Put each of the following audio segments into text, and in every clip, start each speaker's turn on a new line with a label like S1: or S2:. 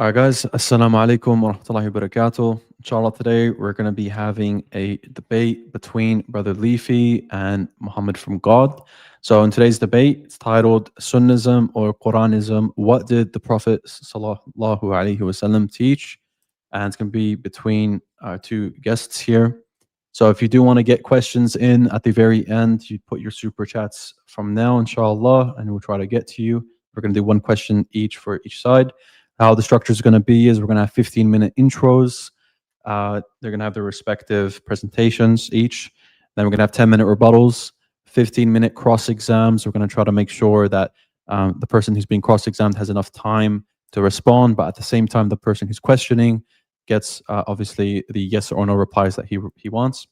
S1: All right, guys. Assalamu alaikum wa rahmatullahi wa barakatuh. Inshallah, today we're going to be having a debate between Brother Leafy and Muhammad from God. So, in today's debate, it's titled Sunnism or Quranism. What did the Prophet sallallahu alaihi wasallam teach? And it's going to be between our two guests here. So, if you do want to get questions in at the very end, you put your super chats from now, inshallah, and we'll try to get to you. We're going to do one question each for each side. How the structure is going to be is we're going to have 15-minute intros. They're going to have their respective presentations each. Then we're going to have 10-minute rebuttals, 15-minute cross exams. We're going to try to make sure that the person who's being cross examined has enough time to respond, but at the same time, the person who's questioning gets obviously the yes or no replies that he wants.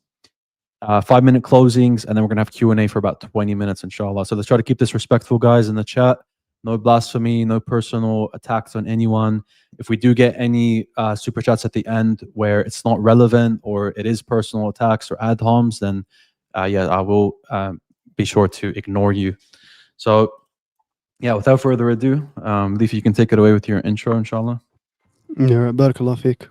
S1: 5-minute closings, and then we're going to have Q&A for about 20 minutes, inshallah. So let's try to keep this respectful, guys, in the chat. No blasphemy, no personal attacks on anyone. If we do get any super chats at the end where it's not relevant or it is personal attacks or ad homs, then yeah, I will be sure to ignore you. So yeah, without further ado, Leafy, you can take it away with your intro, inshallah.
S2: Yeah, barakallah feek.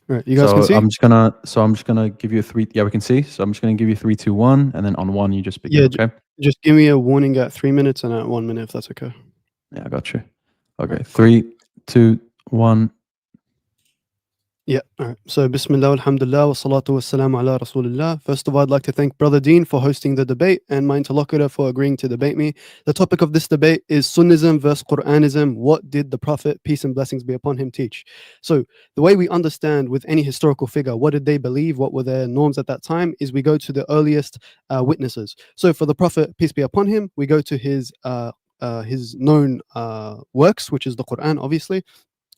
S2: Right, you guys can see?
S1: I'm just gonna give you a three. Yeah, we can see. So I'm just gonna give you 3, 2, 1, and then on 1 you just begin.
S2: Yeah,
S1: Okay.
S2: just give me a warning at 3 minutes and at 1 minute if that's okay.
S1: Yeah, I got you. Okay,
S2: Right.
S1: 3, 2, 1.
S2: Yeah, all right. So, Bismillah, alhamdulillah, wa salatu wa salam ala Rasulullah. First of all, I'd like to thank Brother Dean for hosting the debate and my interlocutor for agreeing to debate me. The topic of this debate is Sunnism versus Quranism. What did the Prophet, peace and blessings be upon him, teach? So, the way we understand with any historical figure, what did they believe, what were their norms at that time, is we go to the earliest witnesses. So, for the Prophet, peace be upon him, we go to his known works, which is the Quran, obviously,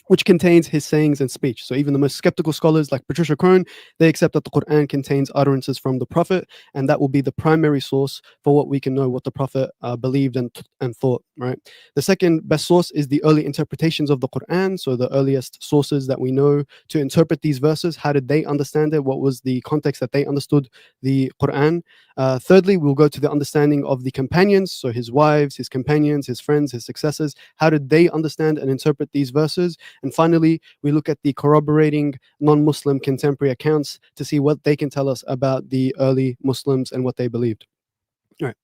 S2: which contains his sayings and speech. So even the most skeptical scholars like Patricia Crone, they accept that the Quran contains utterances from the Prophet, and that will be the primary source for what we can know what the Prophet believed and thought, right? The second best source is the early interpretations of the Quran, so the earliest sources that we know to interpret these verses. How did they understand it? What was the context that they understood the Quran? Thirdly, we'll go to the understanding of the companions, so his wives, his companions, his friends, his successors. How did they understand and interpret these verses? And finally, we look at the corroborating non-Muslim contemporary accounts to see what they can tell us about the early Muslims and what they believed. All right.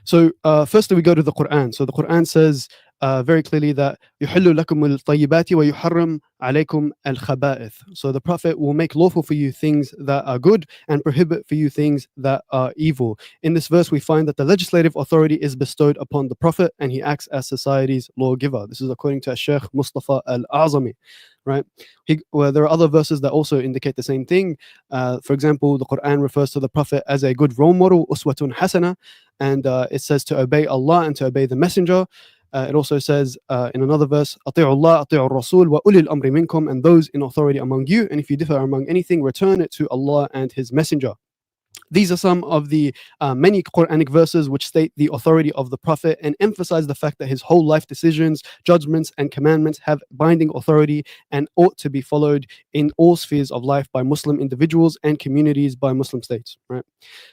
S2: So firstly, we go to the Quran. So the Quran says very clearly that يُحِلُّ لَكُمُ الطَّيِّبَاتِ وَيُحَرِّمُ عَلَيْكُمْ الْخَبَائِثِ. So the Prophet will make lawful for you things that are good and prohibit for you things that are evil. In this verse, we find that the legislative authority is bestowed upon the Prophet and he acts as society's lawgiver. This is according to Sheikh Mustafa Al-Azami. Right? There are other verses that also indicate the same thing. For example, the Quran refers to the Prophet as a good role model, uswatun hasana, and it says to obey Allah and to obey the Messenger. It also says in another verse, أطيعوا الله أطيعوا الرسول وأولي الأمر منكم, and those in authority among you, and if you differ among anything, return it to Allah and His Messenger. These are some of the many Quranic verses which state the authority of the Prophet and emphasize the fact that his whole life decisions, judgments, and commandments have binding authority and ought to be followed in all spheres of life by Muslim individuals and communities by Muslim states. Right.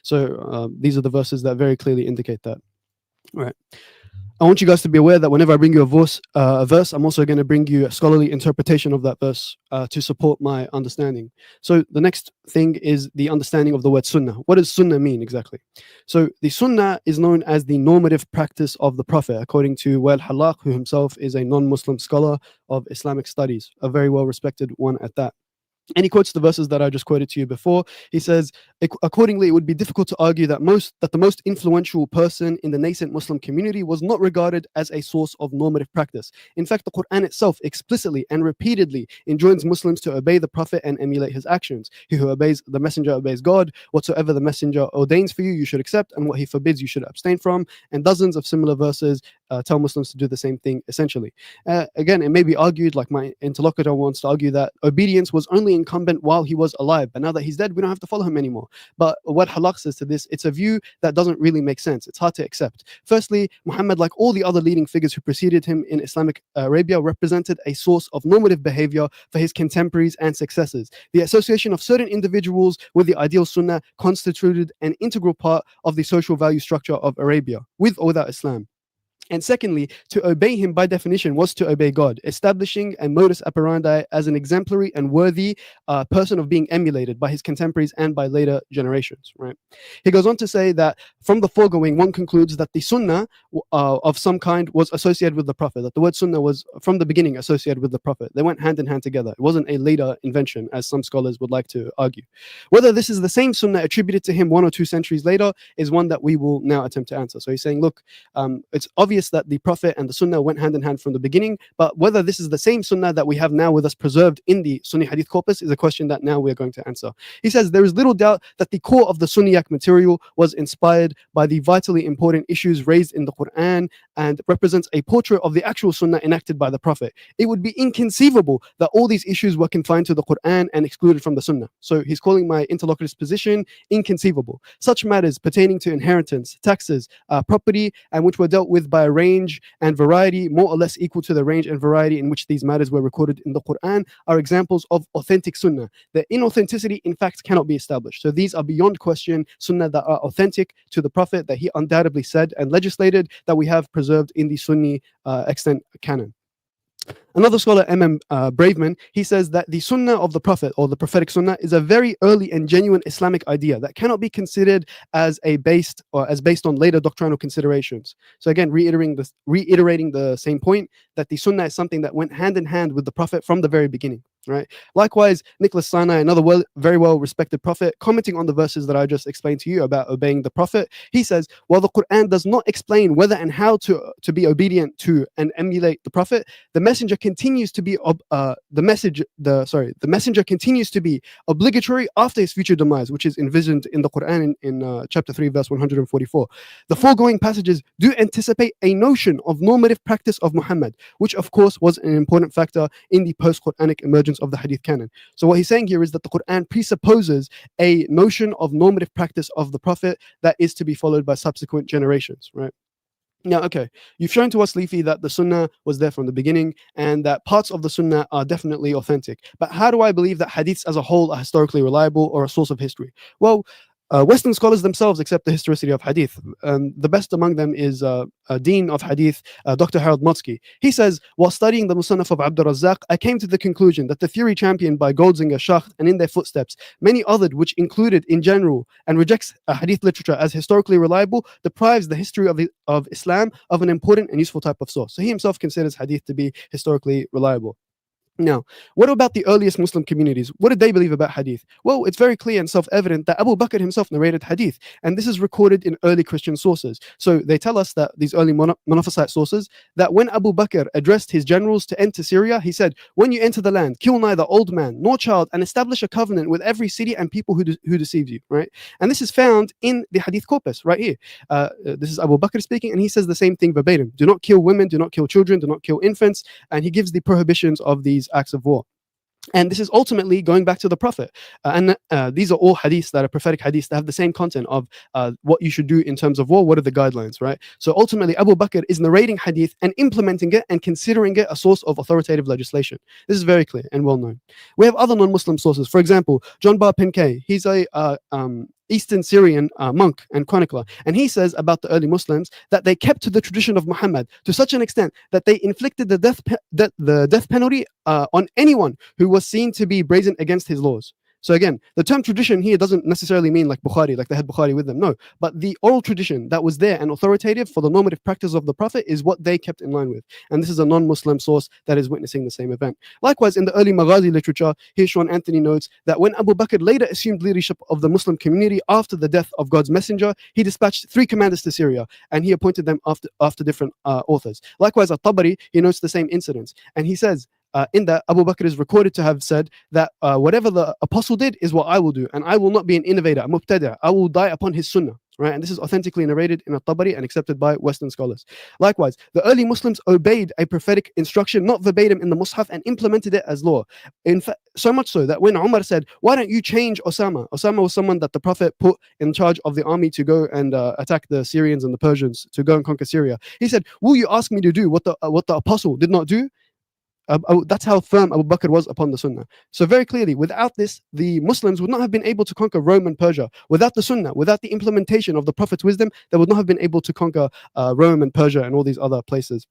S2: So these are the verses that very clearly indicate that. Right. I want you guys to be aware that whenever I bring you a verse, I'm also going to bring you a scholarly interpretation of that verse to support my understanding. So the next thing is the understanding of the word sunnah. What does sunnah mean exactly? So the sunnah is known as the normative practice of the Prophet, according to Wael Halaq, who himself is a non-Muslim scholar of Islamic studies, a very well-respected one at that. And he quotes the verses that I just quoted to you before. He says, accordingly, it would be difficult to argue that the most influential person in the nascent Muslim community was not regarded as a source of normative practice. In fact, the Quran itself explicitly and repeatedly enjoins Muslims to obey the Prophet and emulate his actions. He who obeys the Messenger obeys God. Whatsoever the Messenger ordains for you, you should accept, and what he forbids, you should abstain from. And dozens of similar verses tell Muslims to do the same thing, essentially. Again, it may be argued, like my interlocutor wants to argue, that obedience was only incumbent while he was alive, but now that he's dead, we don't have to follow him anymore. But what Halaq says to this, it's a view that doesn't really make sense. It's hard to accept. Firstly, Muhammad, like all the other leading figures who preceded him in Islamic Arabia, represented a source of normative behavior for his contemporaries and successors. The association of certain individuals with the ideal sunnah constituted an integral part of the social value structure of Arabia, with or without Islam. And secondly, to obey him by definition was to obey God, establishing a modus operandi as an exemplary and worthy person of being emulated by his contemporaries and by later generations. Right? He goes on to say that from the foregoing, one concludes that the sunnah of some kind was associated with the Prophet, that the word sunnah was from the beginning associated with the Prophet. They went hand in hand together. It wasn't a later invention, as some scholars would like to argue. Whether this is the same sunnah attributed to him 1 or 2 centuries later is one that we will now attempt to answer. So he's saying, look, it's obvious that the Prophet and the Sunnah went hand in hand from the beginning, but whether this is the same Sunnah that we have now with us preserved in the Sunni Hadith corpus is a question that now we're going to answer. He says, there is little doubt that the core of the Sunniyak material was inspired by the vitally important issues raised in the Quran and represents a portrait of the actual Sunnah enacted by the Prophet. It would be inconceivable that all these issues were confined to the Quran and excluded from the Sunnah. So he's calling my interlocutor's position inconceivable. Such matters pertaining to inheritance, taxes, property, and which were dealt with by a range and variety more or less equal to the range and variety in which these matters were recorded in the Quran, are examples of authentic Sunnah. Their inauthenticity, in fact, cannot be established. So these are beyond question Sunnah that are authentic to the Prophet, that he undoubtedly said and legislated, that we have preserved in the Sunni extant canon. Another scholar, M.M. Braveman, he says that the Sunnah of the Prophet, or the prophetic Sunnah, is a very early and genuine Islamic idea that cannot be considered as based on later doctrinal considerations. So again, reiterating the same point, that the Sunnah is something that went hand in hand with the Prophet from the very beginning. Right. Likewise, Nicholas Sinai, another very well respected prophet, commenting on the verses that I just explained to you about obeying the Prophet, he says, while the Quran does not explain whether and how to be obedient to and emulate the Prophet, the messenger continues to be the messenger continues to be obligatory after his future demise, which is envisioned in the Quran in chapter 3, verse 144. The foregoing passages do anticipate a notion of normative practice of Muhammad, which of course was an important factor in the post-Quranic emergence of the Hadith canon. So what he's saying here is that the Quran presupposes a notion of normative practice of the Prophet that is to be followed by subsequent generations, right? Now, okay, you've shown to us, Leafy, that the Sunnah was there from the beginning and that parts of the Sunnah are definitely authentic. But how do I believe that hadiths as a whole are historically reliable or a source of history? Well, Western scholars themselves accept the historicity of hadith. The best among them is Dean of Hadith, Dr. Harold Motsky. He says, while studying the Musannaf of Abdur Razzaq, I came to the conclusion that the theory championed by Goldzinger, Schacht, and in their footsteps, many othered which included in general and rejects hadith literature as historically reliable, deprives the history of Islam of an important and useful type of source. So he himself considers hadith to be historically reliable. Now, what about the earliest Muslim communities? What did they believe about hadith? Well, it's very clear and self-evident that Abu Bakr himself narrated hadith, and this is recorded in early Christian sources. So they tell us that these early Monophysite sources, that when Abu Bakr addressed his generals to enter Syria, he said, when you enter the land, kill neither old man nor child, and establish a covenant with every city and people who deceive you, right? And this is found in the hadith corpus right here. This is Abu Bakr speaking, and he says the same thing verbatim. Do not kill women, do not kill children, do not kill infants, and he gives the prohibitions of these acts of war. And this is ultimately going back to the Prophet. And these are all hadiths that are prophetic hadiths that have the same content of what you should do in terms of war. What are the guidelines, right? So ultimately, Abu Bakr is narrating hadith and implementing it and considering it a source of authoritative legislation. This is very clear and well known. We have other non-Muslim sources. For example, John Bar Pinkay. He's a Eastern Syrian monk and chronicler, and he says about the early Muslims that they kept to the tradition of Muhammad to such an extent that they inflicted the death penalty on anyone who was seen to be brazen against his laws. So again, the term tradition here doesn't necessarily mean like Bukhari, like they had Bukhari with them. No, but the oral tradition that was there and authoritative for the normative practice of the Prophet is what they kept in line with. And this is a non-Muslim source that is witnessing the same event. Likewise, in the early Maghazi literature, here Sean Anthony notes that when Abu Bakr later assumed leadership of the Muslim community after the death of God's messenger, he dispatched 3 commanders to Syria, and he appointed them after different authors. Likewise, at-Tabari, he notes the same incidents, and he says, in that Abu Bakr is recorded to have said that whatever the apostle did is what I will do, and I will not be an innovator, a mubtada. I will die upon his sunnah, right? And this is authentically narrated in at-Tabari and accepted by Western scholars. Likewise, the early Muslims obeyed a prophetic instruction, not verbatim in the Mus'haf, and implemented it as law. In fact, so much so that when Umar said, why don't you change Osama? Osama was someone that the Prophet put in charge of the army to go and attack the Syrians and the Persians, to go and conquer Syria. He said, will you ask me to do what the apostle did not do? That's how firm Abu Bakr was upon the Sunnah. So very clearly, without this, the Muslims would not have been able to conquer Rome and Persia. Without the Sunnah, without the implementation of the Prophet's wisdom, they would not have been able to conquer Rome and Persia and all these other places.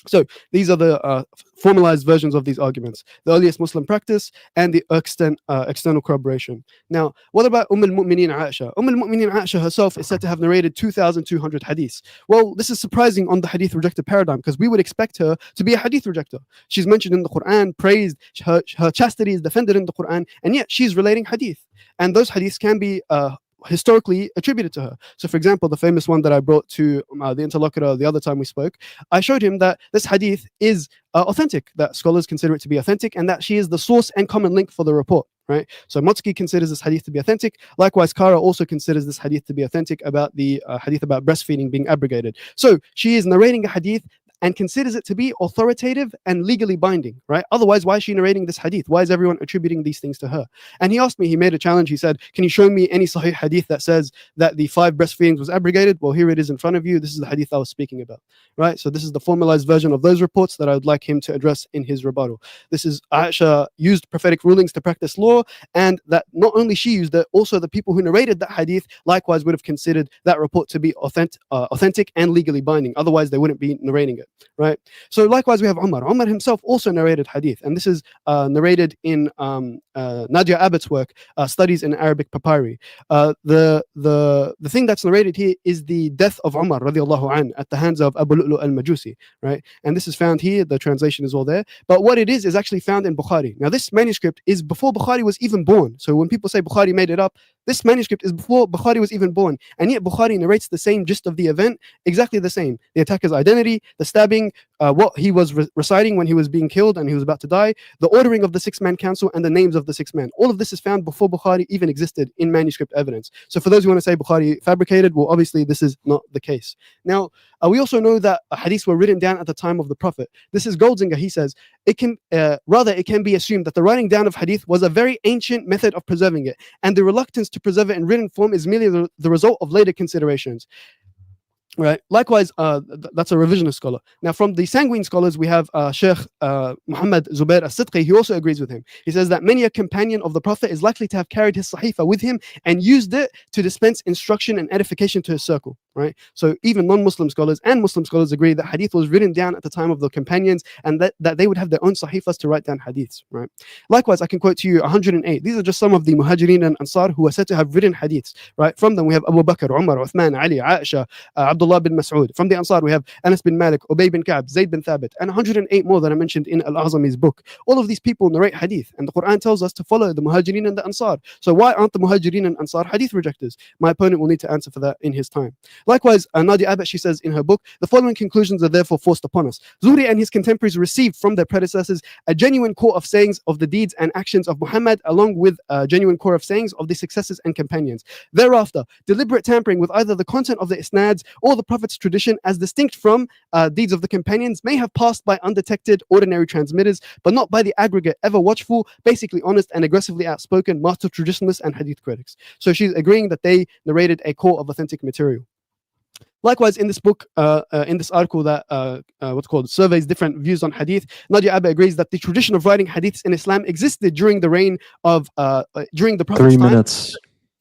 S2: So these are the formalized versions of these arguments: the earliest Muslim practice and the external corroboration. Now, what about al-Mu'mineen Aisha? al-Mu'mineen Aisha herself is said to have narrated 2,200 hadiths. Well, this is surprising on the hadith rejector paradigm, because we would expect her to be a hadith rejector. She's mentioned in the Quran, praised, her chastity is defended in the Quran, and yet she's relating hadith. And those hadiths can be historically attributed to her. So, for example, the famous one that I brought to the interlocutor the other time we spoke, I showed him that this hadith is authentic, that scholars consider it to be authentic, and that she is the source and common link for the report. Right? So Motsky considers this hadith to be authentic. Likewise, Kara also considers this hadith to be authentic about the hadith about breastfeeding being abrogated. So she is narrating a hadith and considers it to be authoritative and legally binding, right? Otherwise, why is she narrating this hadith? Why is everyone attributing these things to her? And he asked me, he made a challenge. He said, can you show me any sahih hadith that says that the 5 breastfeedings was abrogated? Well, here it is in front of you. This is the hadith I was speaking about, right? So this is the formalized version of those reports that I would like him to address in his rebuttal. This is Aisha used prophetic rulings to practice law, and that not only she used it, also the people who narrated that hadith likewise would have considered that report to be authentic and legally binding. Otherwise, they wouldn't be narrating it. Right. So likewise, we have Umar. Umar himself also narrated hadith, and this is narrated in Nadia Abbott's work, Studies in Arabic Papyri. The thing that's narrated here is the death of Umar radiallahu an at the hands of Abu Lu'lu al-Majusi. Right, and this is found here. The translation is all there. But what it is actually found in Bukhari. Now, this manuscript is before Bukhari was even born. So when people say Bukhari made it up, this manuscript is before Bukhari was even born, and yet Bukhari narrates the same gist of the event, exactly the same. The attacker's identity, the stabbing, what he was reciting when he was being killed and he was about to die, the ordering of the 6-man council, and the names of the 6 men. All of this is found before Bukhari even existed in manuscript evidence. So for those who want to say Bukhari fabricated, well, obviously this is not the case. Now, we also know that hadiths were written down at the time of the Prophet. This is Goldzinger. He says, it can be assumed that the writing down of hadith was a very ancient method of preserving it, and the reluctance to preserve it in written form is merely the result of later considerations. Right. Likewise, that's a revisionist scholar. Now, from the sanguine scholars, we have Sheikh Muhammad Zubair as-Sidqi. He also agrees with him. He says that many a companion of the Prophet is likely to have carried his sahifa with him and used it to dispense instruction and edification to his circle. Right. So even non-Muslim scholars and Muslim scholars agree that hadith was written down at the time of the companions, and that they would have their own sahifas to write down hadiths. Right. Likewise, I can quote to you 108. These are just some of the Muhajirin and Ansar who are said to have written hadiths. Right. From them, we have Abu Bakr, Umar, Uthman, Ali, Aisha, Abdullah bin Mas'ud. From the Ansar, we have Anas bin Malik, Ubay bin Ka'b, Zayd bin Thabit, and 108 more that I mentioned in Al-Azami's book. All of these people narrate hadith, and the Quran tells us to follow the Muhajirin and the Ansar. So why aren't the Muhajirin and Ansar hadith rejectors? My opponent will need to answer for that in his time. Likewise, Nadia Abbott, she says in her book, the following conclusions are therefore forced upon us. Zuhri and his contemporaries received from their predecessors a genuine core of sayings of the deeds and actions of Muhammad, along with a genuine core of sayings of the successors and companions. Thereafter, deliberate tampering with either the content of the isnads or the Prophet's tradition as distinct from deeds of the companions may have passed by undetected ordinary transmitters, but not by the aggregate, ever watchful, basically honest and aggressively outspoken master traditionalists and hadith critics. So she's agreeing that they narrated a core of authentic material. Likewise, in this book, in this article that what's called surveys different views on hadith, Nadia Abba agrees that the tradition of writing hadiths in Islam existed during the reign of during the Prophet's
S1: 3
S2: time.
S1: minutes.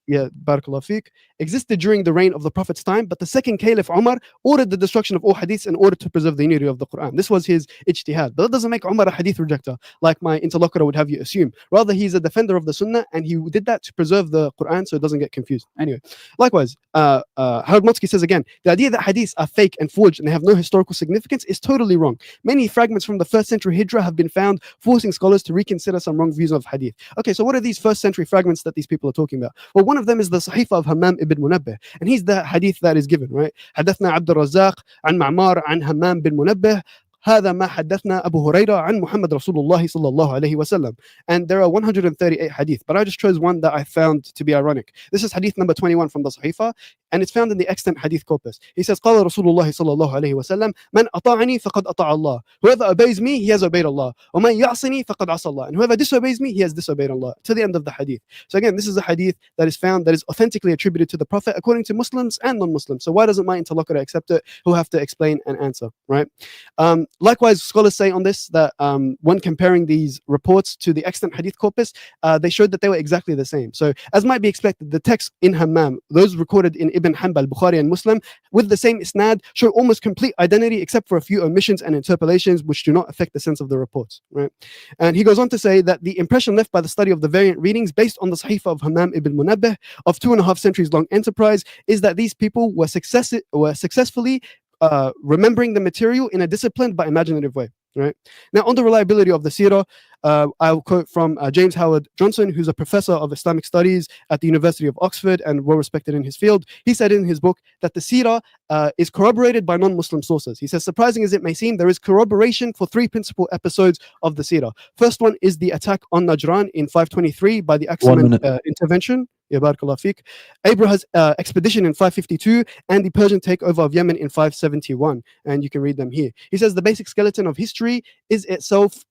S2: Yeah, Barakallah Fiqh, existed during the reign of the Prophet's time, but the second Caliph Umar ordered the destruction of all hadiths in order to preserve the unity of the Quran. This was his ijtihad. But that doesn't make Umar a hadith rejecter, like my interlocutor would have you assume. Rather, he's a defender of the Sunnah, and he did that to preserve the Quran so it doesn't get confused. Anyway, likewise, Harold Motsky says again, the idea that hadiths are fake and forged and they have no historical significance is totally wrong. Many fragments from the 1st century Hijrah have been found, forcing scholars to reconsider some wrong views of hadith. Okay, so what are these 1st century fragments that these people are talking about? Well, one of them is the Sahifa of Hammam ibn Munabbih, and he's the hadith that is given, right? حدثنا عبد الرزاق عن معمار عن همام بن منبه هذا ما حدثنا أبو هريرة عن محمد رسول الله صلى الله عليه وسلم. And there are 138 hadith, but I just chose one that I found to be ironic. This is hadith number 21 from the Sahifa, and it's found in the extant hadith corpus. He says, قال رسول الله صلى الله عليه وسلم من أطاعني فقد أطاع الله. Whoever obeys me, he has obeyed Allah. ومن يعصني فقد عصى الله. And whoever disobeys me, he has disobeyed Allah. To the end of the hadith. So again, this is a hadith that is found that is authentically attributed to the Prophet according to Muslims and non-Muslims. So why doesn't my interlocutor accept it? Who'll have to explain and answer, right? Likewise, scholars say on this that when comparing these reports to the extant hadith corpus, they showed that they were exactly the same. So, as might be expected, the texts in Hammam, those recorded in Ibn Hanbal, Bukhari, and Muslim, with the same isnad, show almost complete identity except for a few omissions and interpolations which do not affect the sense of the reports. Right? And he goes on to say that the impression left by the study of the variant readings based on the Sahifa of Hammam ibn Munabbih of 2.5 centuries long enterprise is that these people were successfully remembering the material in a disciplined but imaginative way. Right now, on the reliability of the seerah, I'll quote from James Howard Johnson, who's a professor of Islamic studies at the University of Oxford and well respected in his field. He said in his book that the seerah is corroborated by non-Muslim sources. He says, surprising as it may seem, there is corroboration for 3 principal episodes of the seerah. First one is the attack on Najran in 523 by the Axiom intervention. Ya barakallah fiqh. Abraha's expedition in 552 and the Persian takeover of Yemen in 571, and you can read them here. He says the basic skeleton of history is itself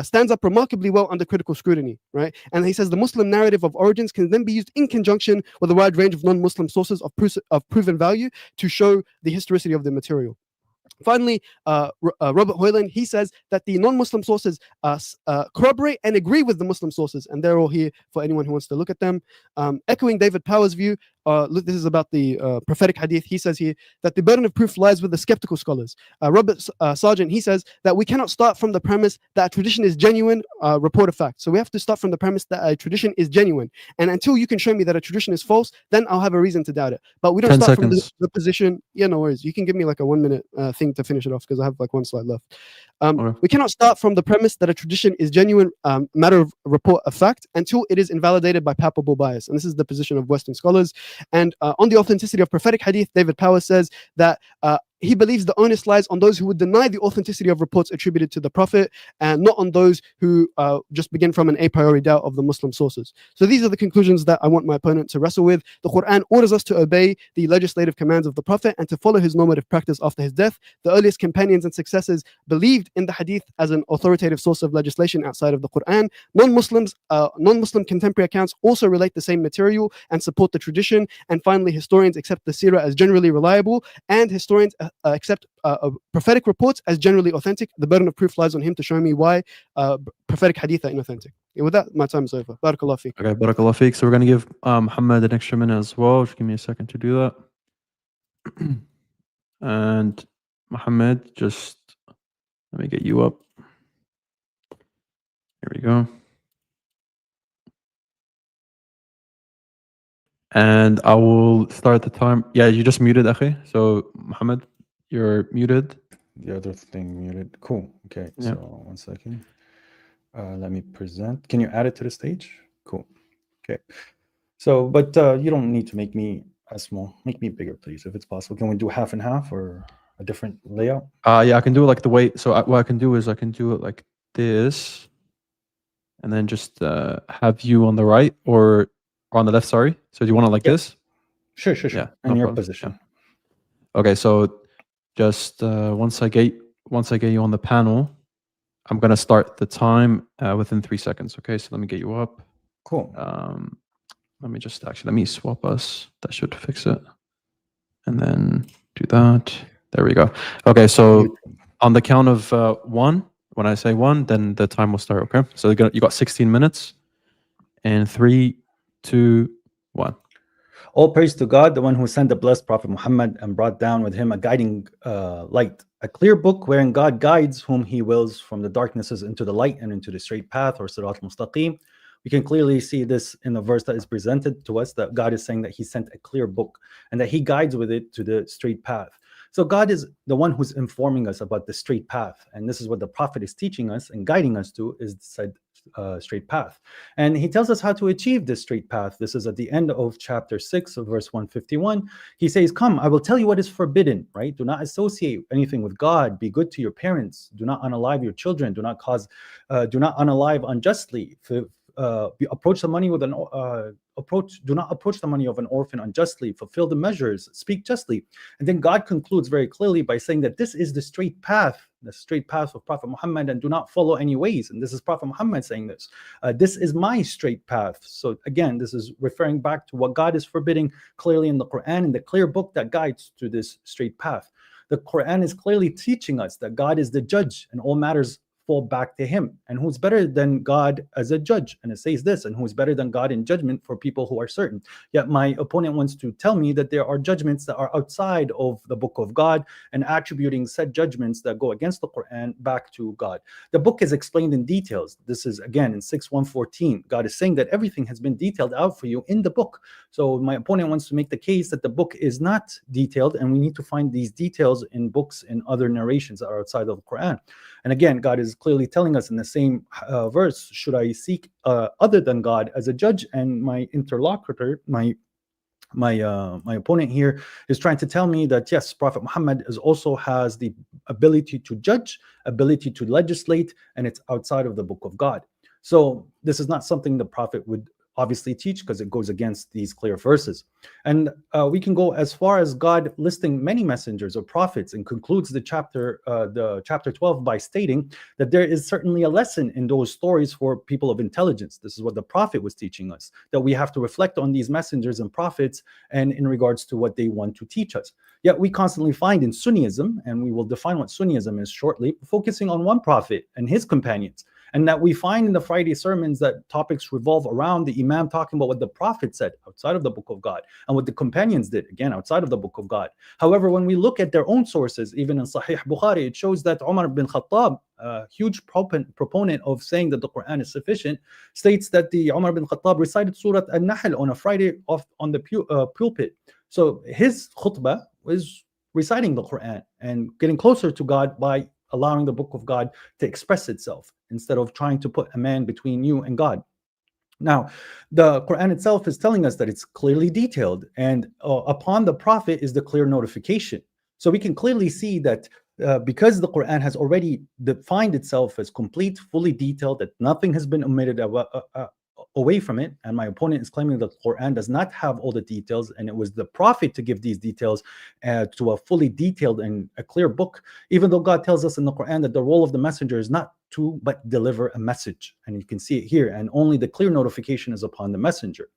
S2: stands up remarkably well under critical scrutiny, right? And he says the Muslim narrative of origins can then be used in conjunction with a wide range of non-Muslim sources of proven value to show the historicity of the material. Finally, Robert Hoyland, he says that the non-Muslim sources corroborate and agree with the Muslim sources, and they're all here for anyone who wants to look at them. Echoing David Power's view, this is about the prophetic hadith. He says here that the burden of proof lies with the skeptical scholars. Robert Sargent, he says that we cannot start from the premise that a tradition is genuine, report of fact. So we have to start from the premise that a tradition is genuine. And until you can show me that a tradition is false, then I'll have a reason to doubt it. But we don't start from the position. Yeah, no worries. You can give me like a 1 minute thing to finish it off because I have like 1 slide left. We cannot start from the premise that a tradition is genuine, matter of report of fact, until it is invalidated by palpable bias. And this is the position of Western scholars. And on the authenticity of prophetic hadith, David Power says that he believes the onus lies on those who would deny the authenticity of reports attributed to the Prophet, and not on those who just begin from an a priori doubt of the Muslim sources. So these are the conclusions that I want my opponent to wrestle with. The Quran orders us to obey the legislative commands of the Prophet and to follow his normative practice after his death. The earliest companions and successors believed in the hadith as an authoritative source of legislation outside of the Quran. Non-Muslim contemporary accounts also relate the same material and support the tradition. And finally, historians accept the seerah as generally reliable, and historians accept prophetic reports as generally authentic. The burden of proof lies on him to show me why prophetic hadith are inauthentic. With that, my time is over. Barakallah fiqh.
S1: Okay, barakallah fiqh. So we're going to give Muhammad an extra minute as well. Just give me a second to do that. And Muhammad, just let me get you up. Here we go. And I will start the time. Yeah, you just muted, Akhi. So Muhammad, you're muted.
S3: The other thing muted. Cool. Okay. Yeah. So 1 second. Let me present. Can you add it to the stage? Cool. Okay. So, but you don't need to make me as small. Make me bigger, please, if it's possible. Can we do half and half or a different layout?
S1: Yeah, I can do it like the way. So what I can do is I can do it like this, and then just have you on the right or on the left. Sorry. So do you want it like this?
S3: Sure. Yeah, in your position.
S1: Yeah. Okay. So just once I get you on the panel, I'm gonna start the time within 3 seconds. Okay. So let me get you up.
S3: Cool.
S1: Let me swap us. That should fix it. And then do that. There we go. Okay. So on the count of 1, when I say 1, then the time will start. Okay. So you got 16 minutes. And 3, 2, 1.
S3: All praise to God, the one who sent the blessed Prophet Muhammad and brought down with him a guiding light, a clear book wherein God guides whom he wills from the darknesses into the light and into the straight path, or Sirat al-Mustaqim. We can clearly see this in the verse that is presented to us, that God is saying that he sent a clear book and that he guides with it to the straight path. So God is the one who's informing us about the straight path. And this is what the Prophet is teaching us and guiding us to, is said straight path. And he tells us how to achieve this straight path. This is at the end of chapter 6 of verse 151. He says, come, I will tell you what is forbidden, right? Do not associate anything with God. Be good to your parents. Do not unalive your children. Do not unalive unjustly. Approach the money with do not approach the money of an orphan unjustly. Fulfill the measures, speak justly. And then God concludes very clearly by saying that this is the straight path of Prophet Muhammad, and do not follow any ways. And this is Prophet Muhammad saying this. This is my straight path. So again, this is referring back to what God is forbidding clearly in the Quran, in the clear book that guides to this straight path. The Quran is clearly teaching us that God is the judge and all matters fall back to him. And who's better than God as a judge? And it says this, and who's better than God in judgment for people who are certain. Yet my opponent wants to tell me that there are judgments that are outside of the book of God and attributing said judgments that go against the Quran back to God. The book is explained in details. This is again in 6:114. God is saying that everything has been detailed out for you in the book. So my opponent wants to make the case that the book is not detailed, and we need to find these details in books and other narrations that are outside of the Quran. And again, God is clearly telling us in the same verse, should I seek other than God as a judge? And my interlocutor, my opponent here is trying to tell me that yes, Prophet Muhammad also has the ability to judge, ability to legislate, and it's outside of the book of God. So this is not something the Prophet would obviously teach, because it goes against these clear verses. And we can go as far as God listing many messengers or prophets, and concludes the chapter 12 by stating that there is certainly a lesson in those stories for people of intelligence. This is what the Prophet was teaching us, that we have to reflect on these messengers and prophets and in regards to what they want to teach us. Yet we constantly find in Sunnism, and we will define what Sunnism is shortly, focusing on one prophet and his companions. And that we find in the Friday sermons that topics revolve around the Imam talking about what the Prophet said outside of the book of God, and what the companions did, again, outside of the book of God. However, when we look at their own sources, even in Sahih Bukhari, it shows that Umar bin Khattab, a huge proponent of saying that the Quran is sufficient, states that the Umar bin Khattab recited Surah An-Nahl on a Friday on the pulpit. So his khutbah was reciting the Quran and getting closer to God by allowing the book of God to express itself, instead of trying to put a man between you and God. Now, the Quran itself is telling us that it's clearly detailed, and upon the Prophet is the clear notification. So we can clearly see that because the Quran has already defined itself as complete, fully detailed, that nothing has been omitted away from it, and my opponent is claiming that the Quran does not have all the details, and it was the Prophet to give these details to a fully detailed and a clear book, even though God tells us in the Quran that the role of the messenger is not to but deliver a message. And you can see it here, and only the clear notification is upon the messenger.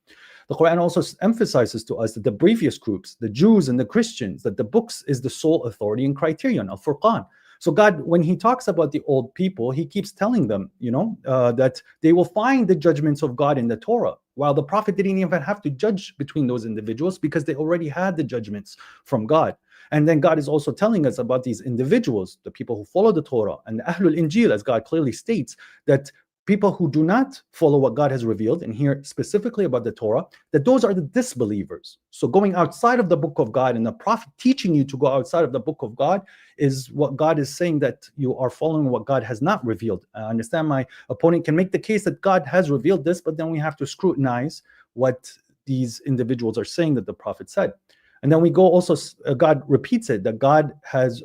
S3: The Quran also emphasizes to us that the previous groups, the Jews and the Christians, that the books is the sole authority and criterion of Furqan. So God, when he talks about the old people, he keeps telling them, that they will find the judgments of God in the Torah, while the Prophet didn't even have to judge between those individuals, because they already had the judgments from God. And then God is also telling us about these individuals, the people who follow the Torah, and the Ahlul Injil, as God clearly states, that people who do not follow what God has revealed, and here specifically about the Torah, that those are the disbelievers. So going outside of the book of God, and the Prophet teaching you to go outside of the book of God, is what God is saying, that you are following what God has not revealed. I understand my opponent can make the case that God has revealed this, but then we have to scrutinize what these individuals are saying that the Prophet said. And then we go also, God repeats it, that God has,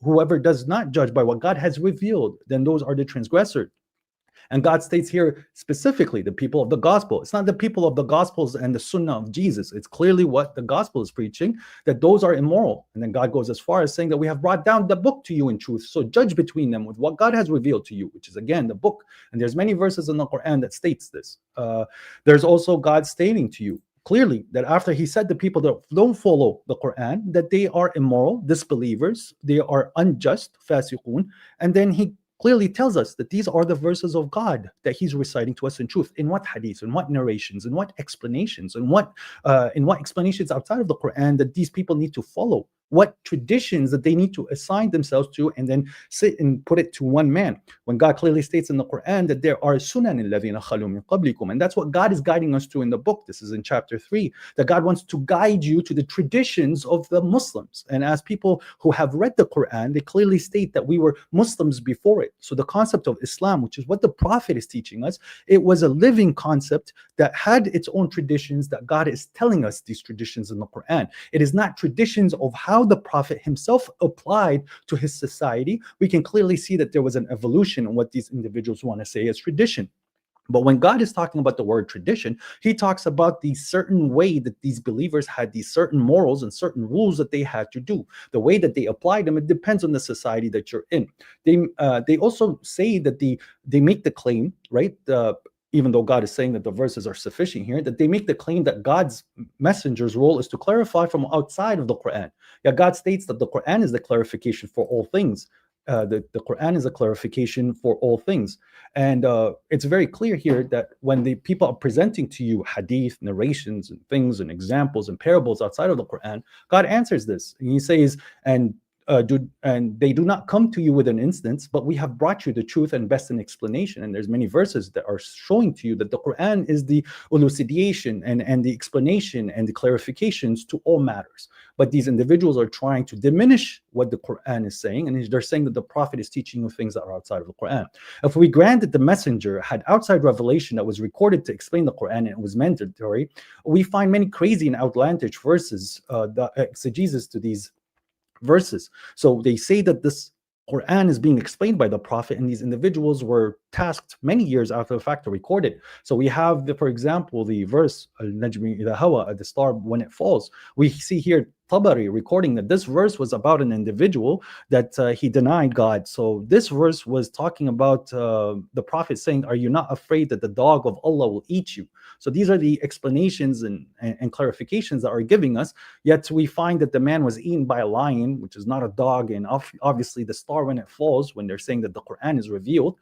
S3: whoever does not judge by what God has revealed, then those are the transgressors. And God states here specifically the people of the gospel. It's not the people of the gospels and the sunnah of Jesus. It's clearly what the gospel is preaching, that those are immoral. And then God goes as far as saying that we have brought down the book to you in truth. So judge between them with what God has revealed to you, which is again the book. And there's many verses in the Quran that states this. There's also God stating to you clearly that after he said the people that don't follow the Quran, that they are immoral, disbelievers, they are unjust, fasiqun. And then he clearly tells us that these are the verses of God that he's reciting to us in truth. In what hadiths, in what narrations, in what explanations, in what explanations outside of the Quran that these people need to follow, what traditions that they need to assign themselves to, and then sit and put it to one man. When God clearly states in the Quran that there are sunan alladhina khalu min qablikum, and that's what God is guiding us to in the book. This is in chapter 3, that God wants to guide you to the traditions of the Muslims. And as people who have read the Quran, they clearly state that we were Muslims before it. So the concept of Islam, which is what the Prophet is teaching us, it was a living concept that had its own traditions, that God is telling us these traditions in the Quran. It is not traditions of how the Prophet himself applied to his society. We can clearly see that there was an evolution in what these individuals want to say as tradition. But when God is talking about the word tradition, he talks about the certain way that these believers had these certain morals and certain rules that they had to do. The way that they apply them, it depends on the society that you're in. They also say that they make the claim, right? Even though God is saying that the verses are sufficient here, that they make the claim that God's messenger's role is to clarify from outside of the Quran. Yeah, God states that the Quran is the clarification for all things. The Quran is a clarification for all things. And it's very clear here that when the people are presenting to you hadith, narrations, and things, and examples, and parables outside of the Quran, God answers this. And he says, and they do not come to you with an instance, but we have brought you the truth and best in explanation. And there's many verses that are showing to you that the Quran is the elucidation and the explanation and the clarifications to all matters. But these individuals are trying to diminish what the Quran is saying, and they're saying that the Prophet is teaching you things that are outside of the Quran. If we grant that the messenger had outside revelation that was recorded to explain the Quran and it was mandatory, we find many crazy and outlandish verses, the exegesis to these verses. So they say that this Quran is being explained by the Prophet, and these individuals were tasked many years after the fact to record it. So we have, for example, the verse Al-Najmi Idha Hawa, the star when it falls. We see here Tabari recording that this verse was about an individual that he denied God. So this verse was talking about the Prophet saying, "Are you not afraid that the dog of Allah will eat you?" So these are the explanations and clarifications that are giving us. Yet we find that the man was eaten by a lion, which is not a dog, and obviously the star when it falls, when they're saying that the Quran is revealed.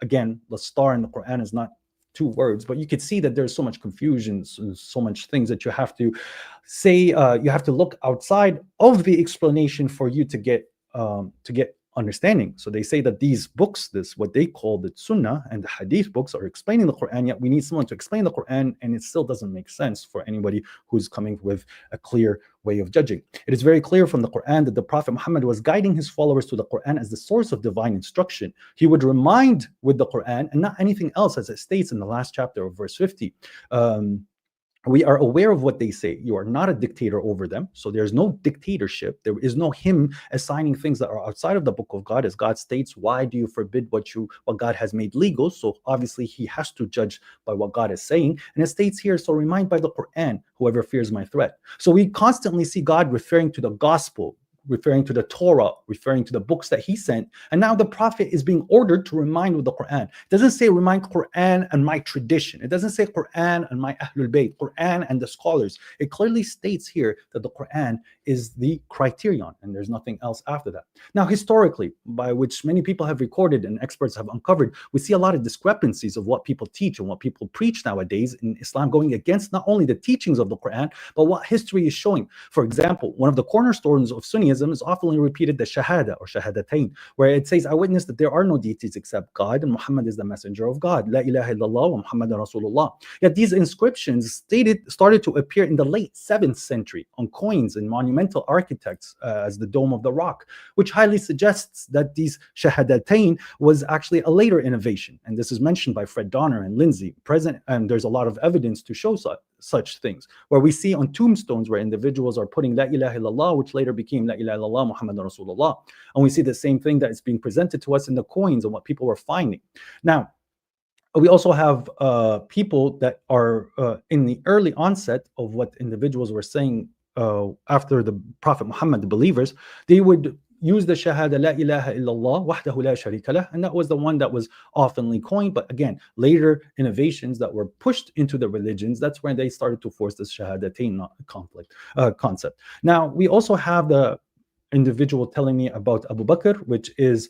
S3: Again, the star in the Quran is not two words, but you could see that there's so much confusion and so much things that you have to say. You have to look outside of the explanation for you to get understanding. So they say that these books, this what they call the Sunnah and the Hadith books, are explaining the Quran. Yet we need someone to explain the Quran, and it still doesn't make sense for anybody who's coming with a clear way of judging. It is very clear from the Quran that the Prophet Muhammad was guiding his followers to the Quran as the source of divine instruction. He would remind with the Quran and not anything else, as it states in the last chapter of verse 50. We are aware of what they say. You are not a dictator over them. So there's no dictatorship. There is no him assigning things that are outside of the book of God. As God states, why do you forbid what God has made legal? So obviously he has to judge by what God is saying. And it states here, so remind by the Quran, whoever fears my threat. So we constantly see God referring to the gospel, referring to the Torah, referring to the books that he sent. And now the Prophet is being ordered to remind with the Quran. It doesn't say remind Quran and my tradition. It doesn't say Quran and my Ahlul Bayt, Quran and the scholars. It clearly states here that the Quran is the criterion and there's nothing else after that. Now, historically, by which many people have recorded and experts have uncovered, we see a lot of discrepancies of what people teach and what people preach nowadays in Islam, going against not only the teachings of the Quran, but what history is showing. For example, one of the cornerstones of Sunnism is often repeated the Shahada or Shahadatain, where it says, I witness that there are no deities except God and Muhammad is the messenger of God. La ilaha illallah wa Muhammadan Rasulullah. Yet these inscriptions started to appear in the late 7th century on coins and monumental architects as the Dome of the Rock, which highly suggests that these Shahadatain was actually a later innovation. And this is mentioned by Fred Donner and Lindsay present, and there's a lot of evidence to show such things, where we see on tombstones where individuals are putting La ilaha illallah, which later became La ilaha illallah Muhammadan Rasulullah. And we see the same thing that is being presented to us in the coins and what people were finding. Now, we also have people that are in the early onset of what individuals were saying after the Prophet Muhammad, the believers, they would use the Shahada La ilaha illallah wahdahu la sharika lah, and that was the one that was oftenly coined. But again, later innovations that were pushed into the religions, that's when they started to force this Shahadatain concept. Now, we also have the individual telling me about Abu Bakr, which is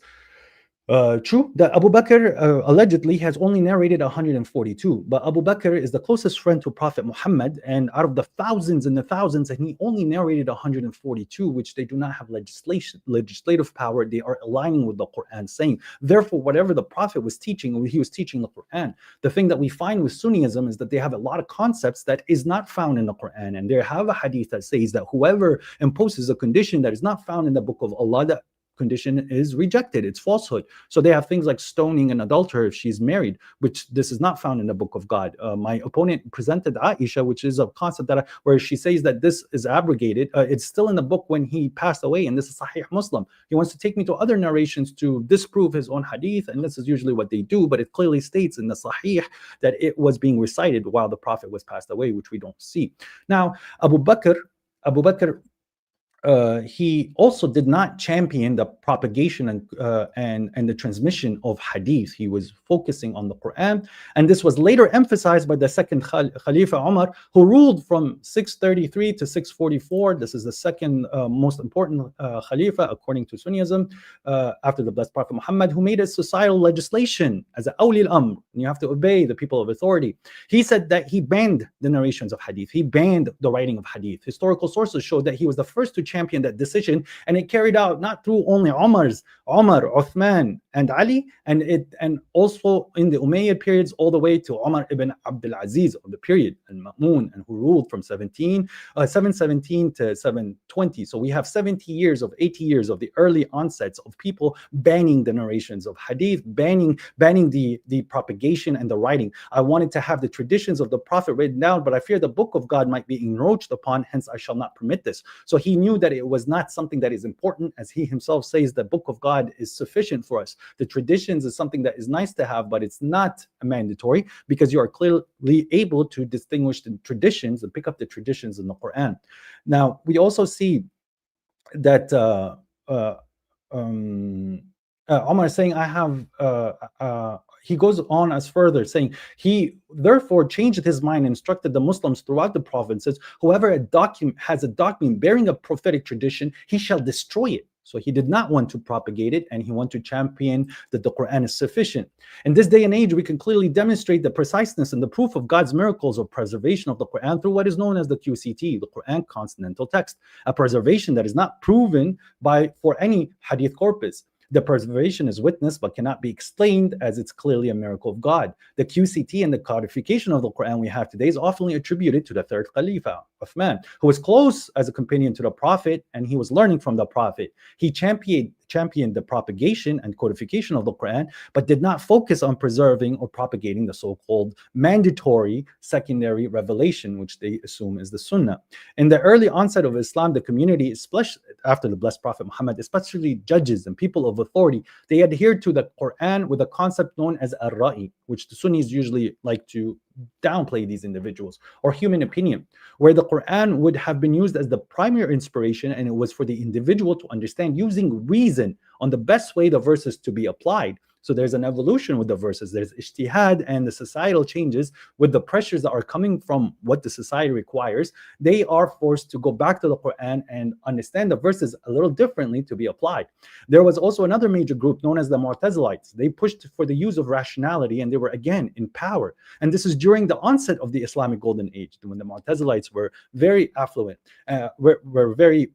S3: true that Abu Bakr allegedly has only narrated 142, but Abu Bakr is the closest friend to Prophet Muhammad, and out of the thousands and the thousands, and he only narrated 142, which they do not have legislative power. They are aligning with the Quran, saying, therefore, whatever the Prophet was teaching, he was teaching the Quran. The thing that we find with Sunnism is that they have a lot of concepts that is not found in the Quran, and they have a hadith that says that whoever imposes a condition that is not found in the book of Allah, that condition is rejected, it's falsehood. So they have things like stoning an adulterer if she's married, which this is not found in the book of God. My opponent presented Aisha, which is a concept that where she says that this is abrogated. It's still in the book when he passed away, and this is Sahih Muslim. He wants to take me to other narrations to disprove his own hadith, and this is usually what they do, but it clearly states in the Sahih that it was being recited while the Prophet was passed away, which we don't see. Now, Abu Bakr he also did not champion the propagation and the transmission of hadith. He was focusing on the Quran, and this was later emphasized by the second Khalifa Umar, who ruled from 633 to 644. This is the second most important Khalifa according to Sunnism, after the blessed Prophet Muhammad, who made a societal legislation as a awli al-amr, and you have to obey the people of authority. He said that he banned the narrations of hadith. He banned the writing of hadith. Historical sources show that he was the first to champion that decision, and it carried out not through only Umar, Uthman, and Ali, and also in the Umayyad periods all the way to Umar ibn Abdul Aziz of the period, and Ma'mun, and who ruled from 717 to 720. So we have 80 years of the early onsets of people banning the narrations of hadith, banning the propagation and the writing. I wanted to have the traditions of the Prophet written down, but I fear the book of God might be encroached upon, hence I shall not permit this. So he knew that it was not something that is important, as he himself says, the book of God is sufficient for us. The traditions is something that is nice to have, but it's not mandatory, because you are clearly able to distinguish the traditions and pick up the traditions in the Quran. Now, we also see that Omar is saying, he goes on as further saying, he therefore changed his mind and instructed the Muslims throughout the provinces, whoever has a document bearing a prophetic tradition, he shall destroy it. So he did not want to propagate it, and he wanted to champion that the Quran is sufficient. In this day and age, we can clearly demonstrate the preciseness and the proof of God's miracles of preservation of the Quran through what is known as the QCT, the Quran Consonantal Text, a preservation that is not proven for any hadith corpus. The preservation is witnessed but cannot be explained, as it's clearly a miracle of God. The QCT and the codification of the Quran we have today is often attributed to the third Khalifa, Uthman, who was close as a companion to the Prophet, and he was learning from the Prophet. He championed the propagation and codification of the Quran, but did not focus on preserving or propagating the so-called mandatory secondary revelation, which they assume is the Sunnah. In the early onset of Islam, the community, especially after the blessed Prophet Muhammad, especially judges and people of authority, they adhered to the Quran with a concept known as ar-ra'i, which the Sunnis usually like to downplay these individuals, or human opinion, where the Quran would have been used as the primary inspiration, and it was for the individual to understand using reason on the best way the verses to be applied. So there's an evolution with the verses. There's ijtihad and the societal changes with the pressures that are coming from what the society requires. They are forced to go back to the Quran and understand the verses a little differently to be applied. There was also another major group known as the Mu'tazilites. They pushed for the use of rationality, and they were again in power. And this is during the onset of the Islamic Golden Age, when the Mu'tazilites were very affluent, were very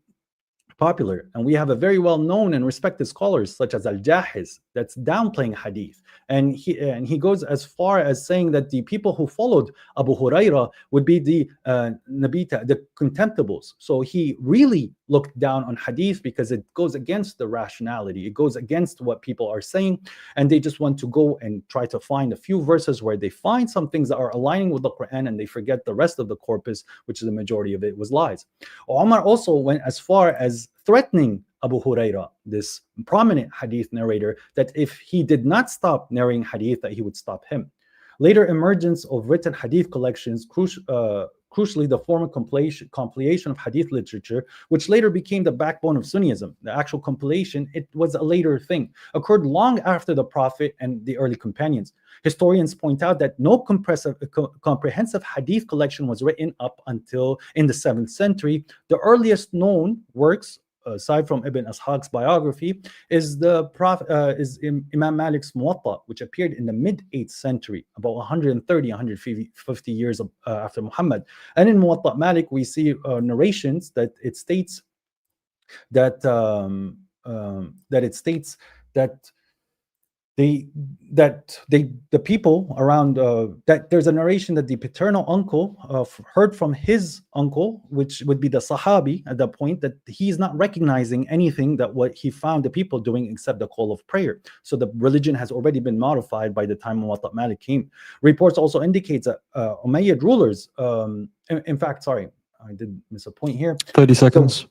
S3: popular, and we have a very well-known and respected scholars such as Al-Jahiz that's downplaying hadith, and he goes as far as saying that the people who followed Abu Huraira would be the Nabita, the contemptibles. So he really looked down on hadith because it goes against the rationality, it goes against what people are saying, and they just want to go and try to find a few verses where they find some things that are aligning with the Quran, and they forget the rest of the corpus, which is the majority of it was lies. Omar also went as far as threatening Abu Huraira, this prominent hadith narrator, that if he did not stop narrating hadith, that he would stop him. Later emergence of written hadith collections, crucially the formal compilation of hadith literature, which later became the backbone of Sunnism. The actual compilation, it was a later thing, occurred long after the Prophet and the early companions. Historians point out that no comprehensive hadith collection was written up until in the 7th century. The earliest known works, aside from Ibn Ishaq's biography, is Imam Malik's Muwatta, which appeared in the mid-8th century, about 150 years after Muhammad. And in Muwatta Malik, we see narrations that it states that the people around that there's a narration that the paternal uncle heard from his uncle, which would be the Sahabi at that point, that he's not recognizing anything that what he found the people doing except the call of prayer. So the religion has already been modified by the time Muwatta Malik came. Reports also indicates that Umayyad rulers, in fact, sorry, I did miss a point here.
S1: 30 seconds.
S3: So,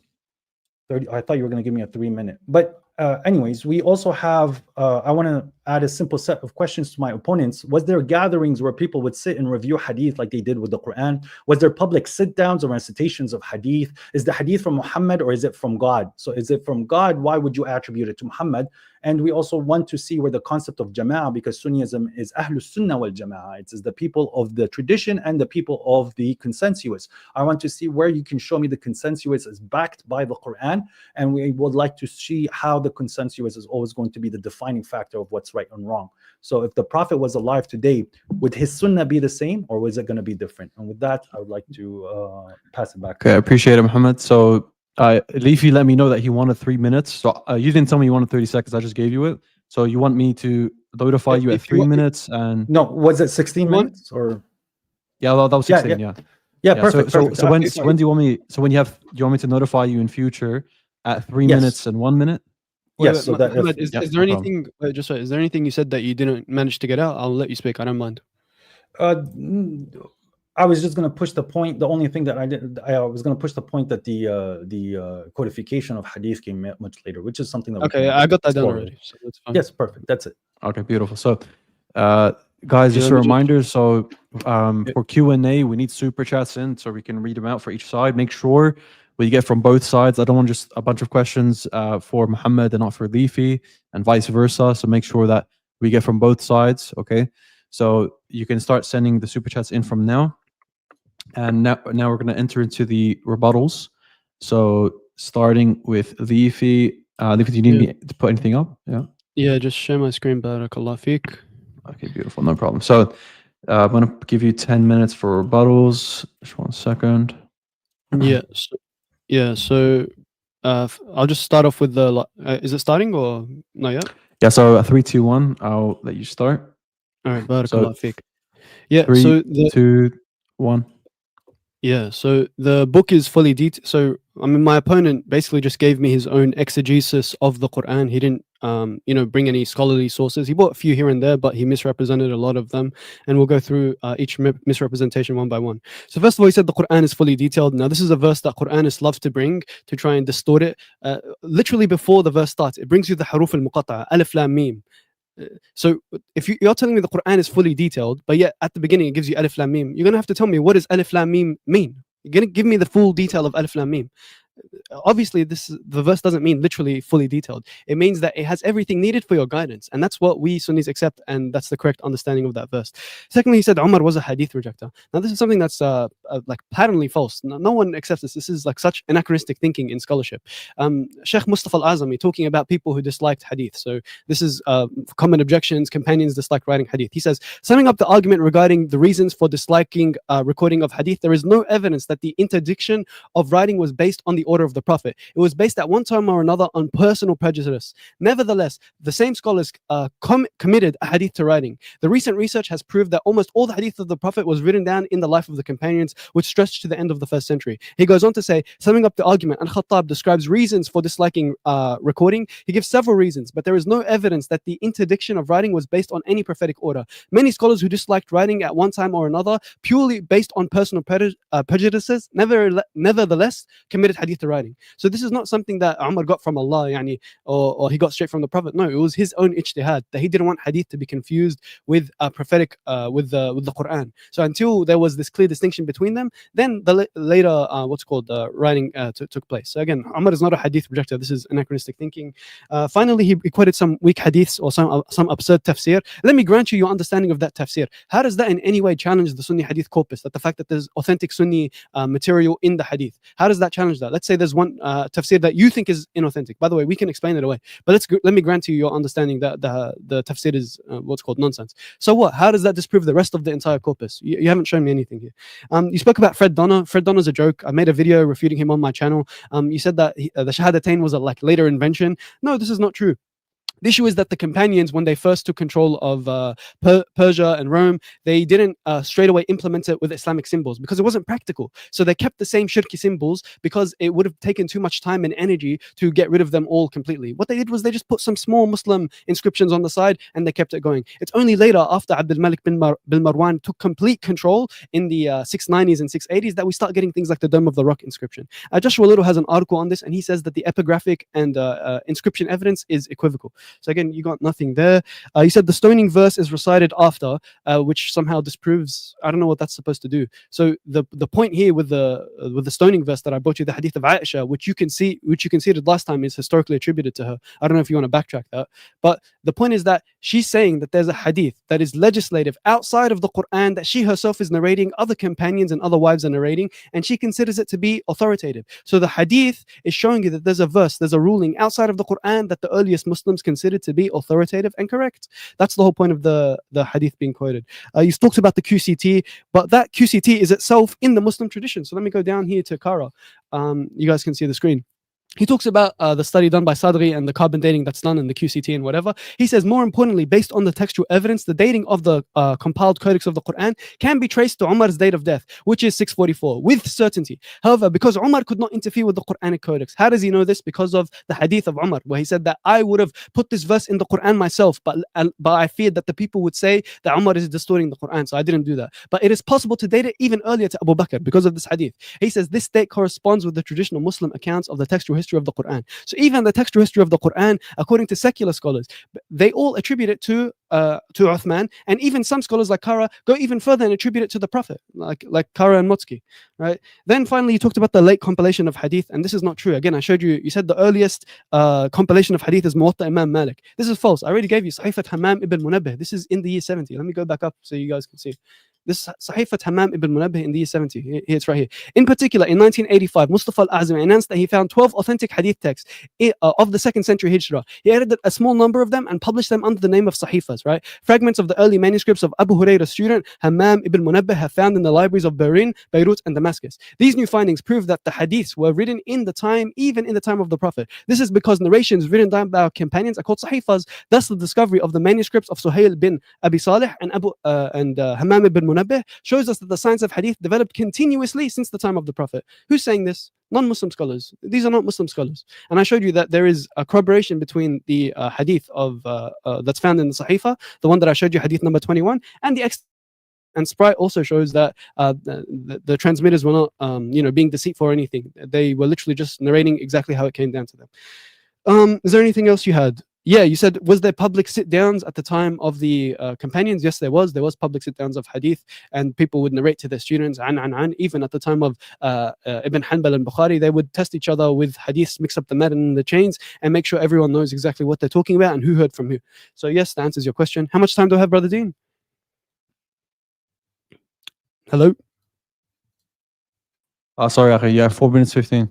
S3: 30, I thought you were going to give me a 3-minute, but anyways, we also have I want to add a simple set of questions to my opponents. Was there gatherings where people would sit and review hadith like they did with the Quran? Was there public sit downs or recitations of hadith? Is the hadith from Muhammad or is it from God? So is it from God? Why would you attribute it to Muhammad? And we also want to see where the concept of Jama'ah, because Sunnism is Ahlus Sunnah wal Jama'ah. It is the people of the tradition and the people of the consensus. I want to see where you can show me the consensus is backed by the Quran, and we would like to see how the consensus is always going to be the defining factor of what's right and wrong. So if the Prophet was alive today, would his Sunnah be the same, or was it going to be different? And with that, I would like to pass it back.
S1: Okay, I appreciate it, Muhammad. So Leafy let me know that he wanted 3 minutes. So you didn't tell me you wanted 30 seconds. I just gave you it. So you want me to notify you at
S2: If you
S1: 3
S2: want-
S1: minutes? And
S3: No, was it 16
S2: You want-
S3: minutes or?
S1: yeah, that was 16. Yeah.
S3: Yeah,
S1: Yeah,
S3: perfect. perfect.
S1: So when do you want me? So when do you want me to notify you in future at 3
S3: Yes.
S1: minutes and 1 minute?
S3: Yes, so that
S2: Muhammad,
S3: if-
S2: is
S1: Yeah,
S2: there
S1: no problem.
S2: anything? Is there anything you said that you didn't manage to get out? I'll let you speak. I don't mind.
S3: I was just going to push the point. The only thing that I was going to push the point that the codification of hadith came much later, which is something that we
S2: Okay,
S3: can
S2: I got that done
S3: explore
S2: already.
S3: later.
S2: So that's fine.
S3: Yes, perfect. That's it.
S1: Okay, beautiful. So, guys, just
S2: let
S1: a
S2: me just-
S1: reminder. So, for Q&A, we need super chats in so we can read them out for each side. Make sure we get from both sides. I don't want just a bunch of questions for Muhammad and not for Leafy, and vice versa. So make sure that we get from both sides. Okay. So you can start sending the super chats in from now. And now we're going to enter into the rebuttals. So starting with Leafy. Leafy, do you need me to put anything up? Yeah.
S2: Yeah, just share my screen. Barakallah feek.
S1: Okay, beautiful. No problem. So I'm going to give you 10 minutes for rebuttals. Just 1 second.
S2: Yeah. So I'll just start off with the. Is it starting or not yet?
S1: Yeah, so 3, 2, 1. I'll let you start.
S2: All right. Barakallah feek. Yeah.
S1: 3,
S2: So the
S1: 2, 1.
S2: Yeah, so the book is fully detailed. So I mean, my opponent basically just gave me his own exegesis of the Quran. He didn't, bring any scholarly sources. He brought a few here and there, but he misrepresented a lot of them. And we'll go through each misrepresentation one by one. So first of all, he said the Quran is fully detailed. Now, this is a verse that Quranists love to bring to try and distort it. Literally before the verse starts, it brings you the haruf al-muqatta'a, alif lam mim. So if you're telling me the Quran is fully detailed, but yet at the beginning it gives you alif lam mim, you're gonna have to tell me, what does alif lam mim mean? You're gonna give me the full detail of alif lam mim. Obviously the verse doesn't mean literally fully detailed. It means that it has everything needed for your guidance, and that's what we Sunnis accept, and that's the correct understanding of that verse. Secondly, he said Umar was a hadith rejecter. Now this is something that's like patently false. No one accepts this. This is like such anachronistic thinking in scholarship. Sheikh Mustafa al-Azami talking about people who disliked hadith. So this is common objections. Companions dislike writing hadith. He says, summing up the argument regarding the reasons for disliking recording of hadith, there is no evidence that the interdiction of writing was based on the order of the Prophet. It was based at one time or another on personal prejudice. Nevertheless, the same scholars committed a hadith to writing. The recent research has proved that almost all the hadith of the Prophet was written down in the life of the companions, which stretched to the end of the 1st century. He goes on to say, summing up the argument, Al-Khattab describes reasons for disliking recording. He gives several reasons, but there is no evidence that the interdiction of writing was based on any prophetic order. Many scholars who disliked writing at one time or another, purely based on personal prejudices, nevertheless committed hadith to writing. So this is not something that Umar got from Allah, or he got straight from the Prophet. No, it was his own ijtihad, that he didn't want hadith to be confused with prophetic, with the Quran. So until there was this clear distinction between them, then the later writing took place. So again, Umar is not a hadith rejecter. This is anachronistic thinking. Finally, he quoted some weak hadiths or some absurd tafsir. Let me grant you your understanding of that tafsir. How does that in any way challenge the Sunni hadith corpus? That the fact that there's authentic Sunni material in the hadith, how does that challenge that? Let's say there's one tafsir that you think is inauthentic. By the way, we can explain it away. But let me grant you your understanding that the tafsir is nonsense. So what? How does that disprove the rest of the entire corpus? You haven't shown me anything here. You spoke about Fred Donner. Fred Donner's a joke. I made a video refuting him on my channel. You said that the Shahadatain was a later invention. No, this is not true. The issue is that the companions, when they first took control of Persia and Rome, they didn't straight away implement it with Islamic symbols because it wasn't practical. So they kept the same shirki symbols because it would have taken too much time and energy to get rid of them all completely. What they did was they just put some small Muslim inscriptions on the side and they kept it going. It's only later, after Abdul Malik bin Marwan took complete control in the 690s and 680s, that we start getting things like the Dome of the Rock inscription. Joshua Little has an article on this, and he says that the epigraphic and inscription evidence is equivocal. So again, you got nothing there. You said the stoning verse is recited after, which somehow disproves. I don't know what that's supposed to do. So the point here with the stoning verse that I brought you, the hadith of Aisha, which you conceded last time is historically attributed to her. I don't know if you want to backtrack that, but the point is that she's saying that there's a hadith that is legislative outside of the Quran that she herself is narrating, other companions and other wives are narrating, and she considers it to be authoritative. So the hadith is showing you that there's a verse, there's a ruling outside of the Quran that the earliest Muslims considered to be authoritative and correct. That's the whole point of the hadith being quoted. You talked about the QCT, but that QCT is itself in the Muslim tradition. So let me go down here to Kara. You guys can see the screen. He talks about the study done by Sadri and the carbon dating that's done in the QCT and whatever. He says, more importantly, based on the textual evidence, the dating of the compiled codex of the Quran can be traced to Umar's date of death, which is 644, with certainty. However, because Umar could not interfere with the Quranic codex, how does he know this? Because of the hadith of Umar, where he said that I would have put this verse in the Quran myself, but I feared that the people would say that Umar is distorting the Quran, so I didn't do that. But it is possible to date it even earlier to Abu Bakr because of this hadith. He says this date corresponds with the traditional Muslim accounts of the textual history of the Quran. So even the textual history of the Quran, according to secular scholars, they all attribute it to Uthman, and even some scholars like Kara go even further and attribute it to the Prophet, like Kara and Motsky, right? Then finally, you talked about the late compilation of hadith, and this is not true. Again, I showed you. You said the earliest compilation of hadith is Muwatta Imam Malik. This is false. I already gave you Sahifat Hammam ibn Munabbih. This is in the year 70. Let me go back up so you guys can see. This Sahifat Hammam ibn Munabbih in the year 70. Here, it's right here. In particular, in 1985, Mustafa al-Azmi announced that he found 12 authentic hadith texts of the 2nd century Hijrah. He edited a small number of them and published them under the name of Sahifas, right? Fragments of the early manuscripts of Abu Hurairah's student, Hammam ibn Munabbih, have found in the libraries of Bahrain, Beirut, and Damascus. These new findings prove that the hadiths were written even in the time of the Prophet. This is because narrations written down by our companions are called Sahifas. Thus, the discovery of the manuscripts of Suhail bin Abi Salih and Hammam ibn Munabbih shows us that the science of hadith developed continuously since the time of the Prophet. Who's saying this? Non-Muslim scholars. These are not Muslim scholars. And I showed you that there is a corroboration between the hadith of that's found in the Sahifa, the one that I showed you, hadith number 21, and the and Sprite also shows that the transmitters were not being deceitful or anything. They were literally just narrating exactly how it came down to them. Is there anything else you had? Yeah, you said, was there public sit-downs at the time of the companions? Yes, there was. There was public sit-downs of hadith, and people would narrate to their students. Even at the time of Ibn Hanbal and Bukhari, they would test each other with hadiths, mix up the matan and the chains, and make sure everyone knows exactly what they're talking about and who heard from who. So yes, that answers your question. How much time do I have, Brother Dean? Hello?
S1: Sorry, Akhi, yeah, 4 minutes 15.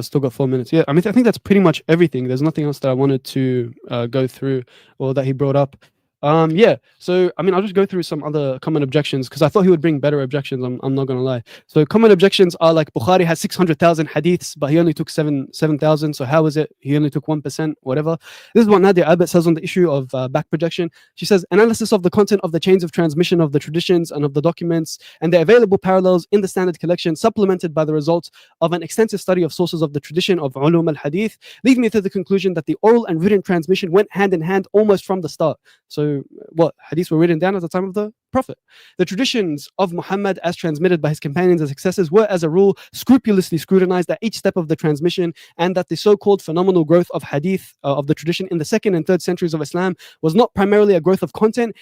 S2: Still got 4 minutes. Yeah, I mean, I think that's pretty much everything. There's nothing else that I wanted to go through or that he brought up. Yeah, so I mean, I'll just go through some other common objections because I thought he would bring better objections. I'm not gonna lie. So common objections are like Bukhari has 600,000 hadiths, but he only took 7,000. So how is it he only took 1%? Whatever. This is what Nadia Abbott says on the issue of back projection. She says analysis of the content of the chains of transmission of the traditions and of the documents and the available parallels in the standard collection, supplemented by the results of an extensive study of sources of the tradition of ulum al-hadith, lead me to the conclusion that the oral and written transmission went hand in hand almost from the start. So what hadiths were written down at the time of the Prophet. The traditions of Muhammad as transmitted by his companions and successors were as a rule scrupulously scrutinized at each step of the transmission, and that the so-called phenomenal growth of hadith of the tradition in the 2nd and 3rd centuries of Islam was not primarily a growth of content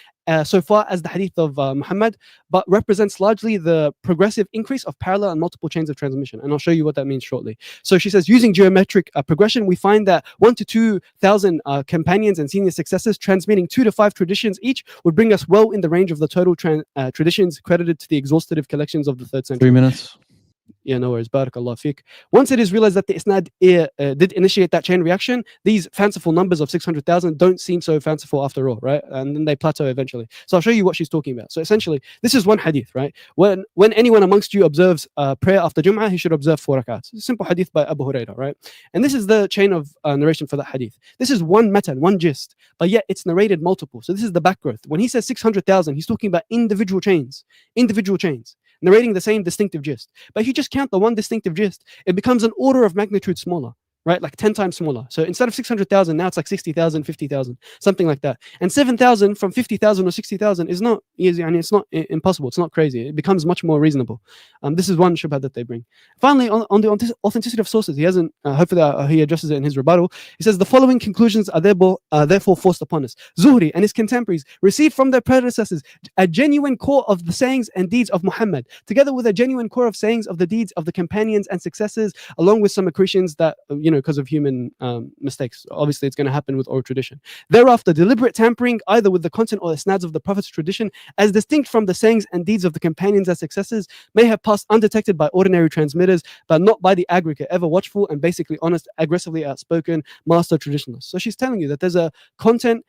S2: so far as the hadith of Muhammad, but represents largely the progressive increase of parallel and multiple chains of transmission. And I'll show you what that means shortly. So she says, using geometric progression, we find that 1,000 to 2,000 companions and senior successors transmitting 2 to 5 traditions each would bring us well in the range of the total traditions credited to the exhaustive collections of the 3rd century.
S1: 3 minutes.
S2: Yeah, no worries. Barakallah fiqh. Once it is realized that the Isnad did initiate that chain reaction, these fanciful numbers of 600,000 don't seem so fanciful after all, right? And then they plateau eventually. So I'll show you what she's talking about. So essentially, this is one hadith, right? When anyone amongst you observes prayer after Jum'ah, he should observe 4 rakats. Simple hadith by Abu Hurairah, right? And this is the chain of narration for that hadith. This is one matan, one gist, but yet it's narrated multiple. So this is the backgrowth. When he says 600,000, he's talking about individual chains, narrating the same distinctive gist. But if you just count the one distinctive gist, it becomes an order of magnitude smaller. right? Like 10 times smaller. So instead of 600,000, now it's like 60,000, 50,000, something like that. And 7,000 from 50,000 or 60,000 is not easy. I mean, it's not impossible. It's not crazy. It becomes much more reasonable. This is one shubha that they bring. Finally, on the authenticity of sources, he hasn't, hopefully he addresses it in his rebuttal. He says, the following conclusions are therefore forced upon us. Zuhri and his contemporaries received from their predecessors a genuine core of the sayings and deeds of Muhammad, together with a genuine core of sayings of the deeds of the companions and successors, along with some accretions that, because of human mistakes. Obviously, it's going to happen with oral tradition. Thereafter, deliberate tampering, either with the content or the snads of the Prophet's tradition, as distinct from the sayings and deeds of the companions and successors, may have passed undetected by ordinary transmitters, but not by the aggregate, ever watchful and basically honest, aggressively outspoken master traditionalists. So she's telling you that there's a content,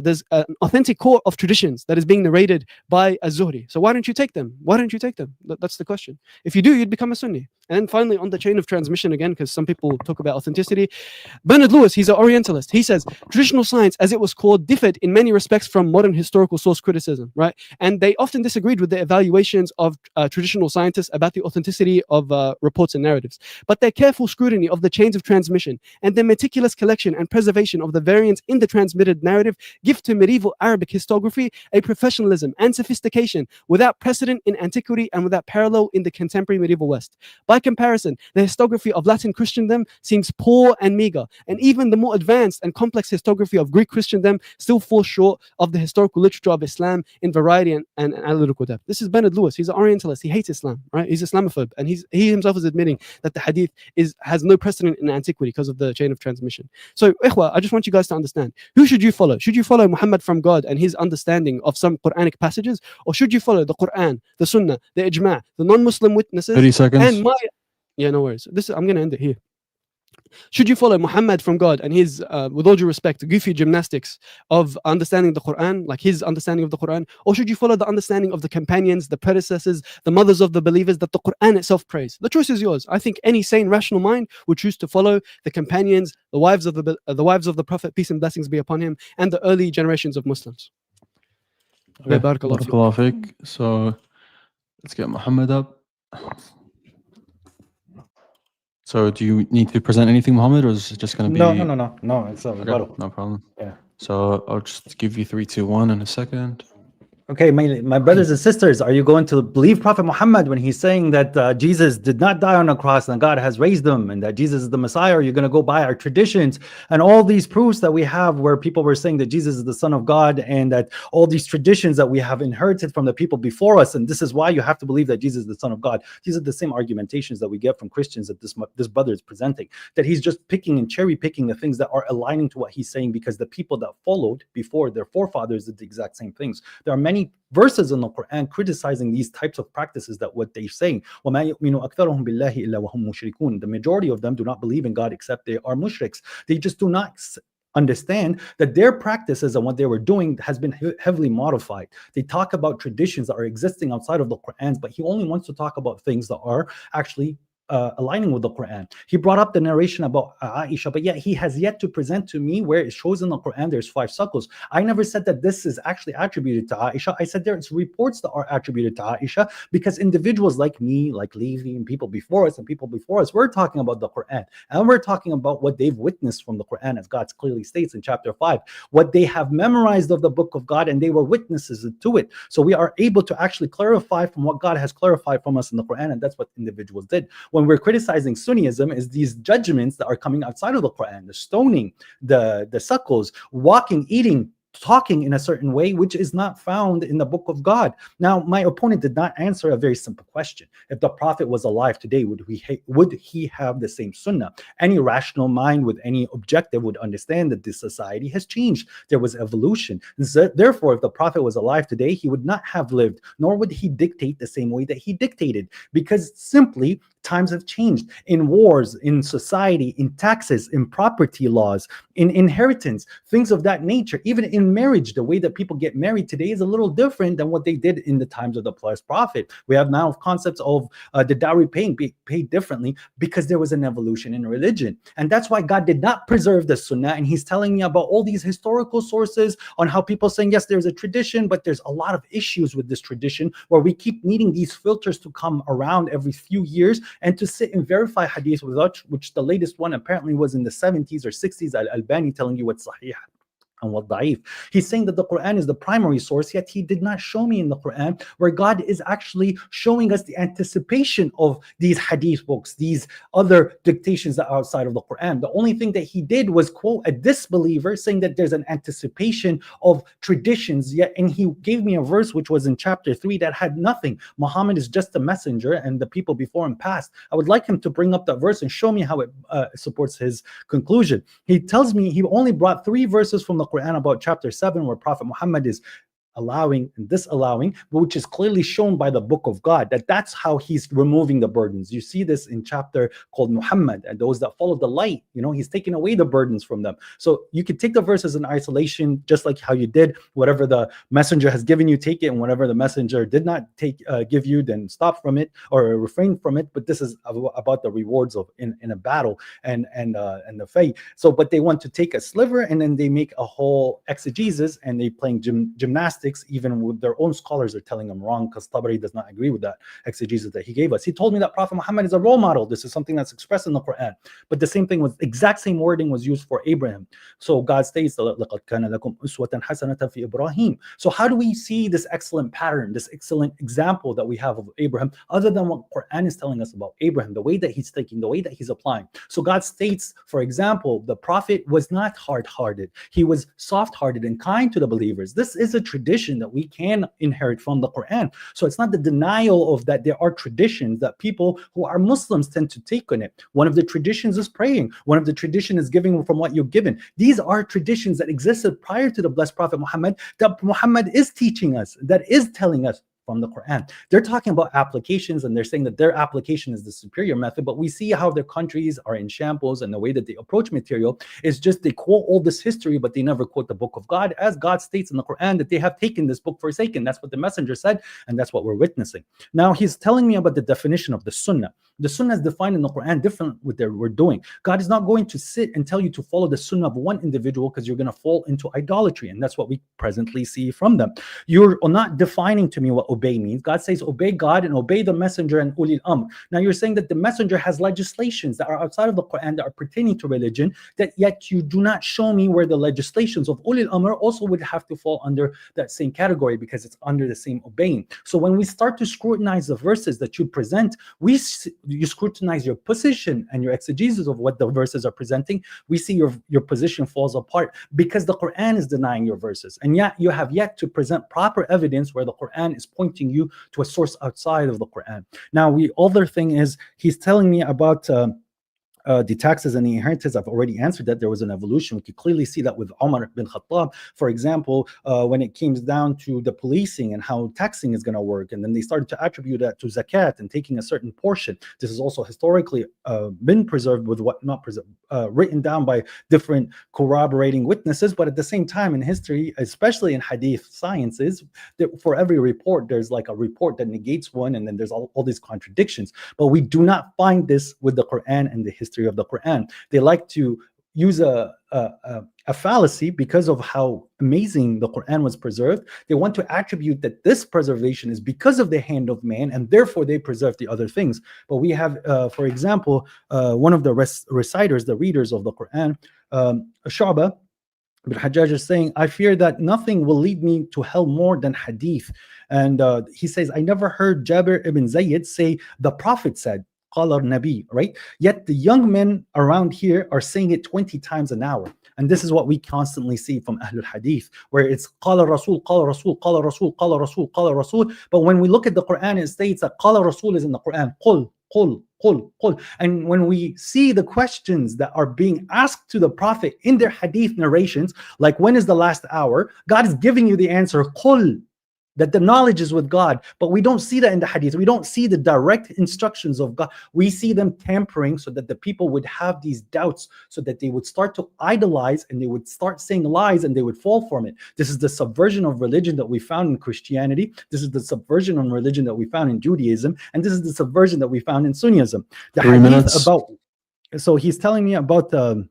S2: there's an authentic core of traditions that is being narrated by Az-Zuhri. So why don't you take them? Why don't you take them? That's the question. If you do, you'd become a Sunni. And finally, on the chain of transmission again, because some people talk about authenticity, Bernard Lewis, he's an Orientalist. He says, traditional science, as it was called, differed in many respects from modern historical source criticism, right? And they often disagreed with the evaluations of traditional scientists about the authenticity of reports and narratives. But their careful scrutiny of the chains of transmission and their meticulous collection and preservation of the variants in the transmitted narrative give to medieval Arabic historiography a professionalism and sophistication without precedent in antiquity and without parallel in the contemporary medieval West. By comparison, the historiography of Latin Christendom seems poor and meager, and even the more advanced and complex historiography of Greek Christendom still falls short of the historical literature of Islam in variety and analytical depth. This is Bernard Lewis. He's an Orientalist. He hates Islam, right? He's Islamophobe, and he himself is admitting that the hadith has no precedent in antiquity because of the chain of transmission. So, ikhwa, I just want you guys to understand, who should you follow? Should you follow Muhammad from God and his understanding of some Quranic passages, or should you follow the Quran, the Sunnah, the Ijma', the non-Muslim witnesses,
S1: 30 seconds.
S2: and no worries. I'm going to end it here. Should you follow Muhammad from God and his, with all due respect, goofy gymnastics of understanding the Quran, like his understanding of the Quran, or should you follow the understanding of the companions, the predecessors, the mothers of the believers that the Quran itself prays? The choice is yours. I think any sane, rational mind would choose to follow the companions, the wives of the Prophet, peace and blessings be upon him, and the early generations of Muslims.
S1: Okay.
S2: Barakallahu feek.
S1: Barakallahu feek. So let's get Muhammad up. So do you need to present anything, Muhammad, or is it just going to be...
S3: No, it's a rebuttal.
S1: Okay, no problem.
S3: Yeah.
S1: So I'll just give you 3, 2, 1 in a second.
S3: Okay, my brothers and sisters, are you going to believe Prophet Muhammad when he's saying that Jesus did not die on a cross and God has raised him and that Jesus is the Messiah? Or you're going to go by our traditions and all these proofs that we have where people were saying that Jesus is the Son of God and that all these traditions that we have inherited from the people before us, and this is why you have to believe that Jesus is the Son of God. These are the same argumentations that we get from Christians that this brother is presenting, that he's just picking and cherry picking the things that are aligning to what he's saying because the people that followed before their forefathers did the exact same things. There are many verses in the Quran criticizing these types of practices, that what they're saying, the majority of them do not believe in God except they are mushriks. They just do not understand that their practices and what they were doing has been heavily modified. They talk about traditions that are existing outside of the Quran, but he only wants to talk about things that are actually aligning with the Quran. He brought up the narration about Aisha, but yet he has yet to present to me where it shows in the Quran there's 5 suckles. I never said that this is actually attributed to Aisha. I said there's reports that are attributed to Aisha because individuals like me, like Leafy, and people before us, we're talking about the Quran. And we're talking about what they've witnessed from the Quran, as God clearly states in chapter 5, what they have memorized of the book of God, and they were witnesses to it. So we are able to actually clarify from what God has clarified from us in the Quran, and that's what individuals did. When we're criticizing Sunnism is these judgments that are coming outside of the Quran, the stoning, the suckles, walking, eating, talking in a certain way, which is not found in the book of God. Now, my opponent did not answer a very simple question. If the Prophet was alive today, would he have the same sunnah? Any rational mind with any objective would understand that this society has changed. There was evolution. And so, therefore, if the Prophet was alive today, he would not have lived, nor would he dictate the same way that he dictated, because simply times have changed in wars, in society, in taxes, in property laws, in inheritance, things of that nature, even in in marriage, the way that people get married today is a little different than what they did in the times of the blessed prophet. We have now concepts of the dowry being paid differently because there was an evolution in religion. And that's why God did not preserve the sunnah. And he's telling me about all these historical sources on how people saying, yes, there's a tradition, but there's a lot of issues with this tradition where we keep needing these filters to come around every few years and to sit and verify hadith, without which the latest one apparently was in the 70s or 60s, Al-Albani telling you what's sahih and what da'if. He's saying that the Quran is the primary source, yet he did not show me in the Quran where God is actually showing us the anticipation of these hadith books, these other dictations that are outside of the Quran. The only thing that he did was quote a disbeliever saying that there's an anticipation of traditions, yet, and he gave me a verse which was in chapter 3 that had nothing. Muhammad is just a messenger and the people before him passed. I would like him to bring up that verse and show me how it supports his conclusion. He tells me he only brought 3 verses from the Quran about chapter 7 where Prophet Muhammad is allowing and disallowing, which is clearly shown by the book of God, that's how he's removing the burdens. You see this in chapter called Muhammad, and those that follow the light, he's taking away the burdens from them. So you could take the verses in isolation, just like how you did. Whatever the messenger has given you, take it, and whatever the messenger did not give you, then stop from it or refrain from it. But this is about the rewards of in a battle and the faith. So, but they want to take a sliver and then they make a whole exegesis and they playing gymnastics, even with their own scholars are telling them wrong, because Tabari does not agree with that exegesis that he gave us. He told me that Prophet Muhammad is a role model. This is something that's expressed in the Quran. But the same thing was exact same wording was used for Abraham. So God states, لَقَدْ كَانَ لَكُمْ أُسْوَةً حَسَنَةً فِي إِبْرَاهِيمَ. So how do we see this excellent pattern, this excellent example that we have of Abraham, other than what Quran is telling us about Abraham, the way that he's thinking, the way that he's applying? So God states, for example, the prophet was not hard-hearted. He was soft-hearted and kind to the believers. This is a tradition that we can inherit from the Quran. So it's not the denial of that there are traditions that people who are Muslims tend to take on it. One of the traditions is praying. One of the traditions is giving from what you've given. These are traditions that existed prior to the blessed Prophet Muhammad, that Muhammad is teaching us, that is telling us from the Quran. They're talking about applications and they're saying that their application is the superior method, but we see how their countries are in shambles, and the way that they approach material is just they quote all this history, but they never quote the book of God, as God states in the Quran that they have taken this book forsaken. That's what the messenger said, and that's what we're witnessing. Now he's telling me about the definition of the sunnah. The sunnah is defined in the Quran different with what we're doing. God is not going to sit and tell you to follow the sunnah of one individual because you're going to fall into idolatry, and that's what we presently see from them. You're not defining to me what obey means. God says obey God and obey the messenger and ulil amr. Now you're saying that the messenger has legislations that are outside of the Quran that are pertaining to religion, that yet you do not show me where the legislations of ulil amr also would have to fall under that same category, because it's under the same obeying. So when we start to scrutinize the verses that you present, you scrutinize your position and your exegesis of what the verses are presenting, we see your position falls apart because the Quran is denying your verses, and yet you have yet to present proper evidence where the Quran is pointing you to a source outside of the Quran. Now, other thing is he's telling me about the taxes and the inheritance. I've already answered that there was an evolution. We could clearly see that with Umar bin Khattab, for example, when it came down to the policing and how taxing is going to work. And then they started to attribute that to zakat and taking a certain portion. This is also historically been preserved with what not preserved, written down by different corroborating witnesses. But at the same time in history, especially in hadith sciences, for every report, there's like a report that negates one, and then there's all these contradictions. But we do not find this with the Quran and the history of the Quran. They like to use a fallacy because of how amazing the Quran was preserved. They want to attribute that this preservation is because of the hand of man, and therefore they preserve the other things. But we have, for example, one of the reciters, the readers of the Quran, Shu'bah Ibn Hajjaj is saying, I fear that nothing will lead me to hell more than hadith. And he says, I never heard Jabir ibn Zayd say, the Prophet said, Qala Nabi, right? Yet the young men around here are saying it 20 times an hour. And this is what we constantly see from Ahlul Hadith, where it's Qala Rasul, Qala Rasul, Qala Rasul, Qala Rasul, Qala Rasul. But when we look at the Quran, it states that Qala Rasul is in the Quran, Qul, Qul, Qul, Qul. And when we see the questions that are being asked to the Prophet in their Hadith narrations, like when is the last hour, God is giving you the answer, Qul. that the knowledge is with God. But we don't see that in the hadith. We don't see the direct instructions of God. We see them tampering so that the people would have these doubts, so that they would start to idolize and they would start saying lies and they would fall from it. This is the subversion of religion that we found in Christianity. This is the subversion of religion that we found in Judaism. And this is the subversion that we found in Sunnism. The
S1: 3
S3: hadith
S1: minutes.
S3: about, so he's telling me about the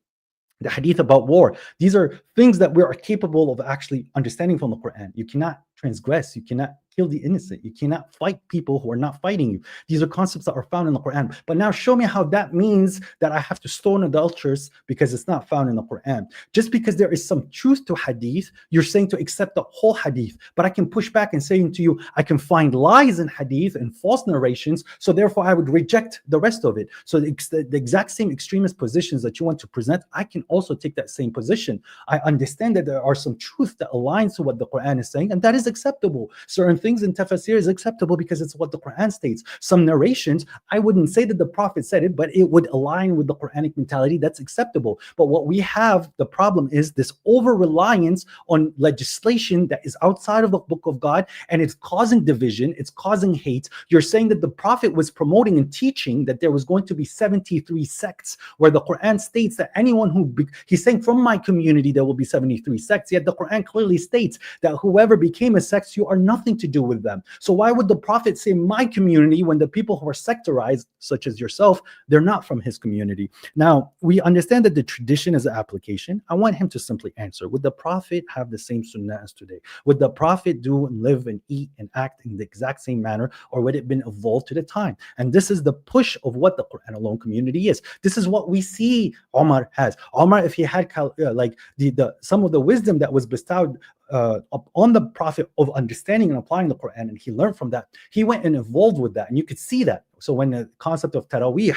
S3: hadith about war. These are things that we are capable of actually understanding from the Quran. You cannot transgress. You cannot kill the innocent. You cannot fight people who are not fighting you. These are concepts that are found in the Quran. But now show me how that means that I have to stone adulterers because it's not found in the Quran. Just because there is some truth to hadith, you're saying to accept the whole hadith. But I can push back and saying to you, I can find lies in hadith and false narrations, so therefore I would reject the rest of it. So the exact same extremist positions that you want to present, I can also take that same position. I understand that there are some truth that aligns to what the Quran is saying, and that is acceptable. Certain things in tafsir is acceptable because it's what the Quran states. Some narrations, I wouldn't say that the Prophet said it, but it would align with the Quranic mentality. That's acceptable. But what we have, the problem is this over-reliance on legislation that is outside of the book of God, and it's causing division, it's causing hate. You're saying that the Prophet was promoting and teaching that there was going to be 73 sects, where the Quran states that anyone who, he's saying from my community there will be 73 sects, yet the Quran clearly states that whoever became a sect, you are nothing to do with them. So why would the Prophet say my community when the people who are sectorized, such as yourself, they're not from his community? Now, we understand that the tradition is an application. I want him to simply answer, would the Prophet have the same sunnah as today? Would the Prophet do and live and eat and act in the exact same manner, or would it have been evolved to the time? And this is the push of what the Quran alone community is. This is what we see Omar has. Omar, if he had like the some of the wisdom that was bestowed on the Prophet of understanding and applying the Quran, and he learned from that, he went and evolved with that, and you could see that. So when the concept of Taraweeh,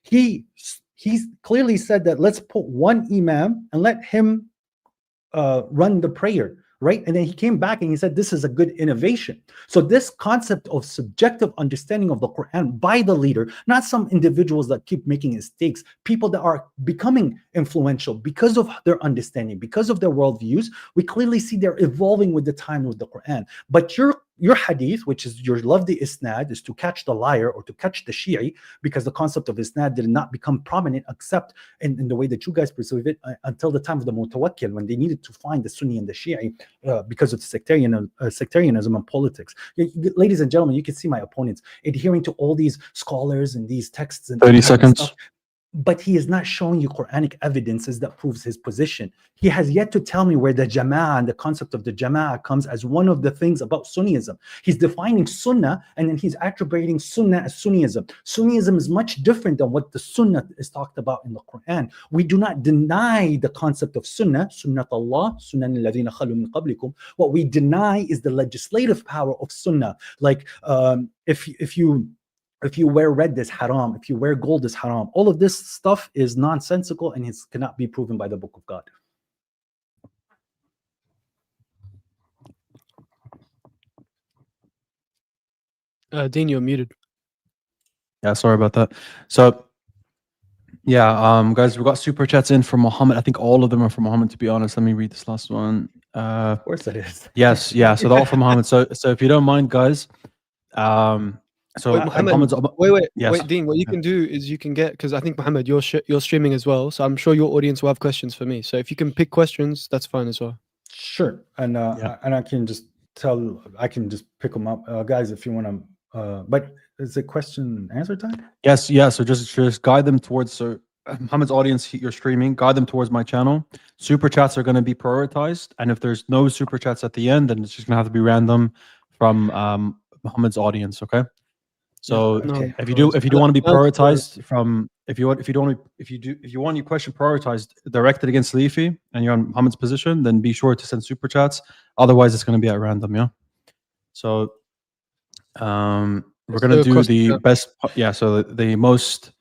S3: he clearly said that let's put one imam and let him run the prayer, right? And then he came back and he said this is a good innovation. So this concept of subjective understanding of the Quran by the leader, not some individuals that keep making mistakes, people that are becoming influential because of their understanding, because of their worldviews, we clearly see they're evolving with the time with the Quran. But your hadith, which is your love the isnad, is to catch the liar or to catch the Shi'i, because the concept of isnad did not become prominent except in the way that you guys perceive it until the time of the Mutawakkil, when they needed to find the Sunni and the Shi'i because of sectarianism and politics. Ladies and gentlemen, you can see my opponents adhering to all these scholars and these texts and
S1: 30 seconds.
S3: stuff. But he is not showing you Quranic evidences that proves his position. He has yet to tell me where the Jama'ah and the concept of the Jama'ah comes as one of the things about Sunnism. He's defining Sunnah, and then he's attributing Sunnah as Sunnism. Sunnism is much different than what the Sunnah is talked about in the Quran. We do not deny the concept of Sunnah, Sunnat Allah, Sunan alladhina khalu min qablikum. What we deny is the legislative power of Sunnah. Like if you wear red is haram, if you wear gold is haram. All of this stuff is nonsensical and it cannot be proven by the book of God.
S2: Dean, you're muted.
S1: Yeah, sorry about that. So, yeah, guys, we've got super chats in from Muhammad. I think all of them are from Muhammad, to be honest. Let me read this last one.
S3: Of course it is.
S1: Yes, yeah. So they're all from Muhammad. So if you don't mind, guys, so
S2: Wait, Muhammad, wait,
S1: yes.
S2: Dean. What you can do is you can get, because I think Muhammad, you're streaming as well, so I'm sure your audience will have questions for me. So if you can pick questions, that's fine as well.
S3: Sure, and I can just pick them up, guys, if you want to. But is it question and answer time?
S1: Yes, yeah. So just guide them towards. So Muhammad's audience, you're streaming. Guide them towards my channel. Super chats are going to be prioritized, and if there's no super chats at the end, then it's just going to have to be random from Muhammad's audience. Okay. So
S3: Okay.
S1: if you do want to be prioritized from if you want your question prioritized directed against Leafy and you're on Muhammad's position, then be sure to send super chats. Otherwise, it's going to be at random. Yeah. So we're going to do the best. Yeah. So the most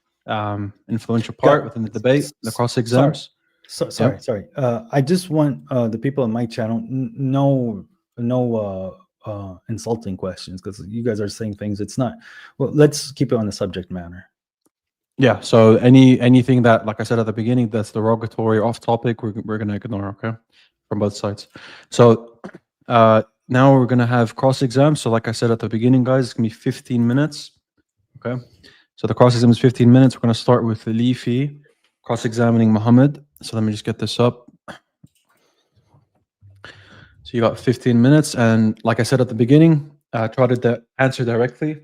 S1: influential part within the debate, the cross exams.
S3: Sorry. I just want the people on my channel no insulting questions, because you guys are saying things. It's not. Well, let's keep it on the subject matter.
S1: Yeah. So anything that, like I said at the beginning, that's derogatory, off topic, we're going to ignore. Okay, from both sides. So now we're gonna have cross-exam. So like I said at the beginning, guys, it's gonna be 15 minutes. Okay. So the cross-exam is 15 minutes. We're gonna start with Leafy cross-examining Muhammad. So let me just get this up. So you got 15 minutes, and like I said at the beginning, try to answer directly.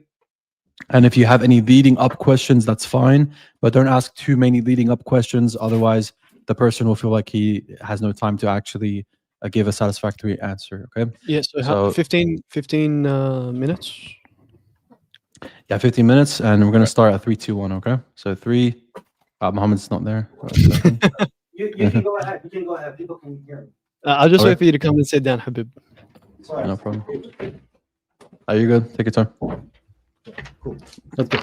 S1: And if you have any leading up questions, that's fine, but don't ask too many leading up questions. Otherwise, the person will feel like he has no time to actually give a satisfactory answer. Okay.
S2: Yeah,
S1: So
S2: 15 minutes.
S1: Yeah, 15 minutes, and we're gonna start at 3, 2, 1. Okay. So 3. Muhammad's not there.
S3: You can go ahead. You can go ahead. People can hear me.
S2: I'll just
S1: Okay.
S2: wait for you to come and sit down, Habib.
S3: Sorry.
S1: No problem. Are you good? Take your time.
S3: Cool. Let's go.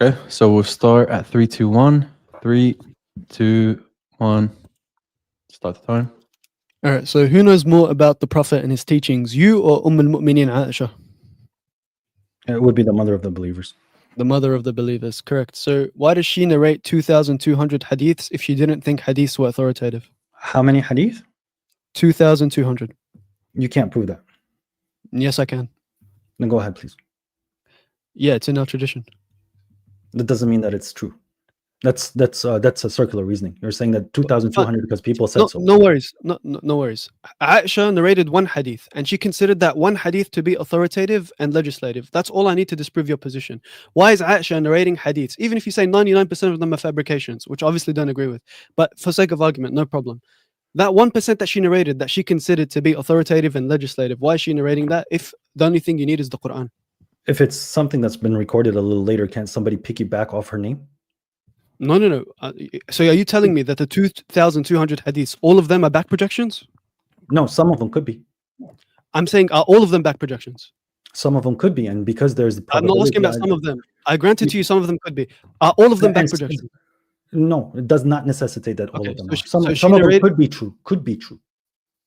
S1: Okay. So we'll start at 3, 2, 1. 3, 2, 1. Start the time.
S2: All right. So who knows more about the Prophet and his teachings, you or al-Mu'mineen Aisha,
S3: It would be the mother of the believers.
S2: the mother of the believers? Correct. So why does she narrate 2,200 hadiths if she didn't think hadiths were authoritative?
S3: How many hadith?
S2: 2,200.
S3: You can't prove that.
S2: Yes, I can.
S3: Then go ahead, please.
S2: Yeah, it's in our tradition.
S3: That doesn't mean that it's true. That's a circular reasoning. You're saying that 2,200 because people said so.
S2: No worries. No worries. Aisha narrated one hadith, and she considered that one hadith to be authoritative and legislative. That's all I need to disprove your position. Why is Aisha narrating hadiths? Even if you say 99% of them are fabrications, which I obviously don't agree with, but for sake of argument, no problem. That 1% that she narrated that she considered to be authoritative and legislative, why is she narrating that if the only thing you need is the Quran?
S3: If it's something that's been recorded a little later, can't somebody piggyback off her name?
S2: No. So are you telling me that the 2,200 hadiths, all of them are back projections?
S3: No, some of them could be.
S2: I'm saying are all of them back projections?
S3: Some of them could be, and because there's the
S2: I'm not asking about some of them. I granted to you some of them could be. Are all of them back projections?
S3: No, it does not necessitate that all
S2: Okay,
S3: of them.
S2: so
S3: Are.
S2: she-
S3: Some,
S2: so she
S3: some of them
S2: narrated-
S3: could be true. Could be true.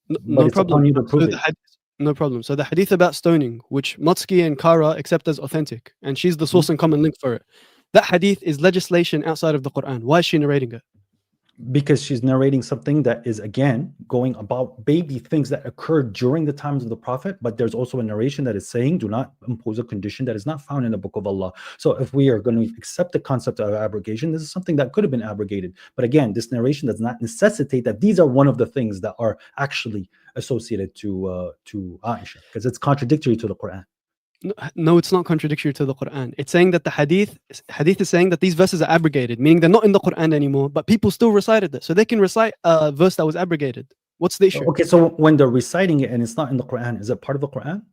S3: But
S2: No
S3: it's
S2: problem.
S3: upon you to
S2: So
S3: prove
S2: the
S3: it.
S2: hadith- no problem. So the hadith about stoning, which Matsky and Kara accept as authentic, and she's the source and common link for it. That hadith is legislation outside of the Quran. Why is she narrating it?
S3: Because she's narrating something that is again going about baby things that occurred during the times of the Prophet, but there's also a narration that is saying do not impose a condition that is not found in the book of Allah. So if we are going to accept the concept of abrogation, this is something that could have been abrogated. But again, this narration does not necessitate that these are one of the things that are actually associated to Aisha, because it's contradictory to the Quran.
S2: No, it's not contradictory to the Quran. It's saying that the hadith is saying that these verses are abrogated, meaning they're not in the Quran anymore, but people still recited it. So they can recite a verse that was abrogated. What's the issue?
S3: Okay, so when they're reciting it and it's not in the Quran, is it part of the Quran?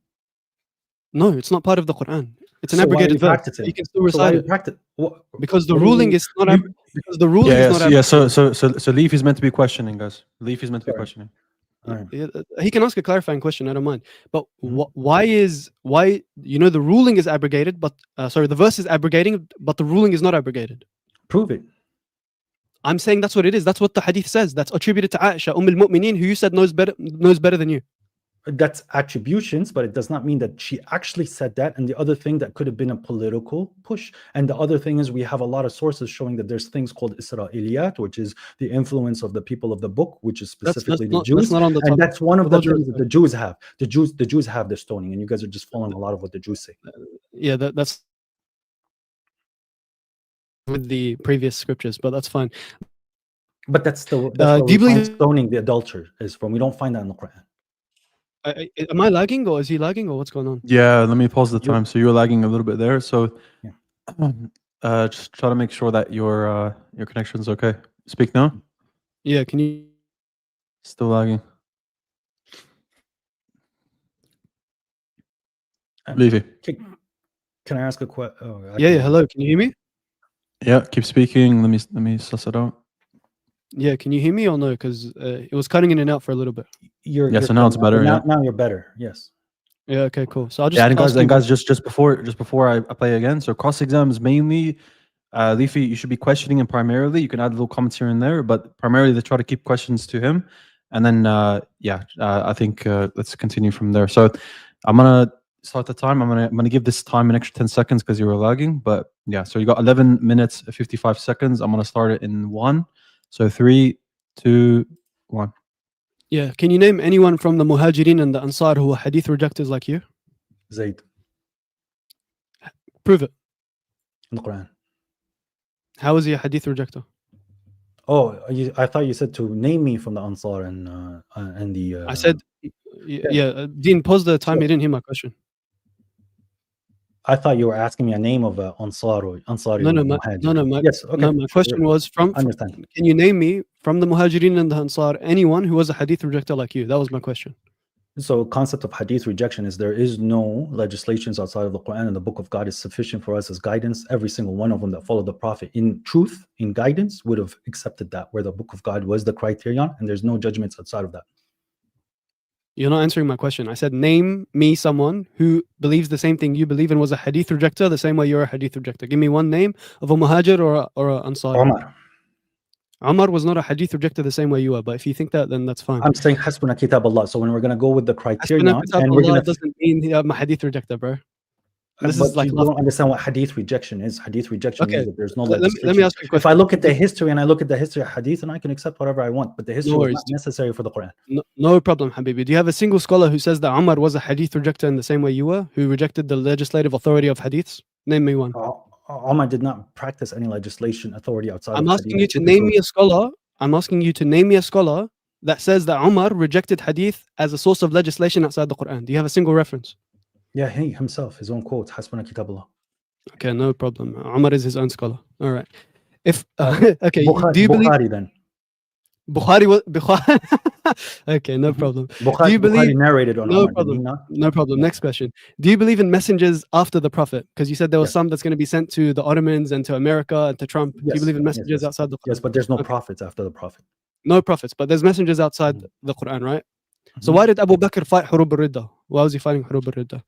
S2: No, it's not part of the Quran. It's an
S3: So why are
S2: abrogated
S3: you
S2: verse.
S3: practicing?
S2: You can still
S3: So why
S2: recite
S3: you
S2: it
S3: practice?
S2: because the ruling is not. Because the ruling is not.
S1: Yeah. So Leaf is meant to be questioning, guys. Leaf is meant to be
S3: Sorry.
S1: questioning.
S3: Alright.
S2: Yeah, he can ask a clarifying question. I don't mind. But why the ruling is abrogated, but the verse is abrogating, but the ruling is not abrogated.
S3: Prove it.
S2: I'm saying that's what it is. That's what the hadith says. That's attributed to Aisha, al-Mu'mineen, who you said knows better than you.
S3: That's attributions, but it does not mean that she actually said that. And the other thing that could have been a political push. And the other thing is we have a lot of sources showing that there's things called Israeliyat, which is the influence of the people of the book, which is specifically the Jews.
S2: That's not on the
S3: And
S2: topic.
S3: that's one of the
S2: With all due
S3: things that the Jews have. The Jews have the stoning, and you guys are just following a lot of what the Jews say.
S2: Yeah, that's with the previous scriptures, but that's fine.
S3: But that's where
S2: do
S3: we
S2: you believe-
S3: find stoning the adulterer is from. We don't find that in the Quran.
S2: Am I lagging, or is he lagging, or what's going on?
S1: Yeah, let me pause the
S3: You-
S1: time. So you're lagging a little bit there. So
S3: Yeah.
S1: just try to make sure that your connection's okay. Speak now.
S2: Yeah, can you?
S1: Still lagging. Leafy.
S3: Can I ask a question? Oh,
S2: Yeah. Hello, can you hear me?
S1: Yeah, keep speaking. Let me suss it out.
S2: Yeah, can you hear me or no? Because it was cutting in and out for a little bit.
S1: Yeah, so now it's better, yeah.
S3: Now you're better. Yes.
S2: Yeah. Okay. Cool. So I'll just.
S1: Yeah, and
S2: ask you-
S1: guys, just before I play again. So cross exams mainly, Leafy, you should be questioning him primarily. You can add little comments here and there, but primarily they try to keep questions to him. And then I think let's continue from there. So I'm gonna start the time. I'm gonna give this time an extra 10 seconds because you were lagging. But yeah, so you got 11 minutes 55 seconds. I'm gonna start it in 1. So 3, 2, 1.
S2: Yeah. Can you name anyone from the Muhajirin and the Ansar who were hadith rejectors like you?
S3: Zayd
S2: Prove it.
S3: in the Quran.
S2: How was he a hadith rejector?
S3: Oh, I thought you said to name me from the Ansar and the.
S2: I said, Dean, pause the time.
S3: Sure.
S2: You didn't hear my question.
S3: I thought you were asking me a name of Ansari.
S2: No.
S3: Yes. Okay.
S2: No, my question was from.
S3: Understand.
S2: Can you name me from the Muhajirin and the Ansar anyone who was a hadith rejector like you? That was my question.
S3: So, concept of hadith rejection is there is no legislations outside of the Quran, and the Book of God is sufficient for us as guidance. Every single one of them that followed the Prophet in truth, in guidance, would have accepted that, where the Book of God was the criterion, and there's no judgments outside of that.
S2: You're not answering my question. I said, name me someone who believes the same thing you believe and was a hadith rejector the same way you're a hadith rejector. Give me one name of a muhajir or a ansari.
S3: Umar.
S2: Umar was not a hadith rejector the same way you are, but if you think that, then that's fine.
S3: I'm saying Hasbuna Kitab Allah. So when we're going to go with the criterion,
S2: and we're going to doesn't mean I'm a hadith rejector, bro. This
S3: but
S2: is like
S3: you don't understand what hadith rejection is. Hadith rejection means that there's no legislation.
S2: Let me ask you a question.
S3: If I look at the history and I look at the history of hadith, and I can accept whatever I want, but the history is not necessary for the Quran.
S2: No problem, Habibi. Do you have a single scholar who says that Umar was a hadith rejector in the same way you were, who rejected the legislative authority of hadiths? Name me one.
S3: Umar did not practice any legislation authority outside.
S2: I'm asking you to name me a scholar. I'm asking you to name me a scholar that says that Umar rejected hadith as a source of legislation outside the Quran. Do you have a single reference?
S3: Yeah, he himself, his own quote, Hasbuna Kitab Allah.
S2: Okay, no problem. Umar is his own scholar. All right. If okay, do you believe
S3: Bukhari then?
S2: Bukhari was okay, no problem.
S3: Bukhari,
S2: do you believe
S3: Bukhari narrated on
S2: no
S3: Umar,
S2: problem? No problem. Next question. Do you believe in messengers after the Prophet? Because you said there was some that's going to be sent to the Ottomans and to America and to Trump. Do you believe in messengers outside the Quran?
S3: Yes, but there's no prophets after the Prophet.
S2: No prophets, but there's messengers outside the Quran, right? So why did Abu Bakr fight Hurub al-Ridda? Why was he fighting Hurub al-Ridda?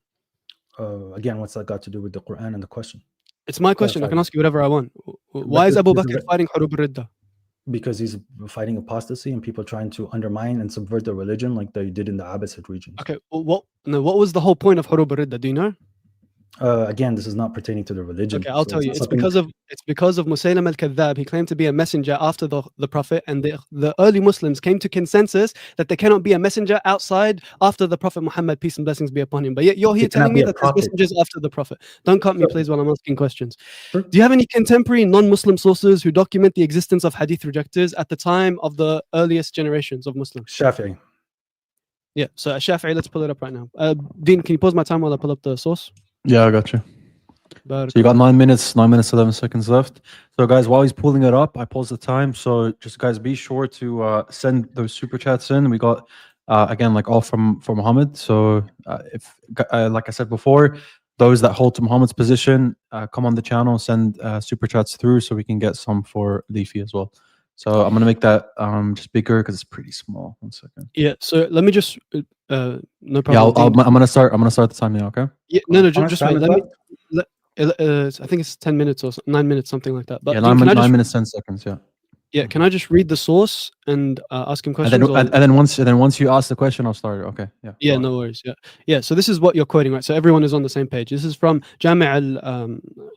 S3: Again, what's that got to do with the Quran and the question?
S2: It's my question. I can ask you whatever I want. Why is Abu Bakr fighting Hurub al-Ridda?
S3: Because he's fighting apostasy and people trying to undermine and subvert their religion like they did in the Abbasid region.
S2: Okay, what was the whole point of Hurub al-Ridda? Do you know?
S3: Again, this is not pertaining to the religion.
S2: Okay, I'll tell you. It's because of Musaylim al-Kadhdhab. He claimed to be a messenger after the Prophet, and the early Muslims came to consensus that there cannot be a messenger outside after the Prophet Muhammad, peace and blessings be upon him. But yet you're here telling me that there's messengers after the Prophet. Don't cut me, please, while I'm asking questions. Sure. Do you have any contemporary non-Muslim sources who document the existence of hadith rejectors at the time of the earliest generations of Muslims?
S3: Shafi'i.
S2: Yeah, so Shafi'i, let's pull it up right now. Dean, can you pause my time while I pull up the source?
S1: Yeah, I got you. So you got 9 minutes, 11 seconds left. So guys, while he's pulling it up, I pause the time. So just guys, be sure to send those super chats in. We got again, like all from Muhammad. So if like I said before, those that hold to Muhammad's position, come on the channel, send super chats through so we can get some for Leafy as well. So I'm gonna make that just bigger because it's pretty small. 1 second.
S2: Yeah. So let me just no problem.
S1: Yeah, I'm gonna start the time now. Okay.
S2: Yeah. No. Just wait. I think it's 10 minutes or 9 minutes, something like that. But
S1: yeah, 9 minutes, 10 seconds. Yeah.
S2: Yeah. Can I just read the source and ask him questions?
S1: And then once you ask the question, I'll start it. Okay. Yeah.
S2: Yeah. No worries. Yeah. Yeah. So this is what you're quoting, right? So everyone is on the same page. This is from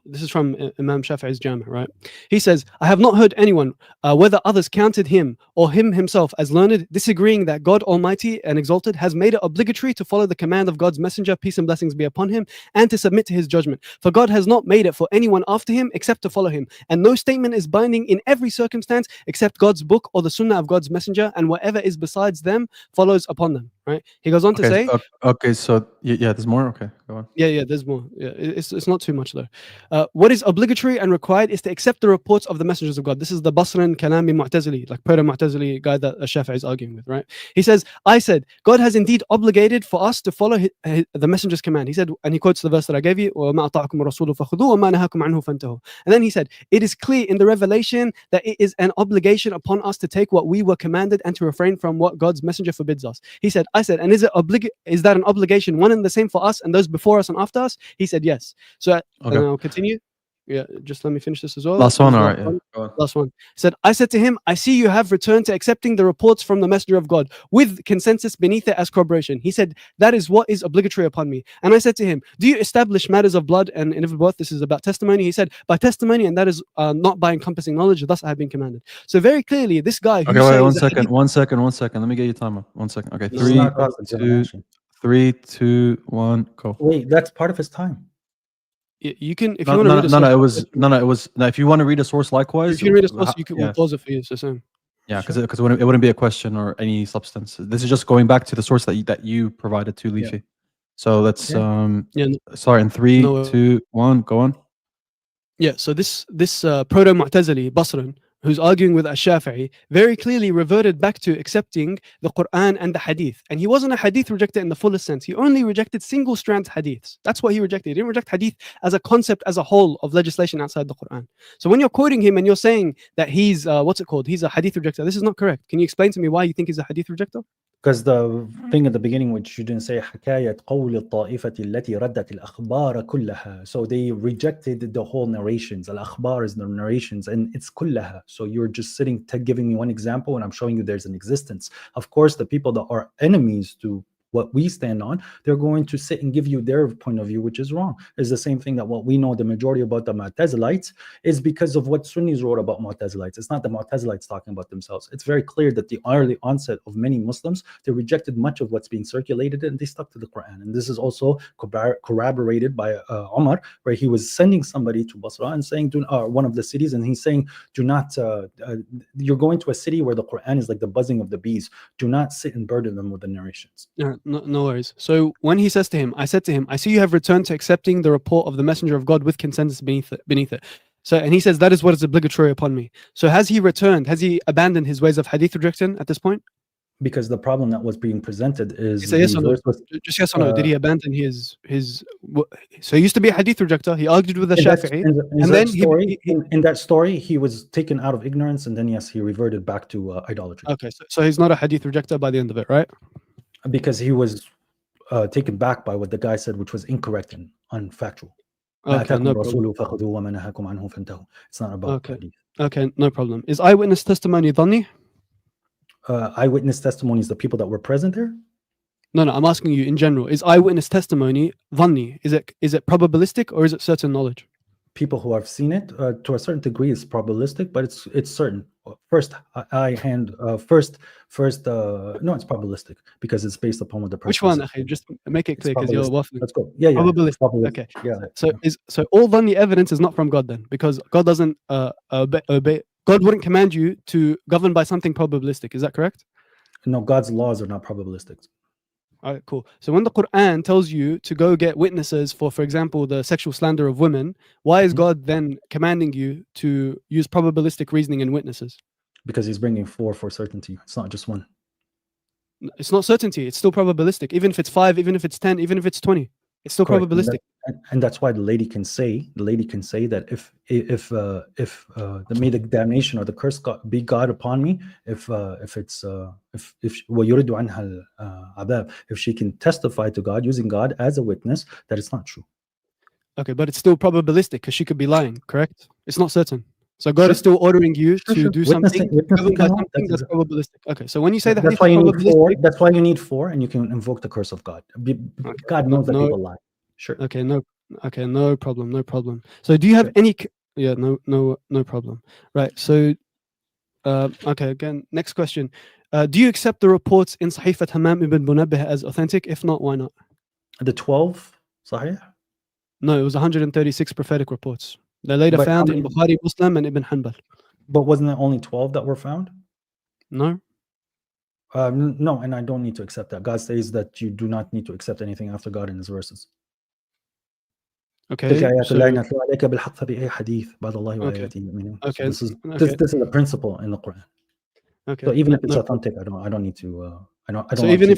S2: this is from Imam Shafi'i's Jami', right? He says, "I have not heard anyone, whether others counted him or him himself as learned, disagreeing that God Almighty and Exalted has made it obligatory to follow the command of God's Messenger, peace and blessings be upon him, and to submit to his judgment. For God has not made it for anyone after him except to follow him. And no statement is binding in every circumstance except God's book or the Sunnah of God's Messenger, and whatever is besides them follows upon them." Right? He goes on to say.
S1: Okay. So yeah, there's more. Okay, go on.
S2: Yeah, there's more. Yeah, it's not too much though. What is obligatory and required is to accept the reports of the messengers of God. This is the Basran Kalami Mu'tazili, like proto-Mu'tazili guy that Shafi'i is arguing with, right? He says, "I said, God has indeed obligated for us to follow the messenger's command." He said, and he quotes the verse that I gave you, وَمَا أَطَاعَكُمُ الرَّسُولُ فَخُذُوهُ وَمَا نَهَاكُمْ عَنْهُ فَانْتَهُوا. And then he said, "It is clear in the revelation that it is an obligation upon us to take what we were commanded and to refrain from what God's messenger forbids us." He said, "I said, and is that an obligation one and the same for us and those before us and after us?" He said, "Yes." So
S1: okay.
S2: I'll continue. Yeah, just let me finish this as well.
S1: Last one,
S2: This is
S1: all
S2: the
S1: right. Yeah. Go on.
S2: Last one. He said, I said to him, I see you have returned to accepting the reports from the Messenger of God with consensus beneath it as corroboration. He said, that is what is obligatory upon me. And I said to him, do you establish matters of blood and inevitable birth? This is about testimony. He said, by testimony, and that is not by encompassing knowledge, thus I have been commanded. So very clearly, this guy who
S1: Okay, wait,
S2: says
S1: one
S2: that
S1: second,
S2: hadith-
S1: 1 second, 1 second. Let me get your timer. 1 second. Okay,
S2: No,
S3: This is not cross examination.
S1: 3, 2, 1, go.
S3: Wait, that's part of his time.
S2: you can, if
S1: No,
S2: you want to
S1: no,
S2: read a
S1: no, no,
S2: source,
S1: it was no, it was. No, if you want to read a source, likewise.
S2: if you read a source, you can,
S1: yeah,
S2: we'll pause it for you. It's the same.
S1: yeah, because
S3: Sure.
S1: it wouldn't be a question or any substance. This is just going back to the source that you provided to Leafy. So let's
S2: Yeah,
S1: start in 3,
S2: no,
S1: 2, 1, go on.
S2: Yeah, so this proto-Mu'tazili Basran, who's arguing with Ash-Shafi'i, very clearly reverted back to accepting the Quran and the Hadith. And he wasn't a Hadith rejector in the fullest sense. He only rejected single-strand Hadiths. That's what he rejected. He didn't reject Hadith as a concept, as a whole of legislation outside the Quran. So when you're quoting him and you're saying that he's, he's a Hadith rejector, this is not correct. Can you explain to me why you think he's a Hadith rejector?
S3: Because the thing at the beginning, which you didn't say, حكاية قول الطائفة التي ردت الأخبار كلها. So they rejected the whole narrations. Al-akhbar is the narrations, and it's كلها. So you're just sitting giving me one example, and I'm showing you there's an existence. Of course, the people that are enemies to what we stand on, they're going to sit and give you their point of view, which is wrong. It's the same thing that what we know the majority about the Mu'tazilites is because of what Sunnis wrote about Mu'tazilites. It's not the Mu'tazilites talking about themselves. It's very clear that the early onset of many Muslims, they rejected much of what's being circulated and they stuck to the Quran. And this is also corroborated by Umar, where he was sending somebody to Basra and saying, one of the cities, and he's saying, do not, you're going to a city where the Quran is like the buzzing of the bees. Do not sit and burden them with the narrations.
S2: No worries. So when he says to him, I said to him, I see you have returned to accepting the report of the Messenger of God with consensus beneath it. So, and he says, that is what is obligatory upon me. So has he returned? Has he abandoned his ways of hadith rejection at this point?
S3: Because the problem that was being presented is
S2: yes or no? Just yes or no. Did he abandon his? So he used to be a hadith rejector. He argued with the Shafi'i,
S3: in that story, he was taken out of ignorance, and then yes, he reverted back to idolatry.
S2: Okay, so he's not a hadith rejector by the end of it, right?
S3: Because he was taken back by what the guy said, which was incorrect and unfactual.
S2: Okay, no problem.
S3: It's not about hadith.
S2: Okay, no problem. Is eyewitness testimony dhanni?
S3: Eyewitness testimony is the people that were present there.
S2: No, I'm asking you in general. Is eyewitness testimony dhanni? Is it probabilistic or is it certain knowledge?
S3: People who have seen it to a certain degree is probabilistic, but it's certain. First, no, it's probabilistic because it's based upon what the person.
S2: Which one? Okay, just make it clear because you're waffling.
S3: Let's go. Yeah,
S2: probabilistic. Okay.
S3: Yeah.
S2: So all dhanni evidence is not from God then, because God doesn't obey. God wouldn't command you to govern by something probabilistic. Is that correct?
S3: No, God's laws are not probabilistic.
S2: All right, cool. So when the Quran tells you to go get witnesses for example, the sexual slander of women, why is God then commanding you to use probabilistic reasoning in witnesses?
S3: Because he's bringing four for certainty. It's not just one.
S2: It's not certainty. It's still probabilistic. Even if it's 5, even if it's 10, even if it's 20, it's still
S3: Correct.
S2: probabilistic.
S3: And that's why the lady can say that if may the damnation or the curse be God upon me, if she can testify to God using God as a witness that it's not true.
S2: Okay, but it's still probabilistic because she could be lying, correct? It's not certain. So God is still ordering you to do something that's probabilistic. Okay, so when you say
S3: that's why you need 4. That's why you need 4, and you can invoke the curse of God. God knows that people lie. Sure.
S2: Okay, no problem. So do you have any? Yeah, no problem. Right. So, okay. Again, next question. Do you accept the reports in Sahifat Hammam ibn Munabbih as authentic? If not, why not?
S3: The 12 Sahih?
S2: No, it was 136 prophetic reports. They're later found in Bukhari, Muslim, and Ibn Hanbal.
S3: But wasn't there only 12 that were found?
S2: No.
S3: No, and I don't need to accept that. God says that you do not need to accept anything after God in His verses.
S2: Okay.
S3: So, okay. This is a principle in the Quran.
S2: Okay.
S3: So even if it's authentic, I don't need to.
S2: Even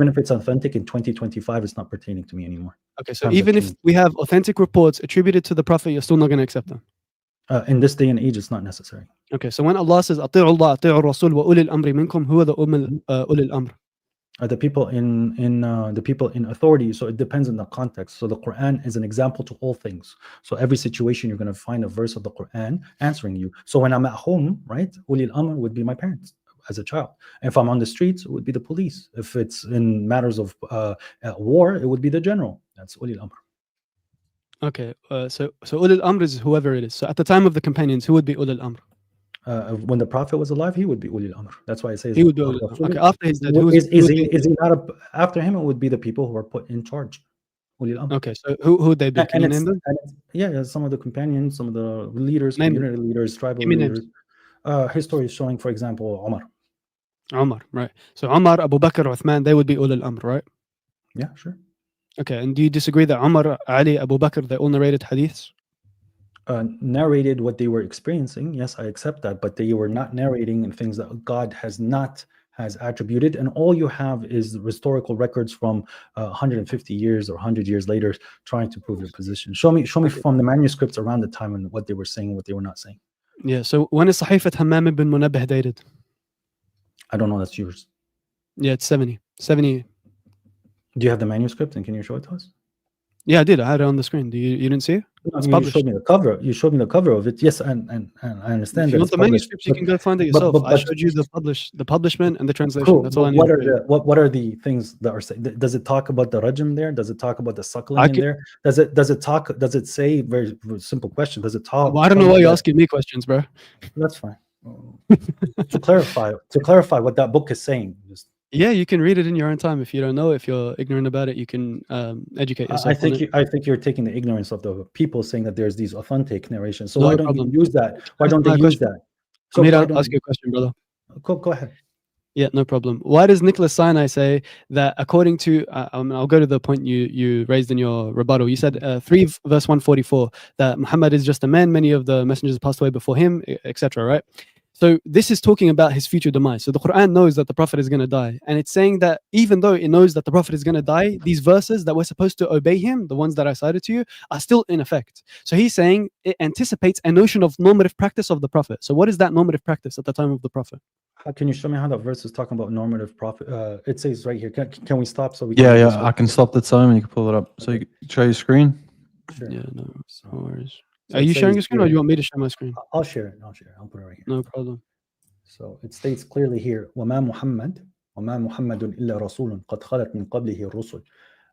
S2: if it's
S3: authentic in 2025, it's not pertaining to me anymore.
S2: Okay. So even if we have authentic reports attributed to the Prophet, you're still not going to accept them.
S3: In this day and age, it's not necessary.
S2: Okay. So when Allah says, "Ati'u Allah, ati'u Rasul, wa ulil amri minkum," who are the ulil amr?
S3: The people in authority. So it depends on the context. So the Quran is an example to all things. So every situation you're going to find a verse of the Quran answering you. So when I'm at home, right, Ulil Amr would be my parents as a child. If I'm on the streets, it would be the police. If it's in matters of war, it would be the general. That's Ulil Amr.
S2: Okay, so Ulul Amr is whoever it is. So at the time of the companions, who would be Ulul Amr?
S3: When the Prophet was alive, he would be Ulil Amr. That's why it says
S2: He would be Ulul Amr. Okay, after he's dead,
S3: is he not after him? It would be the people who are put in charge. Ulil Amr.
S2: Okay, so who would they be? Can you name them?
S3: Yeah, some of the companions, some of the leaders,
S2: Name
S3: community leaders, tribal
S2: Give me
S3: leaders. History is showing, for example, Umar.
S2: Umar, right? So Umar, Abu Bakr, Uthman, they would be Ulul Amr, right?
S3: Yeah, sure.
S2: Okay, and do you disagree that Umar, Ali, Abu Bakr, they all narrated hadiths?
S3: Narrated what they were experiencing. Yes, I accept that, but they were not narrating in things that God has attributed, and all you have is historical records from 150 years or 100 years later trying to prove your position. Show me from the manuscripts around the time and what they were saying, what they were not saying.
S2: Yeah, so when is Sahifat Hammam ibn Munabbih dated?
S3: I don't know, that's yours.
S2: Yeah, it's 70. Do
S3: you have the manuscript and can you show it to us?
S2: Yeah, I did. I had it on the screen. You didn't see it? It's
S3: you showed me the cover. You showed me the cover of it. Yes, and I understand.
S2: If you want the manuscripts, you can go find it yourself. I showed you the publishment and the translation.
S3: Cool.
S2: That's all I need.
S3: What are the things that are saying? Does it talk about the rajm there? Does it talk about the suckling in there? Does it say, very simple question, does it talk?
S2: Well, I don't know why you're asking me questions, bro.
S3: That's fine. to clarify what that book is saying.
S2: Yeah, you can read it in your own time. If you don't know, if you're ignorant about it, you can educate yourself.
S3: I think you're taking the ignorance of the people saying that there's these authentic narrations. So why don't you use that? Why don't they use that?
S2: So I'll ask you a question, brother.
S3: Go ahead.
S2: Yeah, no problem. Why does Nicholas Sinai say that according to, I'll go to the point you raised in your rebuttal. You said 3 verse 144, that Muhammad is just a man, many of the messengers passed away before him, etc., right? So this is talking about his future demise. So the Quran knows that the Prophet is going to die. And it's saying that even though it knows that the Prophet is going to die, these verses that we're supposed to obey him, the ones that I cited to you, are still in effect. So he's saying it anticipates a notion of normative practice of the Prophet. So what is that normative practice at the time of the Prophet?
S3: Can you show me how that verse is talking about normative prophet? It says right here. Can we stop so we
S1: can... Yeah, I can stop the time and you can pull it up. So you can share your screen?
S2: Sure. Yeah, no worries. So are you sharing your screen or do you want me to share my screen?
S3: I'll share it. I'll put it right here.
S2: No problem.
S3: So it states clearly here, وَمَا مُحَمَّدٌ إِلَّا رَسُولٌ قَدْ خَلَتْ مِنْ قَبْلِهِ الرُّسُلُ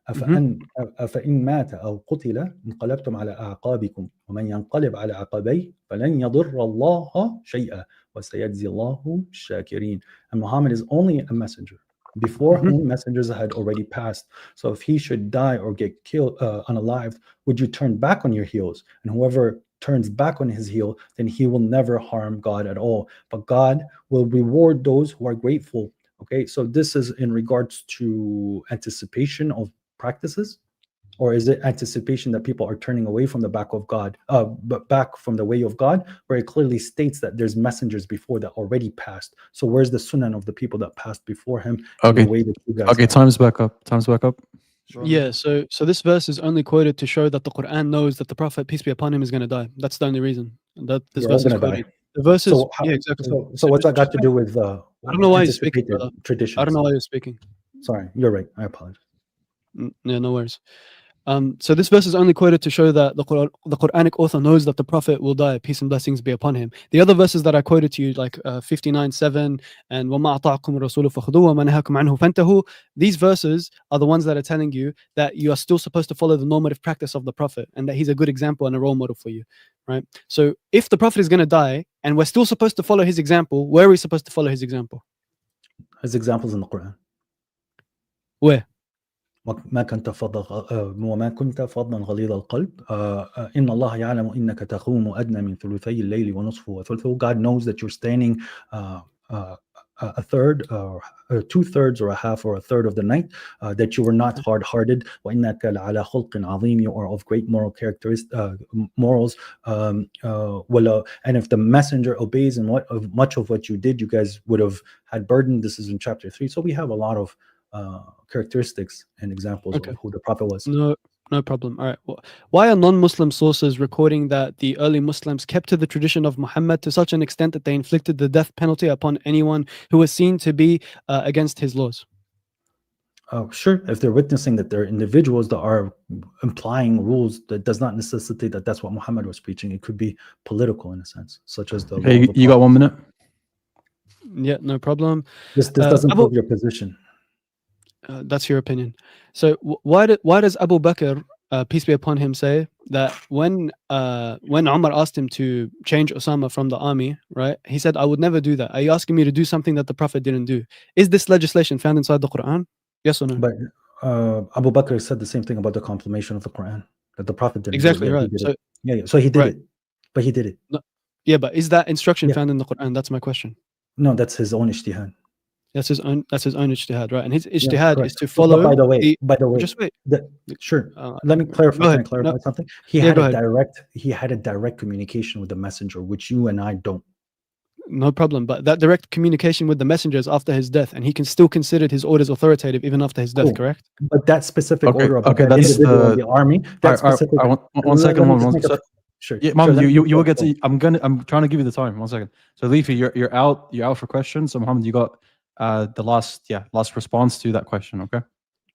S3: أَفَإِنْ مَاتَ أَوْ قُتِلَ انقلبتم على أعقابكم ومن ينقلب على عقبيه فلن يضر الله شيئا وسيجزي الله الشاكرين. And Muhammad is only a messenger. Before whom messengers had already passed. So if he should die or get killed unalived, would you turn back on your heels? And whoever turns back on his heel, then he will never harm God at all. But God will reward those who are grateful. Okay, so this is in regards to anticipation of practices, or is it anticipation that people are turning away from the back of God, but back from the way of God, where it clearly states that there's messengers before that already passed. So where's the sunnah of the people that passed before him?
S1: Okay.
S3: In the way that you guys
S1: okay, time's back up.
S2: Yeah, so this verse is only quoted to show that the Quran knows that the Prophet, peace be upon him, is going to die. That's the only reason that this verse is quoted. The verse is, yeah, exactly.
S3: So what's that got to do with
S2: I don't know why you're speaking, brother.
S3: Traditions?
S2: I don't know why you're speaking.
S3: Sorry, you're right. I apologize.
S2: Yeah, no worries. So this verse is only quoted to show that the Quranic author knows that the Prophet will die, peace and blessings be upon him. The other verses that I quoted to you, like 59:7 and وَمَا أَطَاعَكُمُ الرَّسُولُ فَخُذُوهُ وَمَا نَهَاكُمْ عَنْهُ فَانْتَهُوا, these verses are the ones that are telling you that you are still supposed to follow the normative practice of the Prophet and that he's a good example and a role model for you, right? So if the Prophet is going to die and we're still supposed to follow his example, where are we supposed to follow his example?
S3: His examples in the Quran.
S2: Where?
S3: وما كنت فظا غليظ القلب إن الله يعلم إنك تقوم أدنى من ثلثي الليل ونصفه وثلثه. God knows that you're standing a third or 2/3 or a half or a third of the night, that you were not hard-hearted. وإنك لعلى خلق عظيم, you are of great moral characteristics, morals. And if the messenger obeys and much of what you did, you guys would have had burden. This is in chapter 3. So we have a lot of characteristics and examples of who the Prophet was.
S2: No problem. All right. Why are non-Muslim sources recording that the early Muslims kept to the tradition of Muhammad to such an extent that they inflicted the death penalty upon anyone who was seen to be against his laws?
S3: Sure, if they're witnessing that they're individuals that are implying rules, that does not necessitate that that's what Muhammad was preaching. It could be political in a sense, such as the law
S1: Okay,
S3: of the
S1: you got 1 minute.
S2: Yeah, no problem.
S3: This doesn't
S2: Abu,
S3: prove your position.
S2: that's your opinion. So why does Abu Bakr, peace be upon him, say that when Umar asked him to change Osama from the army, right? He said, "I would never do that. Are you asking me to do something that the Prophet didn't do?" Is this legislation found inside the Quran? Yes or no?
S3: But Abu Bakr said the same thing about the compilation of the Quran, that the Prophet didn't
S2: Exactly
S3: do it.
S2: right.
S3: He did
S2: So
S3: it. Yeah, so he did
S2: right.
S3: it. But he did it.
S2: No, yeah, but is that instruction
S3: Yeah.
S2: found in the Quran? That's my question.
S3: No, that's his own ijtihad.
S2: That's his own ijtihad, right? And his
S3: Yeah,
S2: ijtihad
S3: correct.
S2: is to follow.
S3: But by the way,
S2: Just wait.
S3: Sure. Let me clarify.
S2: Go ahead.
S3: Can I clarify
S2: No.
S3: something?
S2: Go ahead.
S3: He had a direct communication with the messenger, which you and I don't.
S2: No problem. But that direct communication with the messenger is after his death, and he can still consider his orders authoritative even after his death,
S3: Cool.
S2: correct?
S3: But that specific order about
S1: okay,
S3: that
S1: that's
S3: individual in
S1: the.
S3: the army, that specific.
S1: One second,
S3: Sure.
S1: Yeah,
S3: Sure,
S1: Mom,
S3: let me
S1: you will
S3: finish.
S1: get to. I'm trying to give you the time. 1 second. So Leafy, you're out for questions. So Mohammed, you got the last response to that question. Okay.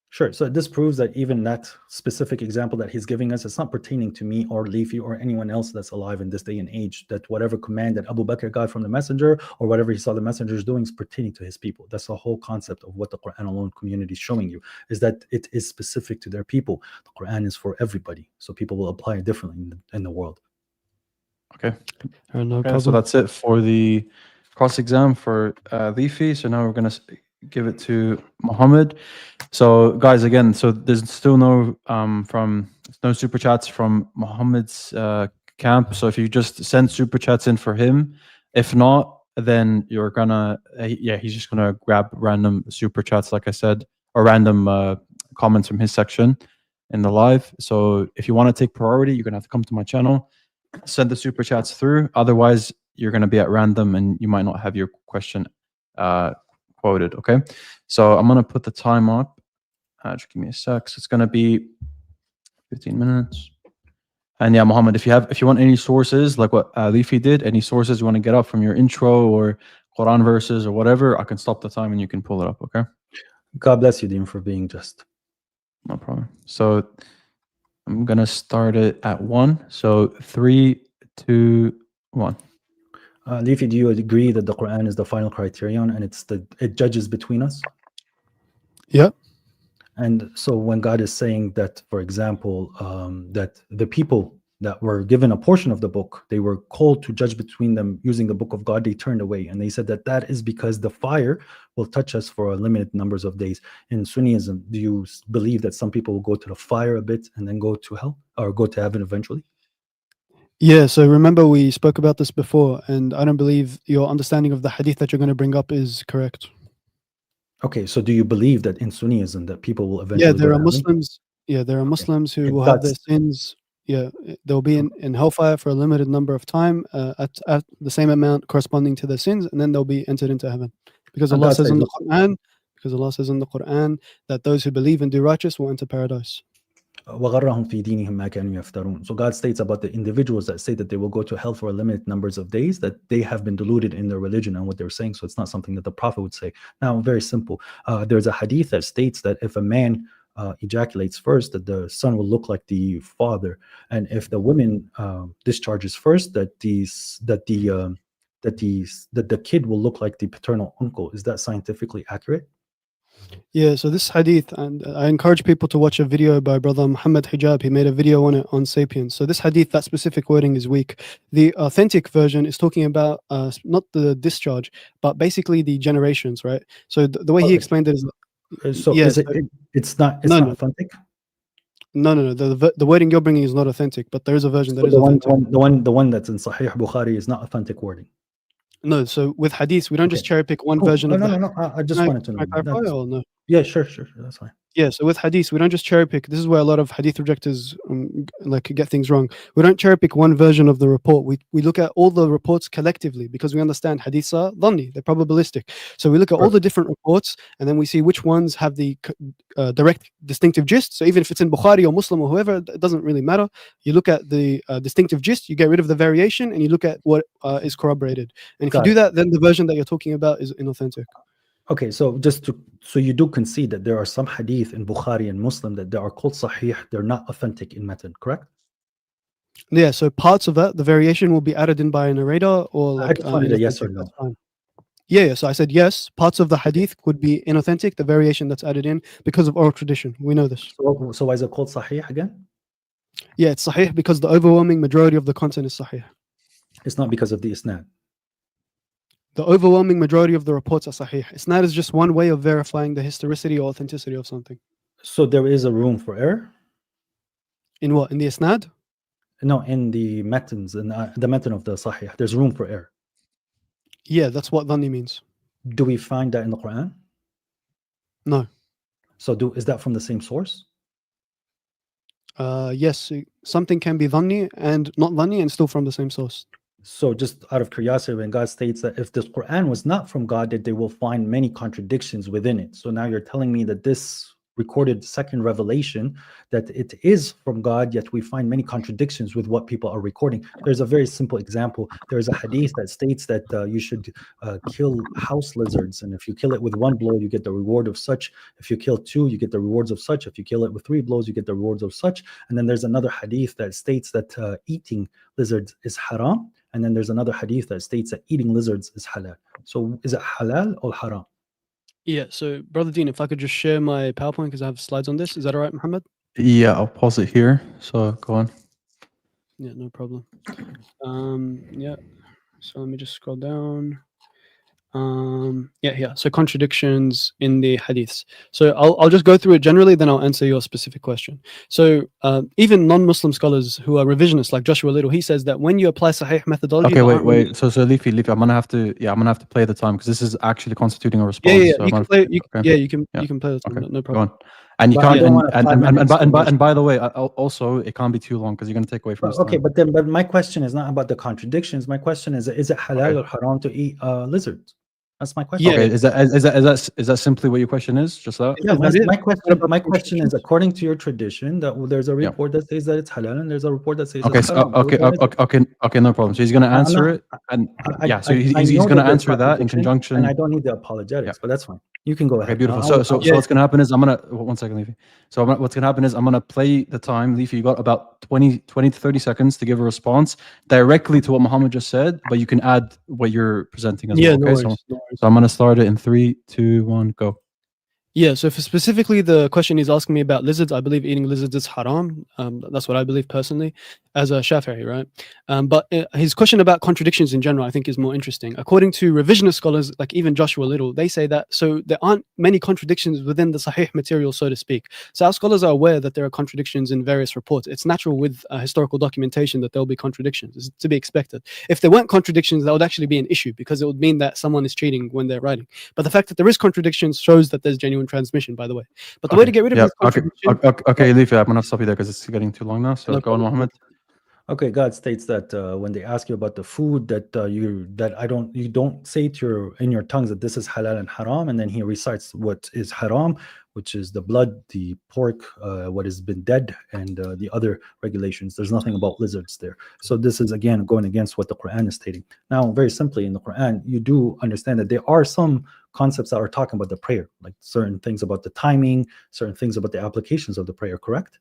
S3: Sure. So this proves that even that specific example that he's giving us, it's not pertaining to me or Leafy or anyone else that's alive in this day and age. That whatever command that Abu Bakr got from the messenger or whatever he saw the messengers doing is pertaining to his people. That's the whole concept of what the Quran alone community is showing you, is that it is specific to their people. The Quran is for everybody, so people will apply it differently in the world.
S2: No problem.
S1: So that's it for the cross exam for Leafy. So now we're gonna give it to Muhammad. So guys, again, so there's still no super chats from Muhammad's camp. So if you just send super chats in for him, if not, then you're gonna he's just gonna grab random super chats, like I said, or random comments from his section in the live. So if you want to take priority, you're gonna have to come to my channel, send the super chats through. Otherwise, you're gonna be at random and you might not have your question quoted. Okay, so I'm gonna put the time up. Just give me a sec. So it's gonna be 15 minutes. And yeah, Muhammad, if you want any sources like what Leafy did, any sources you want to get up from your intro or Quran verses or whatever, I can stop the time and you can pull it up. Okay.
S3: God bless you, Dean, for being just.
S1: No problem. So I'm gonna start it at 1. So 3, 2, 1.
S3: Leafy, do you agree that the Quran is the final criterion and it judges between us?
S2: Yeah.
S3: And so when God is saying that, for example, that the people that were given a portion of the book, they were called to judge between them using the book of God, they turned away. And they said that is because the fire will touch us for a limited numbers of days. In Sunnism, do you believe that some people will go to the fire a bit and then go to hell or go to heaven eventually?
S2: Yeah, so remember we spoke about this before, and I don't believe your understanding of the hadith that you're going to bring up is correct.
S3: Okay, so do you believe that in Sunnism that people will eventually
S2: there
S3: go
S2: are
S3: to
S2: Muslims. Yeah, there are Muslims who will have their sins. Yeah, they'll be in hellfire for a limited number of time at the same amount corresponding to their sins, and then they'll be entered into heaven. Because Allah says in the Quran, that those who believe and do righteous will enter paradise.
S3: So God states about the individuals that say that they will go to hell for a limited numbers of days, that they have been deluded in their religion and what they're saying. So it's not something that the Prophet would say. Now, very simple. There's a hadith that states that if a man ejaculates first, that the son will look like the father, and if the woman discharges first, that the kid will look like the paternal uncle. Is that scientifically accurate?
S2: Yeah, so this hadith, and I encourage people to watch a video by Brother Muhammad Hijab. He made a video on it on Sapiens. So this hadith, that specific wording is weak. The authentic version is talking about not the discharge, but basically the generations, right? So the way he explained it is.
S3: So is it's not authentic?
S2: No. The wording you're bringing is not authentic, but there is a version that is authentic.
S3: The one that's in Sahih Bukhari is not authentic wording.
S2: No, so with hadith, we don't just cherry pick one version of
S3: No. I just wanted to know.
S2: Clarify or no?
S3: Yeah, sure. That's fine.
S2: Yeah, so with hadith, we don't just cherry pick. This is where a lot of hadith rejectors get things wrong. We don't cherry pick one version of the report. We look at all the reports collectively because we understand hadiths are dhanni, they're probabilistic. So we look at all the different reports and then we see which ones have the direct distinctive gist. So even if it's in Bukhari or Muslim or whoever, it doesn't really matter. You look at the distinctive gist, you get rid of the variation, and you look at what is corroborated. And if you do that, then the version that you're talking about is inauthentic.
S3: Okay, so so you do concede that there are some hadith in Bukhari and Muslim that they are called sahih, they're not authentic in method, correct?
S2: Yeah, so parts of that, the variation will be added in by a narrator or
S3: I
S2: like
S3: just wanted a yes or
S2: inauthentic,
S3: no.
S2: that's fine. Yeah, so I said yes. Parts of the hadith could be inauthentic, the variation that's added in because of oral tradition. We know this.
S3: So why is it called sahih again?
S2: Yeah, it's sahih because the overwhelming majority of the content is sahih.
S3: It's not because of the isnad.
S2: The overwhelming majority of the reports are sahih. Isnad is just one way of verifying the historicity or authenticity of something.
S3: So there is a room for error?
S2: In what? In the isnad?
S3: No, in the matans, in the matan of the sahih, there's room for error.
S2: Yeah, that's what dhanni means.
S3: Do we find that in the Quran?
S2: No.
S3: So is that from the same source?
S2: Yes, something can be dhanni and not dhanni and still from the same source.
S3: So just out of curiosity, when God states that if this Quran was not from God, that they will find many contradictions within it. So now you're telling me that this recorded second revelation, that it is from God, yet we find many contradictions with what people are recording. There's a very simple example. There's a hadith that states that you should kill house lizards, and if you kill it with one blow, you get the reward of such. If you kill two, you get the rewards of such. If you kill it with three blows, you get the rewards of such. And then there's another hadith that states that eating lizards is haram. And then there's another hadith that states that eating lizards is halal. So is it halal or haram?
S2: Yeah, so Brother Dean, if I could just share my PowerPoint because I have slides on this. Is that all right, Muhammad?
S1: Yeah, I'll pause it here. So go on.
S2: Yeah, no problem. Yeah, so let me just scroll down. Yeah. So contradictions in the hadiths. So I'll just go through it generally, then I'll answer your specific question. So even non-Muslim scholars who are revisionists, like Joshua Little, he says that when you apply Sahih methodology.
S1: Okay, wait. So Leafy, I'm gonna have to play the time because this is actually constituting a response.
S2: Yeah.
S1: So
S2: you can play. You can play the time.
S1: Okay.
S2: No
S1: Go
S2: problem.
S1: on. And you
S3: But I
S1: can't.
S3: don't want a 5 minutes
S1: And by the way, also it can't be too long because you're gonna take away from his
S3: okay,
S1: time.
S3: but my question is not about the contradictions. My question is it halal or haram to eat lizards? That's my question.
S1: Okay, is that simply what your question is? Just that?
S3: Yeah,
S2: Is that it?
S3: my question is, according to your tradition, that there's a report that says that it's halal and there's a report that says
S1: Okay,
S3: it's haram.
S1: okay, no problem. So he's gonna answer it, and so he's gonna answer that in conjunction.
S3: And I don't need the apologetics, but that's fine. You can go ahead.
S1: Okay, beautiful. So what's gonna happen is I'm gonna 1 second, Leafy. So what's gonna happen is I'm gonna play the time. Leafy, you got about 20 to 30 seconds to give a response directly to what Muhammad just said, but you can add what you're presenting as well. Okay,
S2: No worries,
S1: so I'm gonna start it in 3, 2, 1, go.
S2: Yeah, so for specifically the question he's asking me about lizards, I believe eating lizards is haram. That's what I believe personally as a Shafi'i, right? But his question about contradictions in general, I think, is more interesting. According to revisionist scholars, like even Joshua Little, they say that so there aren't many contradictions within the Sahih material, so to speak. So our scholars are aware that there are contradictions in various reports. It's natural with historical documentation that there'll be contradictions. It's to be expected. If there weren't contradictions, that would actually be an issue because it would mean that someone is cheating when they're writing. But the fact that there is contradictions shows that there's genuine transmission, by the way. But the way to get rid of this contradiction...
S1: Okay, Leafy, I'm gonna stop you there because it's getting too long now. So go on, Muhammad.
S3: Okay, God states that when they ask you about the food that you don't say in your tongues that this is halal and haram, and then he recites what is haram, which is the blood, the pork, what has been dead, and the other regulations. There's nothing about lizards there. So this is again going against what the Quran is stating. Now, very simply in the Quran, you do understand that there are some concepts that are talking about the prayer, like certain things about the timing, certain things about the applications of the prayer, correct?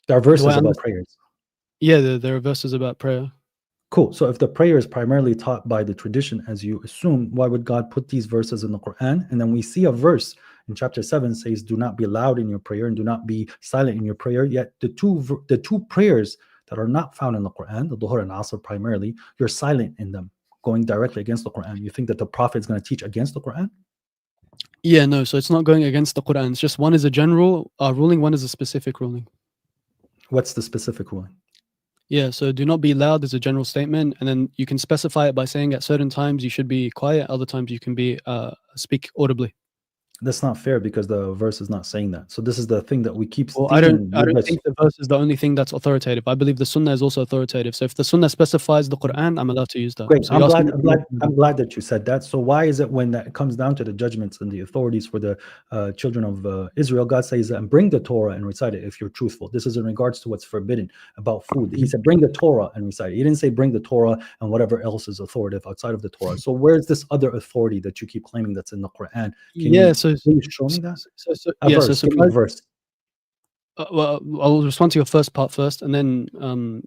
S3: There are verses about prayers.
S2: Yeah, there are verses about prayer.
S3: Cool. So if the prayer is primarily taught by the tradition, as you assume, why would God put these verses in the Quran? And then we see a verse in chapter 7 says, do not be loud in your prayer and do not be silent in your prayer. Yet the two prayers that are not found in the Quran, the Dhuhr and Asr primarily, you're silent in them, going directly against the Quran. You think that the Prophet is going to teach against the Quran?
S2: Yeah, no. So it's not going against the Quran. It's just one is a general ruling, one is a specific ruling.
S3: What's the specific ruling?
S2: Yeah, so do not be loud is a general statement, and then you can specify it by saying at certain times you should be quiet, other times you can be speak audibly.
S3: That's not fair because the verse is not saying that. So this is the thing that we keep.
S2: Well, I don't
S3: thinking.
S2: think the verse is the only thing that's authoritative. I believe the Sunnah is also authoritative. So if the Sunnah specifies the Quran, I'm allowed to use that.
S3: Great.
S2: So
S3: I'm
S2: you're
S3: glad.
S2: asking-
S3: I'm glad that you said that. So why is it when it comes down to the judgments and the authorities for the children of Israel, God says that and bring the Torah and recite it if you're truthful. This is in regards to what's forbidden about food. He said bring the Torah and recite it. He didn't say bring the Torah and whatever else is authoritative outside of the Torah. So where's this other authority that you keep claiming that's in the Quran? Can you please show me that? Give me a verse.
S2: Well, I'll respond to your first part first, and then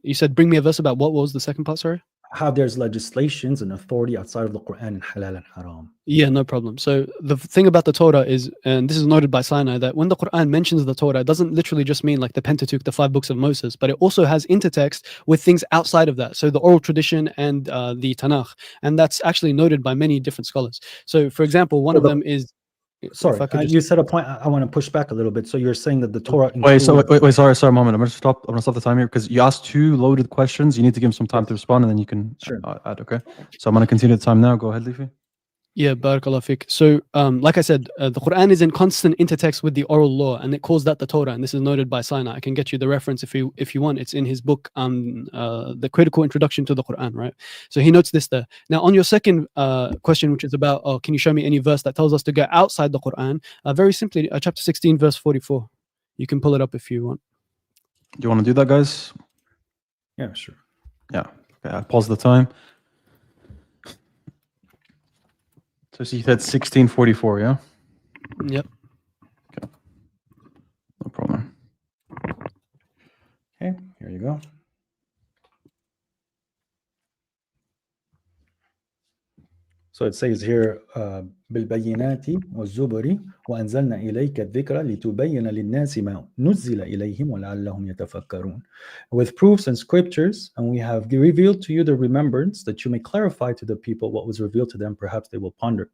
S2: you said bring me a verse about what was the second part, sorry?
S3: How there's legislations and authority outside of the Quran and halal and haram.
S2: Yeah, no problem. So the thing about the Torah is, and this is noted by Sinai, that when the Quran mentions the Torah, it doesn't literally just mean like the Pentateuch, the 5 books of Moses, but it also has intertext with things outside of that. So the oral tradition and the Tanakh, and that's actually noted by many different scholars. So for example, one of them is.
S3: Sorry, you said a point. I want to push back a little bit. So you're saying that the Torah.
S1: Wait, sorry, a moment. I'm gonna stop the time here because you asked 2 loaded questions. You need to give him some time to respond, and then you can add. Okay. So I'm gonna continue the time now. Go ahead, Leafy.
S2: Yeah, barakallah fik. So, like I said, the Quran is in constant intertext with the oral law, and it calls that the Torah. And this is noted by Sinai. I can get you the reference if you want. It's in his book, the Critical Introduction to the Quran, right? So he notes this there. Now, on your second question, which is about, can you show me any verse that tells us to go outside the Quran? Very simply, chapter 16, verse 44. You can pull it up if you want.
S1: Do you want to do that, guys?
S3: Yeah, sure.
S1: Yeah. Okay, I'll pause the time. So you said 1644, yeah?
S2: Yep.
S1: Okay. No problem.
S3: Okay, here you go. So it says here, بالبينات والزبر وأنزلنا إليك الذكر لتبين للناس ما نزل إليهم ولعلهم يتفكرون. With proofs and scriptures, and we have revealed to you the remembrance that you may clarify to the people what was revealed to them, perhaps they will ponder.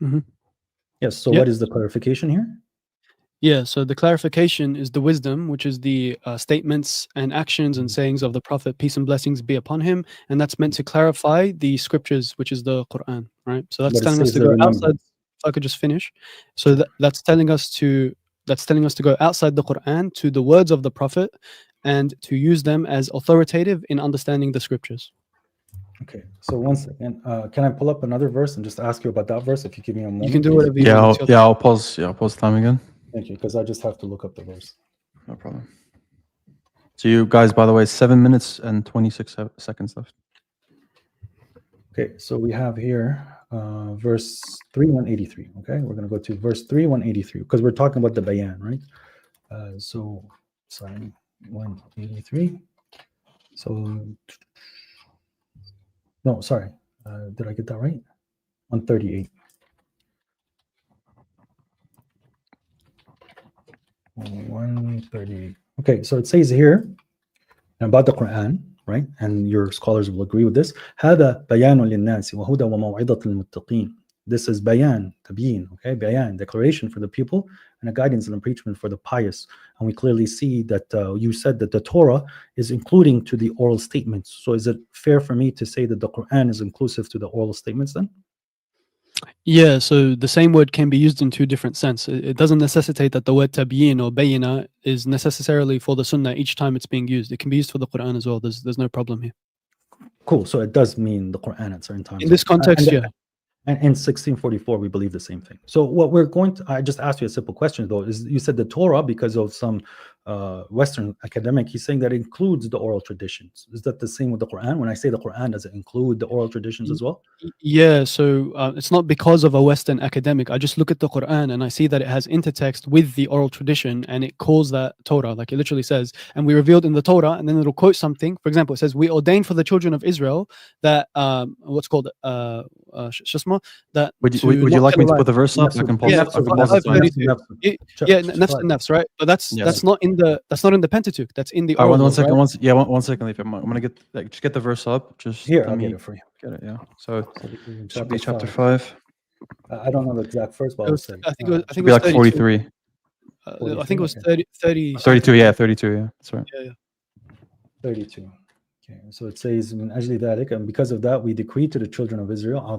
S2: Mm-hmm.
S3: Yes, so what is the clarification here?
S2: Yeah, so the clarification is the wisdom, which is the statements and actions and sayings of the Prophet, peace and blessings be upon him, and that's meant to clarify the scriptures, which is the Quran, right? So that's telling us to go outside. If I could just finish, so that's telling us to go outside the Quran to the words of the Prophet, and to use them as authoritative in understanding the scriptures.
S3: Okay, so one second. Can I pull up another verse and just ask you about that verse? If you give me a moment,
S2: you can do whatever you want.
S1: I'll pause. Yeah, I'll pause the time again.
S3: Thank you, because I just have to look up the verse.
S1: No problem. So you guys, by the way, 7 minutes and 26 seconds left.
S3: Okay, so we have here verse 3:183. Okay, we're going to go to verse 3:183 because we're talking about the bayan, right? So, sorry, 183. So, no, sorry. Did I get that right? 138. 138. Okay, so it says here about the Quran, right? And your scholars will agree with this. هذا بيان للناس وهدى وموعظة للمتقين. This is bayan, tabyin, okay? Bayan, declaration for the people, and a guidance and a preachment for the pious. And we clearly see that you said that the Torah is including to the oral statements. So is it fair for me to say that the Quran is inclusive to the oral statements then?
S2: Yeah, so the same word can be used in 2 different senses. It doesn't necessitate that the word tabyin or bayina is necessarily for the sunnah each time it's being used. It can be used for the Quran as well. There's no problem here.
S3: Cool. So it does mean the Quran at certain times.
S2: In this context, yeah.
S3: And in 1644, we believe the same thing. So what we're going to, I just asked you a simple question though, is you said the Torah, because of some Western academic, he's saying that it includes the oral traditions. Is that the same with the Quran? When I say the Quran, does it include the oral traditions as well?
S2: Yeah, so it's not because of a Western academic. I just look at the Quran and I see that it has intertext with the oral tradition, and it calls that Torah, like it literally says, and we revealed in the Torah, and then it'll quote something. For example, it says, we ordained for the children of Israel that, what's called, that
S1: would you like me to put the verse up? I can pause it.
S2: Yeah, nafs and nafs, right? But that's not in the Pentateuch. That's in the oral.
S1: One second. Right? One second. I'm gonna just get the verse up. Just
S3: here, I'll get it for you.
S1: Get it, yeah. So it should be chapter 5.
S3: I don't know the exact first, but
S2: I think it was
S1: like 43.
S2: I think it was 30.
S1: 32. Yeah, 32. Yeah, that's right.
S2: Yeah.
S3: 32. Okay, so it says, "Min ajli dhalik," and because of that, we decree to the children of Israel. I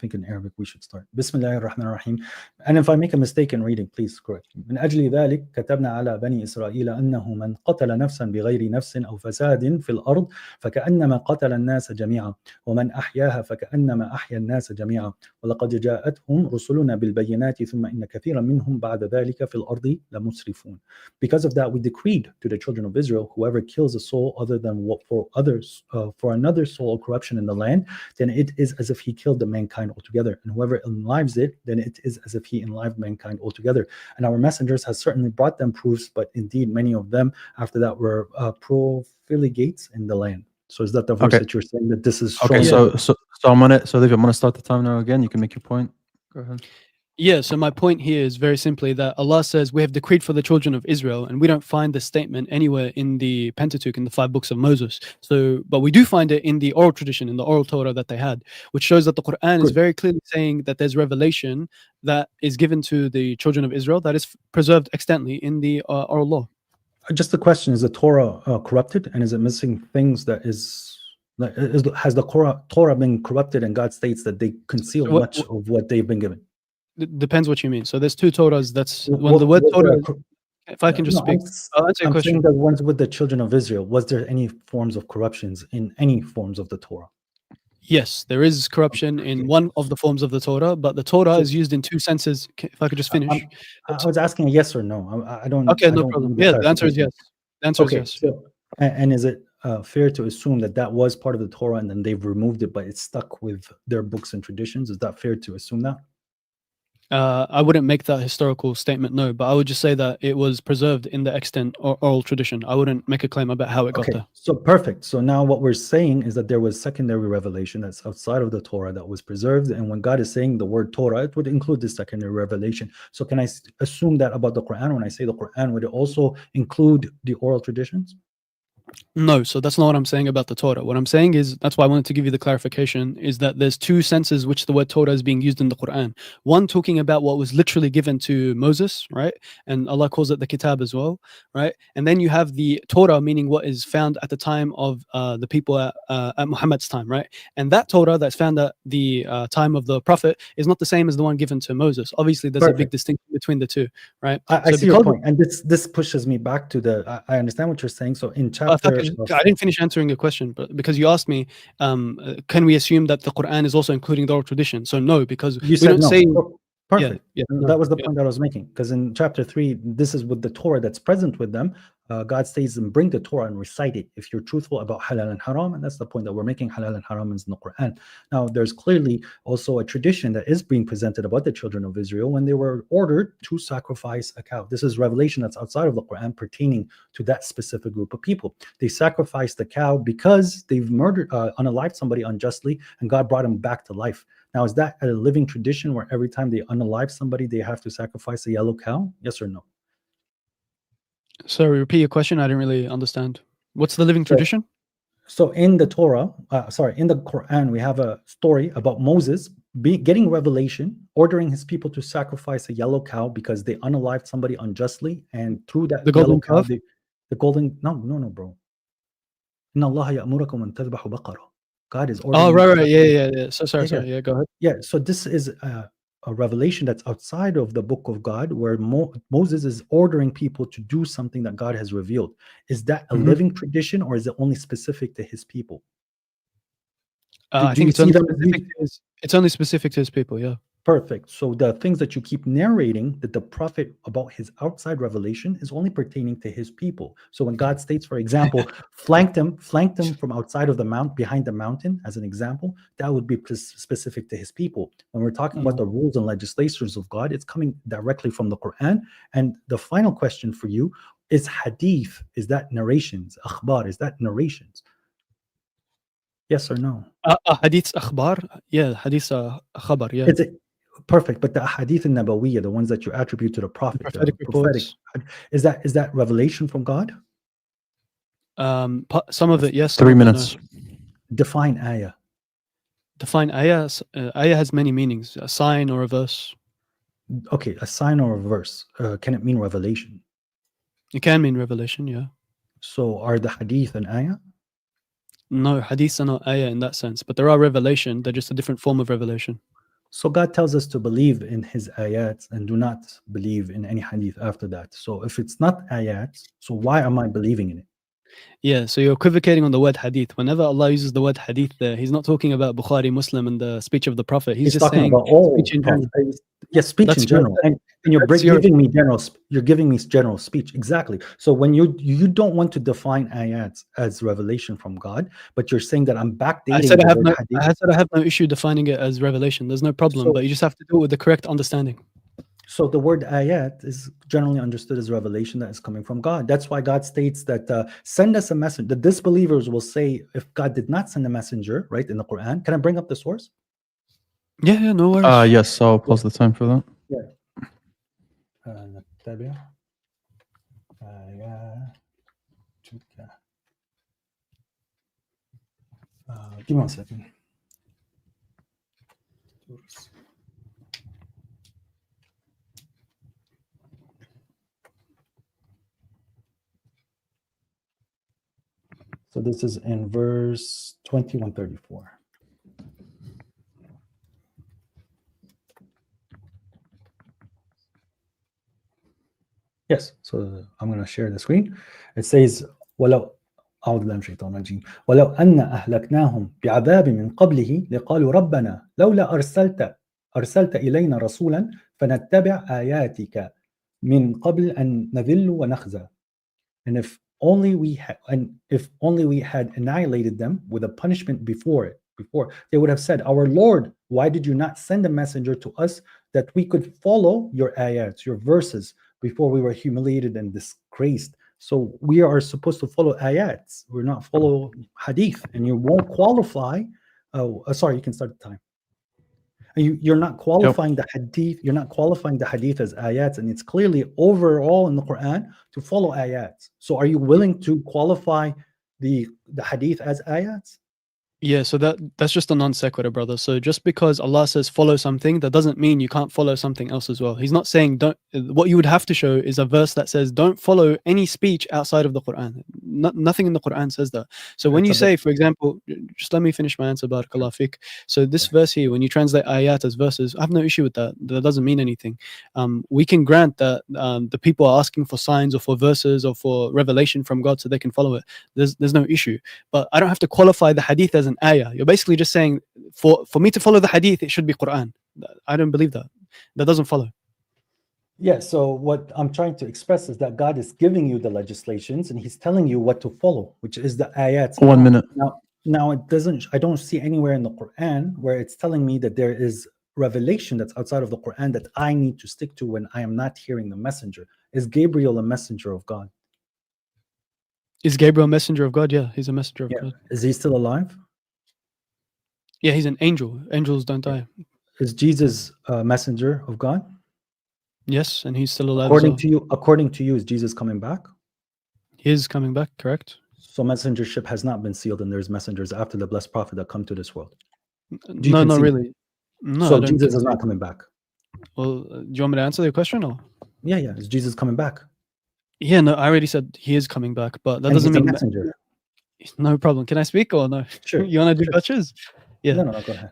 S3: think in Arabic we should start. Bismillahir Rahmanir Rahim. And if I make a mistake in reading, please correct me. "Min ajli dhalik katabna ala bani Israel annahu man qatala nafsan bighayri nafsin aw fasadin fil ard فكأنما قتل الناس جميعا ومن أحياها فكأنما أحيا الناس جميعا ولقد جاءتهم رسلنا بالبينات ثم إن كثيرا منهم بعد ذلك في الأرض لمسرفون." Because of that, we decreed to the children of Israel, whoever kills a soul other than what for others, for another soul of corruption in the land, then it is as if he killed the mankind altogether. And whoever enlives it, then it is as if he enlivened mankind altogether. And our messengers has certainly brought them proofs, but indeed many of them after that were profligates in the land. So is that the verse
S1: Okay.
S3: that you're saying that this is
S1: Okay,
S3: showing?
S1: so Leafy, I'm gonna start the time now again. You can make your point. Go ahead.
S2: Yeah, so my point here is very simply that Allah says we have decreed for the children of Israel, and we don't find the statement anywhere in the Pentateuch, in the 5 books of Moses. So, but we do find it in the oral tradition, in the oral Torah that they had, which shows that the Quran is
S3: Good.
S2: very clearly saying that there's revelation that is given to the children of Israel that is preserved extently in the oral law.
S3: Just the question: is the Torah corrupted, and is it missing things that is? Has the Torah been corrupted? And God states that they conceal
S2: So
S3: much of what they've been given.
S2: Depends what you mean. So there's 2 Torahs. That's when
S3: What-
S2: the word
S3: was there
S2: Torah.
S3: a cor-
S2: If I can just
S3: No,
S2: speak, I'll answer your
S3: I'm
S2: question.
S3: saying the ones with the children of Israel. Was there any forms of corruptions in any forms of the Torah?
S2: Yes, there is corruption in one of the forms of the Torah, but the Torah is used in 2 senses. If I could just finish.
S3: I was asking a yes or no. I don't.
S2: Okay,
S3: I
S2: no
S3: don't
S2: problem.
S3: need the
S2: Yeah, the answer is
S3: clarification.
S2: yes. The answer
S3: Okay,
S2: is yes.
S3: so and is it fair to assume that that was part of the Torah and then they've removed it, but it's stuck with their books and traditions? Is that fair to assume that?
S2: I wouldn't make that historical statement, no, but I would just say that it was preserved in the extant or oral tradition. I wouldn't make a claim about how it got
S3: Okay,
S2: there.
S3: so perfect. So now what we're saying is that there was secondary revelation that's outside of the Torah that was preserved. And when God is saying the word Torah, it would include this secondary revelation. So can I assume that about the Quran? When I say the Quran, would it also include the oral traditions?
S2: No, so that's not what I'm saying about the Torah. What I'm saying is, that's why I wanted to give you the clarification, is that there's 2 senses which the word Torah is being used in the Quran. One talking about what was literally given to Moses, right? And Allah calls it the Kitab as well, right? And then you have the Torah, meaning what is found at the time of the people at Muhammad's time, right? And that Torah that's found at the time of the Prophet is not the same as the one given to Moses. Obviously, there's a big
S3: Perfect.
S2: distinction between the 2, right?
S3: I
S2: So
S3: see your
S2: because
S3: point, and this pushes me back to the. I understand what you're saying. So in
S2: if
S3: chapter,
S2: I didn't finish answering your question, but because you asked me, can we assume that the Quran is also including the oral tradition? So no, because
S3: you
S2: we
S3: said
S2: don't
S3: no.
S2: say.
S3: Perfect.
S2: Yeah,
S3: And
S2: no,
S3: that was the
S2: yeah.
S3: point that I was making. Because in chapter 3, this is with the Torah that's present with them. God states and bring the Torah and recite it if you're truthful about halal and haram. And that's the point that we're making. Halal and haram is in the Quran. Now, there's clearly also a tradition that is being presented about the children of Israel when they were ordered to sacrifice a cow. This is revelation that's outside of the Quran pertaining to that specific group of people. They sacrificed the cow because they've murdered, unalived somebody unjustly, and God brought him back to life. Now, is that a living tradition where every time they unalive somebody, they have to sacrifice a yellow cow? Yes or no?
S2: Sorry, repeat your question. I didn't really understand. What's the living tradition?
S3: So in the Torah, in the Quran, we have a story about Moses getting revelation, ordering his people to sacrifice a yellow cow because they unalived somebody unjustly, and through that
S2: The
S3: yellow
S2: golden
S3: cow,
S2: calf?
S3: the golden no, bro. Inna Allah ya'murukum an tadhbahu baqara. God is ordering.
S2: Oh,
S3: you to
S2: right. Yeah. So sorry. Yeah, go ahead.
S3: Yeah, so this is a revelation that's outside of the book of God, where Moses is ordering people to do something that God has revealed. Is that a living tradition, or is it only specific to his people?
S2: I
S3: Do
S2: think
S3: you see them?
S2: it's only specific to his people. Yeah.
S3: Perfect. So the things that you keep narrating that the prophet about his outside revelation is only pertaining to his people. So when God states, for example, flanked them from outside of the mount, behind the mountain, as an example, that would be specific to his people. When we're talking about the rules and legislations of God, it's coming directly from the Quran. And the final question for you is hadith. Is that narrations? Akhbar, is that narrations? Yes or no?
S2: Hadith akhbar? Yeah, hadith khabar. Yeah.
S3: It's perfect, but the hadith and nabawiyya, the ones that you attribute to the prophet,
S2: Prophetic reports.
S3: is that revelation from God?
S2: Some of it, yes.
S1: 3 minutes.
S3: Define ayah.
S2: Define ayah. Ayah has many meanings. A sign or a verse.
S3: Okay, a sign or a verse. Can it mean revelation?
S2: It can mean revelation, yeah.
S3: So are the hadith an ayah?
S2: No, hadiths are not ayah in that sense, but there are revelation. They're just a different form of revelation.
S3: So God tells us to believe in his ayats and do not believe in any hadith after that. So if it's not ayats, so why am I believing in it?
S2: Yeah, so you're equivocating on the word hadith. Whenever Allah uses the word hadith there, he's not talking about Bukhari, Muslim, and the speech of the Prophet. He's just
S3: talking
S2: saying
S3: about all
S2: speech in general.
S3: yes, speech
S2: That's
S3: in general, and you're
S2: that's your-
S3: giving me general speech. Exactly. So when you don't want to define ayats as revelation from God, but you're saying that I'm backdating the word hadith.
S2: I said I have no issue defining it as revelation. There's no problem,
S3: So-
S2: but you just have to do it with the correct understanding.
S3: So the word ayat is generally understood as revelation that is coming from God. That's why God states that send us a messenger. The disbelievers will say, if God did not send a messenger, right, in the Quran. Can I bring up the source?
S2: Yeah, no worries.
S1: Yes, so I'll pause the time for that.
S3: نتبع آياتك. Give me 1 second. So this is in verse 2134. Yes, so I'm going to share the screen. It says, ولو أعوذ بالله من الشيطان الرجيم ولو أن أهلكناهم بعذاب من قبله لقالوا ربنا لولا أرسلت إلينا رسولا فنتبع آياتك من قبل أن نذل ونخزى. And if only we had annihilated them with a punishment before they would have said, our Lord, why did you not send a messenger to us that we could follow your ayats, your verses, before we were humiliated and disgraced? So we are supposed to follow ayats. We're not follow hadith, and you won't qualify. Sorry, you can start the time. You're not qualifying the hadith. You're not qualifying the hadith as ayats, and it's clearly overall in the Quran to follow ayats. So are you willing to qualify the hadith as ayats?
S2: Yeah, so that's just a non sequitur, brother. So just because Allah says follow something, that doesn't mean you can't follow something else as well. He's not saying don't. What you would have to show is a verse that says don't follow any speech outside of the Quran. Nothing in the Quran says that. So when you say, for example, just let me finish my answer, Barakallah Fik. So this verse here, when you translate ayat as verses, I have no issue with that. That doesn't mean anything. We can grant that the people are asking for signs or for verses or for revelation from God so they can follow it. There's no issue. But I don't have to qualify the hadith as an ayah. You're basically just saying for me to follow the hadith, it should be Quran. I don't believe that. That doesn't follow.
S3: Yeah, so what I'm trying to express is that God is giving you the legislations and he's telling you what to follow, which is the ayats.
S1: 1 minute.
S3: Now it doesn't, I don't see anywhere in the Quran where it's telling me that there is revelation that's outside of the Quran that I need to stick to when I am not hearing the messenger. Is Gabriel a messenger of God?
S2: Is Gabriel a messenger of God? Yeah, he's a messenger of God.
S3: Is he still alive?
S2: Yeah, he's an angel. Angels don't die.
S3: Is Jesus a messenger of God?
S2: Yes, and he's still alive.
S3: According to you, is Jesus coming back?
S2: He is coming back, correct?
S3: So messengership has not been sealed, and there's messengers after the blessed prophet that come to this world.
S2: No, not really. No,
S3: so Jesus is not coming back.
S2: Well, do you want me to answer your question or?
S3: Yeah. Is Jesus coming back?
S2: Yeah, no, I already said he is coming back, but that doesn't mean
S3: he's a messenger.
S2: No problem. Can I speak or no?
S3: Sure.
S2: You want to do gotchas? Yeah.
S3: No, go ahead.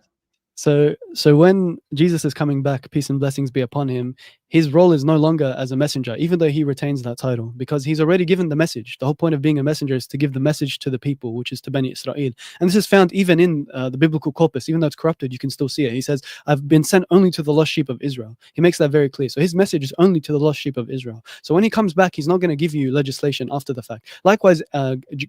S2: So when Jesus is coming back, peace and blessings be upon him, his role is no longer as a messenger, even though he retains that title, because he's already given the message. The whole point of being a messenger is to give the message to the people, which is to Bani Israel. And this is found even in the biblical corpus. Even though it's corrupted, you can still see it. He says, I've been sent only to the lost sheep of Israel. He makes that very clear. So his message is only to the lost sheep of Israel. So when he comes back, he's not going to give you legislation after the fact. Likewise,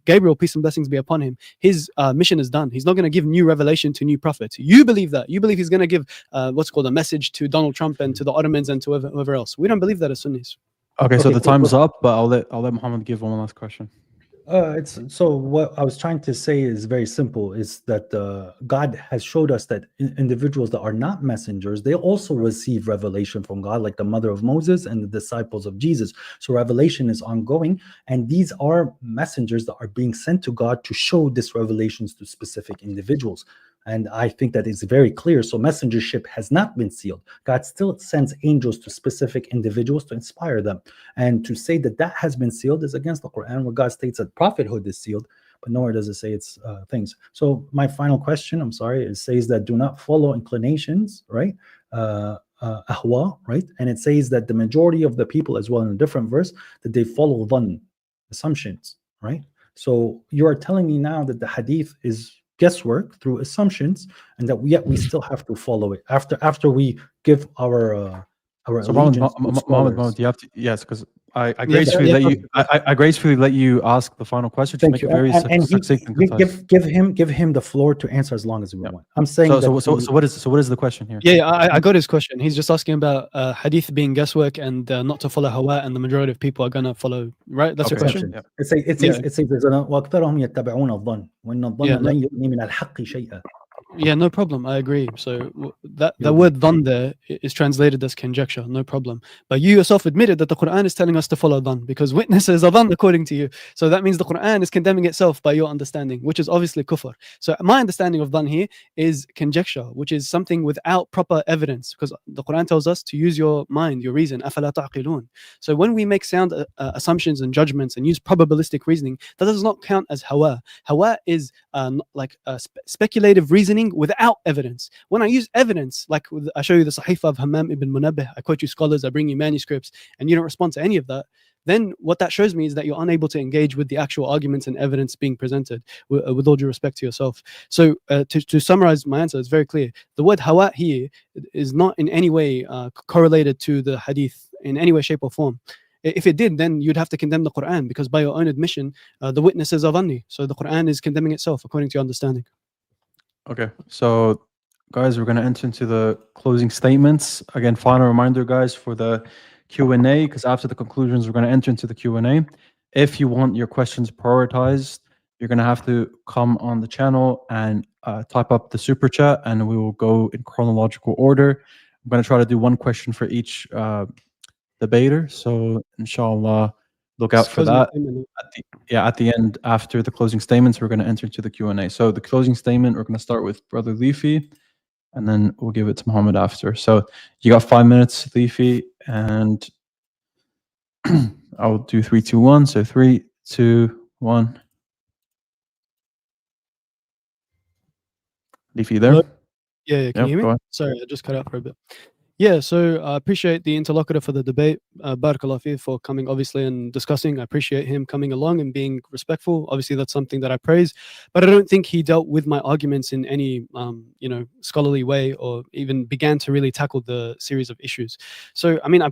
S2: Gabriel, peace and blessings be upon him, his mission is done. He's not going to give new revelation to new prophets. You believe that. You believe he's going to give what's called a message to Donald Trump and to the Ottomans and to whoever else. We don't believe that as Sunnis.
S1: Okay, so the time's up, but I'll let Muhammad give one last question.
S3: So what I was trying to say is very simple, is that God has showed us that individuals that are not messengers, they also receive revelation from God, like the mother of Moses and the disciples of Jesus. So revelation is ongoing, and these are messengers that are being sent to God to show this revelations to specific individuals. And I think that is very clear. So messengership has not been sealed. God still sends angels to specific individuals to inspire them. And to say that that has been sealed is against the Quran, where God states that prophethood is sealed. but nowhere does it say it's things. So my final question, I'm sorry, it says that do not follow inclinations, right? Ahwa, right? And it says that the majority of the people as well in a different verse that they follow dhann, assumptions, right? So you are telling me now that the hadith is guesswork through assumptions, and that yet we still have to follow it after we give our
S1: So
S3: allegiance to scholars.
S1: Mohammed, you have to, yes, because I
S2: Yeah,
S1: gracefully
S2: yeah,
S1: let you
S2: perfect.
S1: I gracefully let you ask the final question. Just
S3: Thank
S1: make
S3: you.
S1: it very
S3: And
S1: succinct and concise.
S3: give him the floor to answer as long as we
S1: Yeah.
S3: want. I'm saying
S1: So
S3: that
S1: what is the question here?
S2: Yeah, I got his question. He's just asking about hadith being guesswork and not to follow hawa, and the majority of people are gonna follow. Right? That's your
S1: Okay,
S2: question.
S1: yeah.
S3: it says وأكثرهم يتبعون الظن وإن الظن
S2: Yeah,
S3: لا يغني من الحق شيئا.
S2: Yeah, no problem. I agree. So that
S3: Yeah.
S2: the word dhann there is translated as conjecture, no problem. But you yourself admitted that the Quran is telling us to follow dhann because witnesses are dhann according to you. So that means the Quran is condemning itself by your understanding, which is obviously kufr. So my understanding of dhann here is conjecture, which is something without proper evidence, because the Quran tells us to use your mind, your reason. أَفَلَا تَعْقِلُونَ. So when we make sound assumptions and judgments and use probabilistic reasoning, that does not count as hawa. Hawa is like speculative reasoning without evidence. When I use evidence, like I show you the Sahifa of Hammam ibn Munabbih, I quote you scholars, I bring you manuscripts, and you don't respond to any of that, then what that shows me is that you're unable to engage with the actual arguments and evidence being presented, with all due respect to yourself. So to summarize my answer, it's very clear. The word hawa here is not in any way correlated to the hadith in any way, shape, or form. If it did, then you'd have to condemn the Quran, because by your own admission, the witnesses are dhanni. So the Quran is condemning itself according to your understanding.
S1: Okay, so guys, we're going to enter into the closing statements. Again, final reminder, guys, for the Q&A, because after the conclusions, we're going to enter into the Q&A. If you want your questions prioritized, you're going to have to come on the channel and type up the super chat, and we will go in chronological order. I'm going to try to do one question for each debater. So, inshallah, look out for that. At the end, after the closing statements, we're going to enter into the Q&A. So the closing statement, we're going to start with Brother Leafy, and then we'll give it to Muhammad after. So you got 5 minutes, Leafy, and I'll do 3, 2, 1. So 3, 2, 1. Leafy, there?
S2: Hello? Yeah, can you hear
S1: go
S2: me?
S1: ahead.
S2: Sorry, I just cut out for a bit. Yeah, so I appreciate the interlocutor for the debate, Barakallah fi, for coming, obviously, and discussing. I appreciate him coming along and being respectful. Obviously, that's something that I praise. But I don't think he dealt with my arguments in any, scholarly way, or even began to really tackle the series of issues. So, I mean, I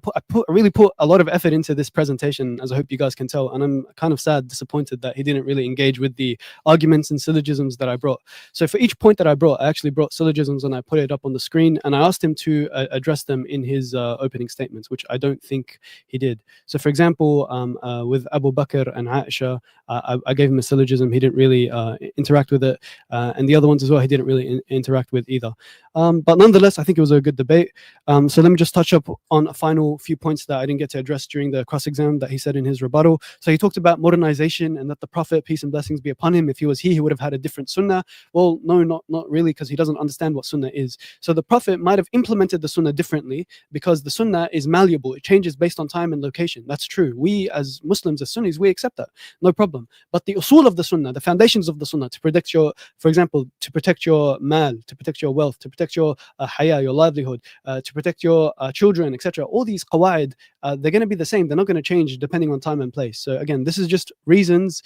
S2: really put a lot of effort into this presentation, as I hope you guys can tell. And I'm kind of sad, disappointed that he didn't really engage with the arguments and syllogisms that I brought. So for each point that I brought, I actually brought syllogisms and I put it up on the screen, and I asked him to address them in his opening statements, which I don't think he did. So for example, with Abu Bakr and Aisha, I gave him a syllogism. He didn't really interact with it, and the other ones as well, he didn't really interact with either. But nonetheless, I think it was a good debate. So let me just touch up on a final few points that I didn't get to address during the cross-exam that he said in his rebuttal. So he talked about modernization and that the Prophet, peace and blessings be upon him, if he was he would have had a different sunnah. Well, no, not really, because he doesn't understand what sunnah is. So the Prophet might have implemented the sunnah differently, because the sunnah is malleable. It changes based on time and location. That's true. We as Muslims, as Sunnis, we accept that. No problem. But the usul of the sunnah, the foundations of the sunnah, to protect your, for example, to protect your mal, to protect your wealth, to protect your haya, your livelihood, to protect your children, etc. All these qawaid, they're going to be the same. They're not going to change depending on time and place. So again, this is just reasons.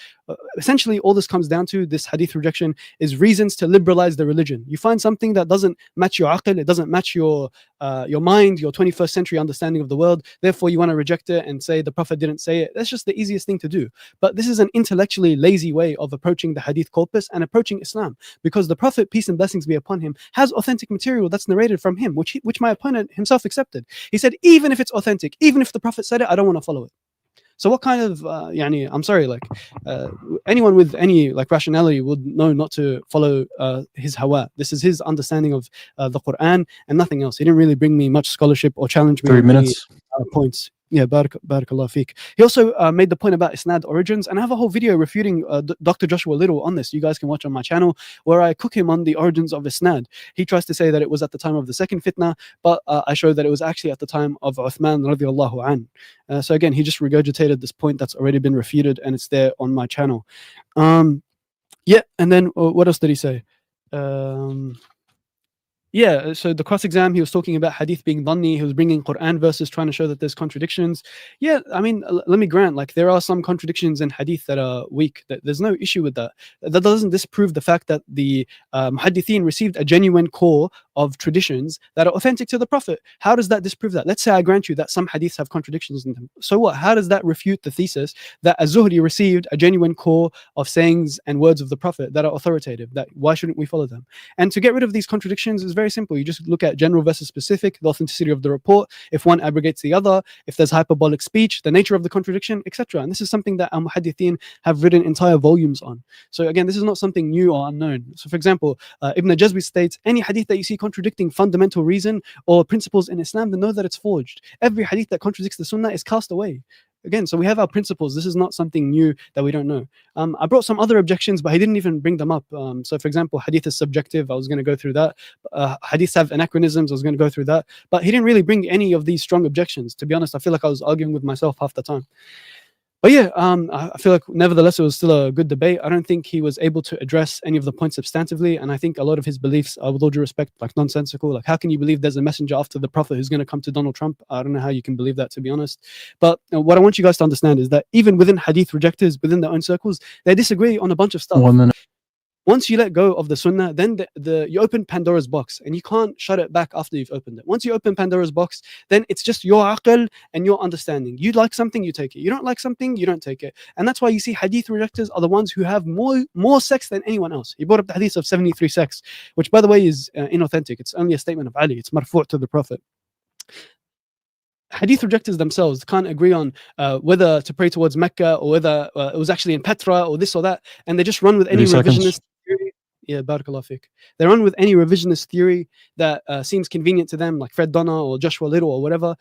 S2: Essentially, all this comes down to, this hadith rejection is reasons to liberalize the religion. You find something that doesn't match your aql, it doesn't match your mind, your 21st century understanding of the world, therefore you want to reject it and say the Prophet didn't say it. That's just the easiest thing to do. But this is an intellectually lazy way of approaching the hadith corpus and approaching Islam, because the Prophet, peace and blessings be upon him, has authentic material that's narrated from him, which my opponent himself accepted. He said, even if it's authentic, even if the Prophet said it, I don't want to follow it. So what kind of I'm sorry, anyone with any rationality would know not to follow his hawa. This is his understanding of the Quran and nothing else. He didn't really bring me much scholarship or challenge me
S1: 3
S2: on
S1: minutes.
S2: any points. Yeah, barakallah feek. He also made the point about isnad origins, and I have a whole video refuting Dr. Joshua Little on this. You guys can watch on my channel, where I cook him on the origins of isnad. He tries to say that it was at the time of the second fitna, but I show that it was actually at the time of Uthman radiallahu an. So again, he just regurgitated this point that's already been refuted, and it's there on my channel. Yeah, and then what else did he say? Yeah, so the cross exam, he was talking about hadith being dhanni. He was bringing Quran verses, trying to show that there's contradictions. Yeah, I mean, let me grant, like, there are some contradictions in hadith that are weak. There's no issue with that. That doesn't disprove the fact that the muhaddithin received a genuine core of traditions that are authentic to the Prophet. How does that disprove that? Let's say I grant you that some hadiths have contradictions in them. So what? How does that refute the thesis that Az-Zuhri received a genuine core of sayings and words of the Prophet that are authoritative? That why shouldn't we follow them? And to get rid of these contradictions is very simple. You just look at general versus specific, the authenticity of the report, if one abrogates the other, if there's hyperbolic speech, the nature of the contradiction, etc. And this is something that al-Muhaddithin have written entire volumes on. So again, this is not something new or unknown. So for example, Ibn Jazwi states, any hadith that you see contradicting fundamental reason or principles in Islam, then know that it's forged. Every hadith that contradicts the Sunnah is cast away. Again, so we have our principles. This is not something new that we don't know. I brought some other objections, but he didn't even bring them up. So, for example, hadith is subjective. I was going to go through that. Hadiths have anachronisms. I was going to go through that. But he didn't really bring any of these strong objections. To be honest, I feel like I was arguing with myself half the time. But yeah, I feel like nevertheless it was still a good debate. I don't think he was able to address any of the points substantively, and I think a lot of his beliefs are, with all due respect, like nonsensical. Like, how can you believe there's a messenger after the Prophet who's going to come to Donald Trump? I don't know how you can believe that, to be honest. But what I want you guys to understand is that even within hadith rejectors, within their own circles, they disagree on a bunch of stuff.
S1: 1 minute.
S2: Once you let go of the Sunnah, then you open Pandora's box, and you can't shut it back after you've opened it. Once you open Pandora's box, then it's just your aql and your understanding. You like something, you take it. You don't like something, you don't take it. And that's why you see hadith rejectors are the ones who have more sex than anyone else. He brought up the hadith of 73 sex, which, by the way, is inauthentic. It's only a statement of Ali. It's marfu' to the Prophet. Hadith rejectors themselves can't agree on whether to pray towards Mecca or whether it was actually in Petra or this or that, and they just run with any revisionist theory. Yeah, barakallah fiqh. They run with any revisionist theory that seems convenient to them, like Fred Donner or Joshua Little or whatever.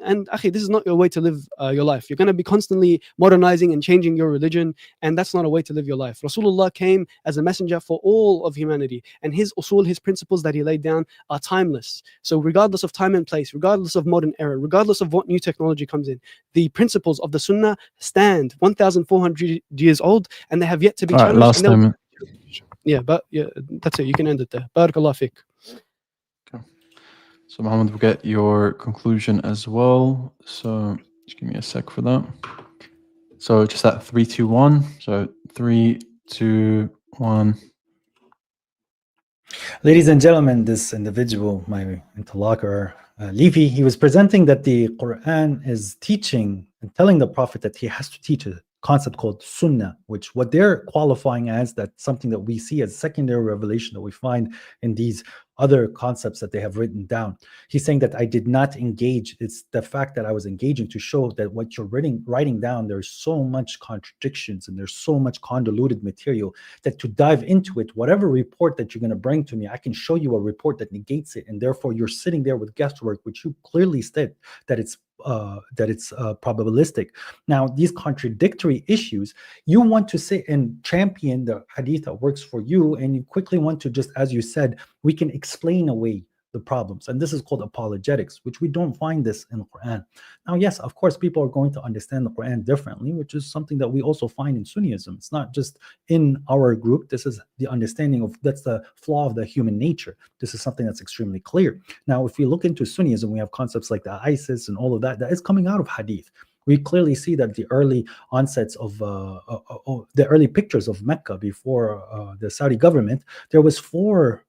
S2: And akhi, this is not your way to live your life. You're going to be constantly modernizing and changing your religion, and that's not a way to live your life. Rasulullah came as a messenger for all of humanity, and his usul, his principles that he laid down are timeless. So regardless of time and place, regardless of modern era, regardless of what new technology comes in, the principles of the Sunnah stand 1,400 years old, and they have yet to be challenged.
S1: Last time.
S2: Yeah, but yeah, that's it. You can end it there. Barakallah fiqh.
S1: Okay. So Muhammad will get your conclusion as well. So just give me a sec for that. So just at 3, 2, 1. So 3, 2, 1.
S3: Ladies and gentlemen, this individual, my interlocutor, Leafy, he was presenting that the Quran is teaching and telling the Prophet that he has to teach a concept called sunnah, which what they're qualifying as that something that we see as secondary revelation that we find in these other concepts that they have written down. He's saying that I did not engage. It's the fact that I was engaging to show that what you're writing down, there's so much contradictions and there's so much convoluted material that to dive into it, whatever report that you're going to bring to me, I can show you a report that negates it. And therefore you're sitting there with guesswork, which you clearly said that it's probabilistic. Now, these contradictory issues, you want to sit and champion the hadith that works for you, and you quickly want to just, as you said, we can explain away the problems. And this is called apologetics, which we don't find this in the Quran. Now, yes, of course, people are going to understand the Quran differently, which is something that we also find in Sunnism. It's not just in our group. This is the understanding of, that's the flaw of the human nature. This is something that's extremely clear. Now, if we look into Sunnism, we have concepts like the ISIS and all of that, that is coming out of hadith. We clearly see that the early onsets of the early pictures of Mecca before the Saudi government, there was 4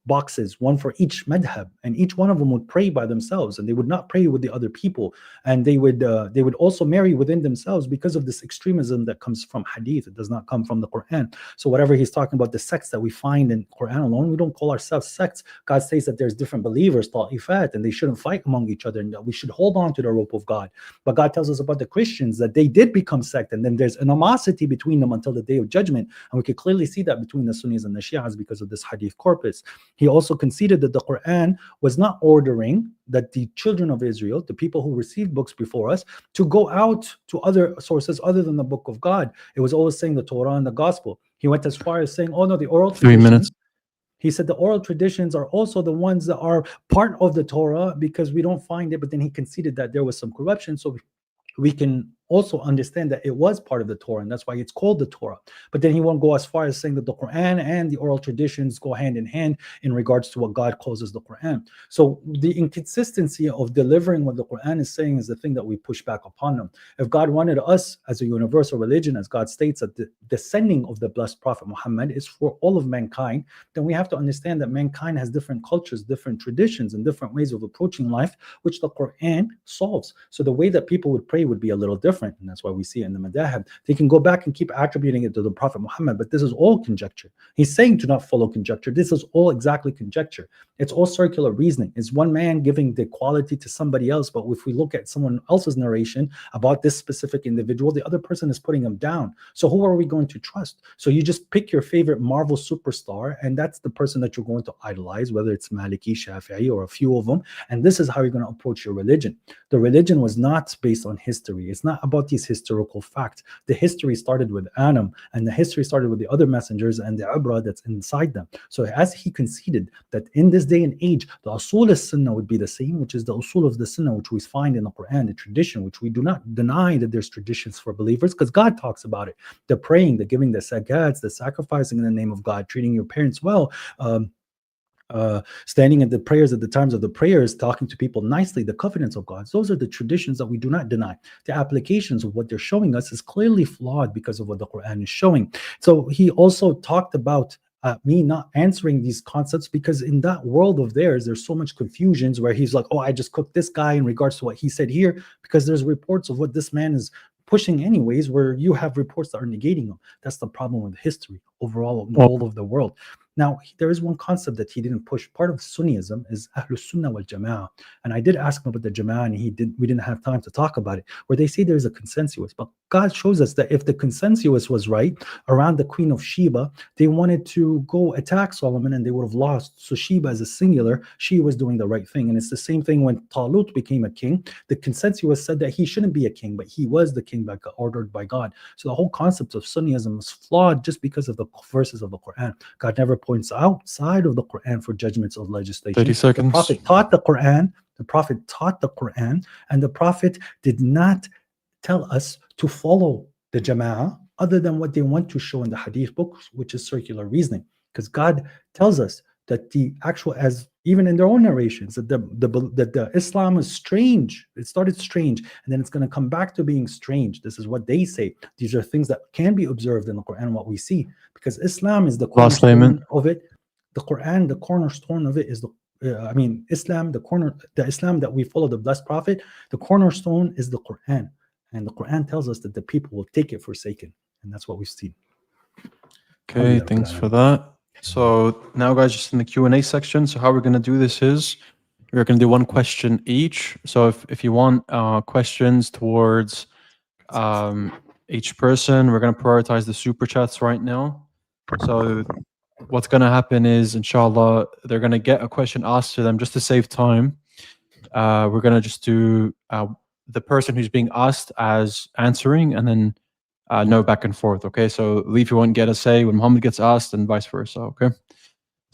S3: boxes, one for each madhab, and each one of them would pray by themselves, and they would not pray with the other people, and they would also marry within themselves because of this extremism that comes from hadith. It does not come from the Quran. So whatever he's talking about, the sects that we find in Quran alone, we don't call ourselves sects. God says that there's different believers, ta'ifat, and they shouldn't fight among each other, and that we should hold on to the rope of God. But God tells us about the Christians that they did become sect, and then there's animosity between them until the day of judgment, and we can clearly see that between the Sunnis and the Shias because of this hadith corpus. He also conceded that the Quran was not ordering that the children of Israel, the people who received books before us, to go out to other sources other than the book of God. It was always saying the Torah and the Gospel. He went as far as saying, oh no, the oral
S1: 3
S3: traditions.
S1: minutes.
S3: He said the oral traditions are also the ones that are part of the Torah because we don't find it, but then he conceded that there was some corruption, so we can also understand that it was part of the Torah, and that's why it's called the Torah. But then he won't go as far as saying that the Quran and the oral traditions go hand in hand in regards to what God calls as the Quran. So the inconsistency of delivering what the Quran is saying is the thing that we push back upon them. If God wanted us as a universal religion, as God states that the sending of the blessed Prophet Muhammad is for all of mankind, then we have to understand that mankind has different cultures, different traditions, and different ways of approaching life, which the Quran solves. So the way that people would pray would be a little different, and that's why we see it in the Madahib. They can go back and keep attributing it to the Prophet Muhammad, but this is all conjecture. He's saying to not follow conjecture. This is all exactly conjecture. It's all circular reasoning. It's one man giving the quality to somebody else, but if we look at someone else's narration about this specific individual, the other person is putting him down. So who are we going to trust? So you just pick your favorite Marvel superstar, and that's the person that you're going to idolize, whether it's Maliki, Shafi'i, or a few of them, and this is how you're going to approach your religion. The religion was not based on history. It's not about these historical facts. The history started with Adam, and the history started with the other messengers and the ibra that's inside them. So as he conceded that in this day and age, the usul al-sunnah would be the same, which is the usul of the sunnah, which we find in the Quran, the tradition, which we do not deny that there's traditions for believers, because God talks about it. The praying, the giving the zakats, the sacrificing in the name of God, treating your parents well, standing at the prayers at the times of the prayers, talking to people nicely, the covenants of God. Those are the traditions that we do not deny. The applications of what they're showing us is clearly flawed because of what the Quran is showing. So he also talked about me not answering these concepts because in that world of theirs, there's so much confusions where he's like, oh, I just cooked this guy in regards to what he said here, because there's reports of what this man is pushing anyways, where you have reports that are negating them. That's the problem with history overall in all of the world. Now, there is one concept that he didn't push. Part of Sunnism is Ahlus Sunnah wal Jama'ah. And I did ask him about the Jama'ah, and we didn't have time to talk about it, where they say there's a consensus. But God shows us that if the consensus was right around the Queen of Sheba, they wanted to go attack Solomon and they would have lost. So Sheba as a singular, she was doing the right thing. And it's the same thing when Talut became a king. The consensus said that he shouldn't be a king, but he was the king ordered by God. So the whole concept of Sunnism is flawed just because of the verses of the Quran. God never points outside of the Quran for judgments of legislation.
S1: 30 seconds.
S3: The Prophet taught the Quran. The Prophet taught the Quran, and the Prophet did not tell us to follow the Jama'ah other than what they want to show in the Hadith books, which is circular reasoning. Because God tells us that the actual, as even in their own narrations, that the Islam is strange. It started strange, and then it's going to come back to being strange. This is what they say. These are things that can be observed in the Quran, what we see, because Islam is the cornerstone of it. The Quran, the cornerstone of it is Islam, the Islam that we follow, the blessed Prophet, the cornerstone is the Quran. And the Quran tells us that the people will take it forsaken. And that's what we've seen.
S1: Okay, thanks for that. So now, guys, just in the Q&A section. So how we're going to do this is we're going to do one question each. So if you want questions towards each person, we're going to prioritize the super chats right now. So what's going to happen is, inshallah, they're going to get a question asked to them just to save time. We're going to just do the person who's being asked as answering, and then no back and forth. Okay, so Leafy won't get a say when Muhammad gets asked, and vice versa. Okay,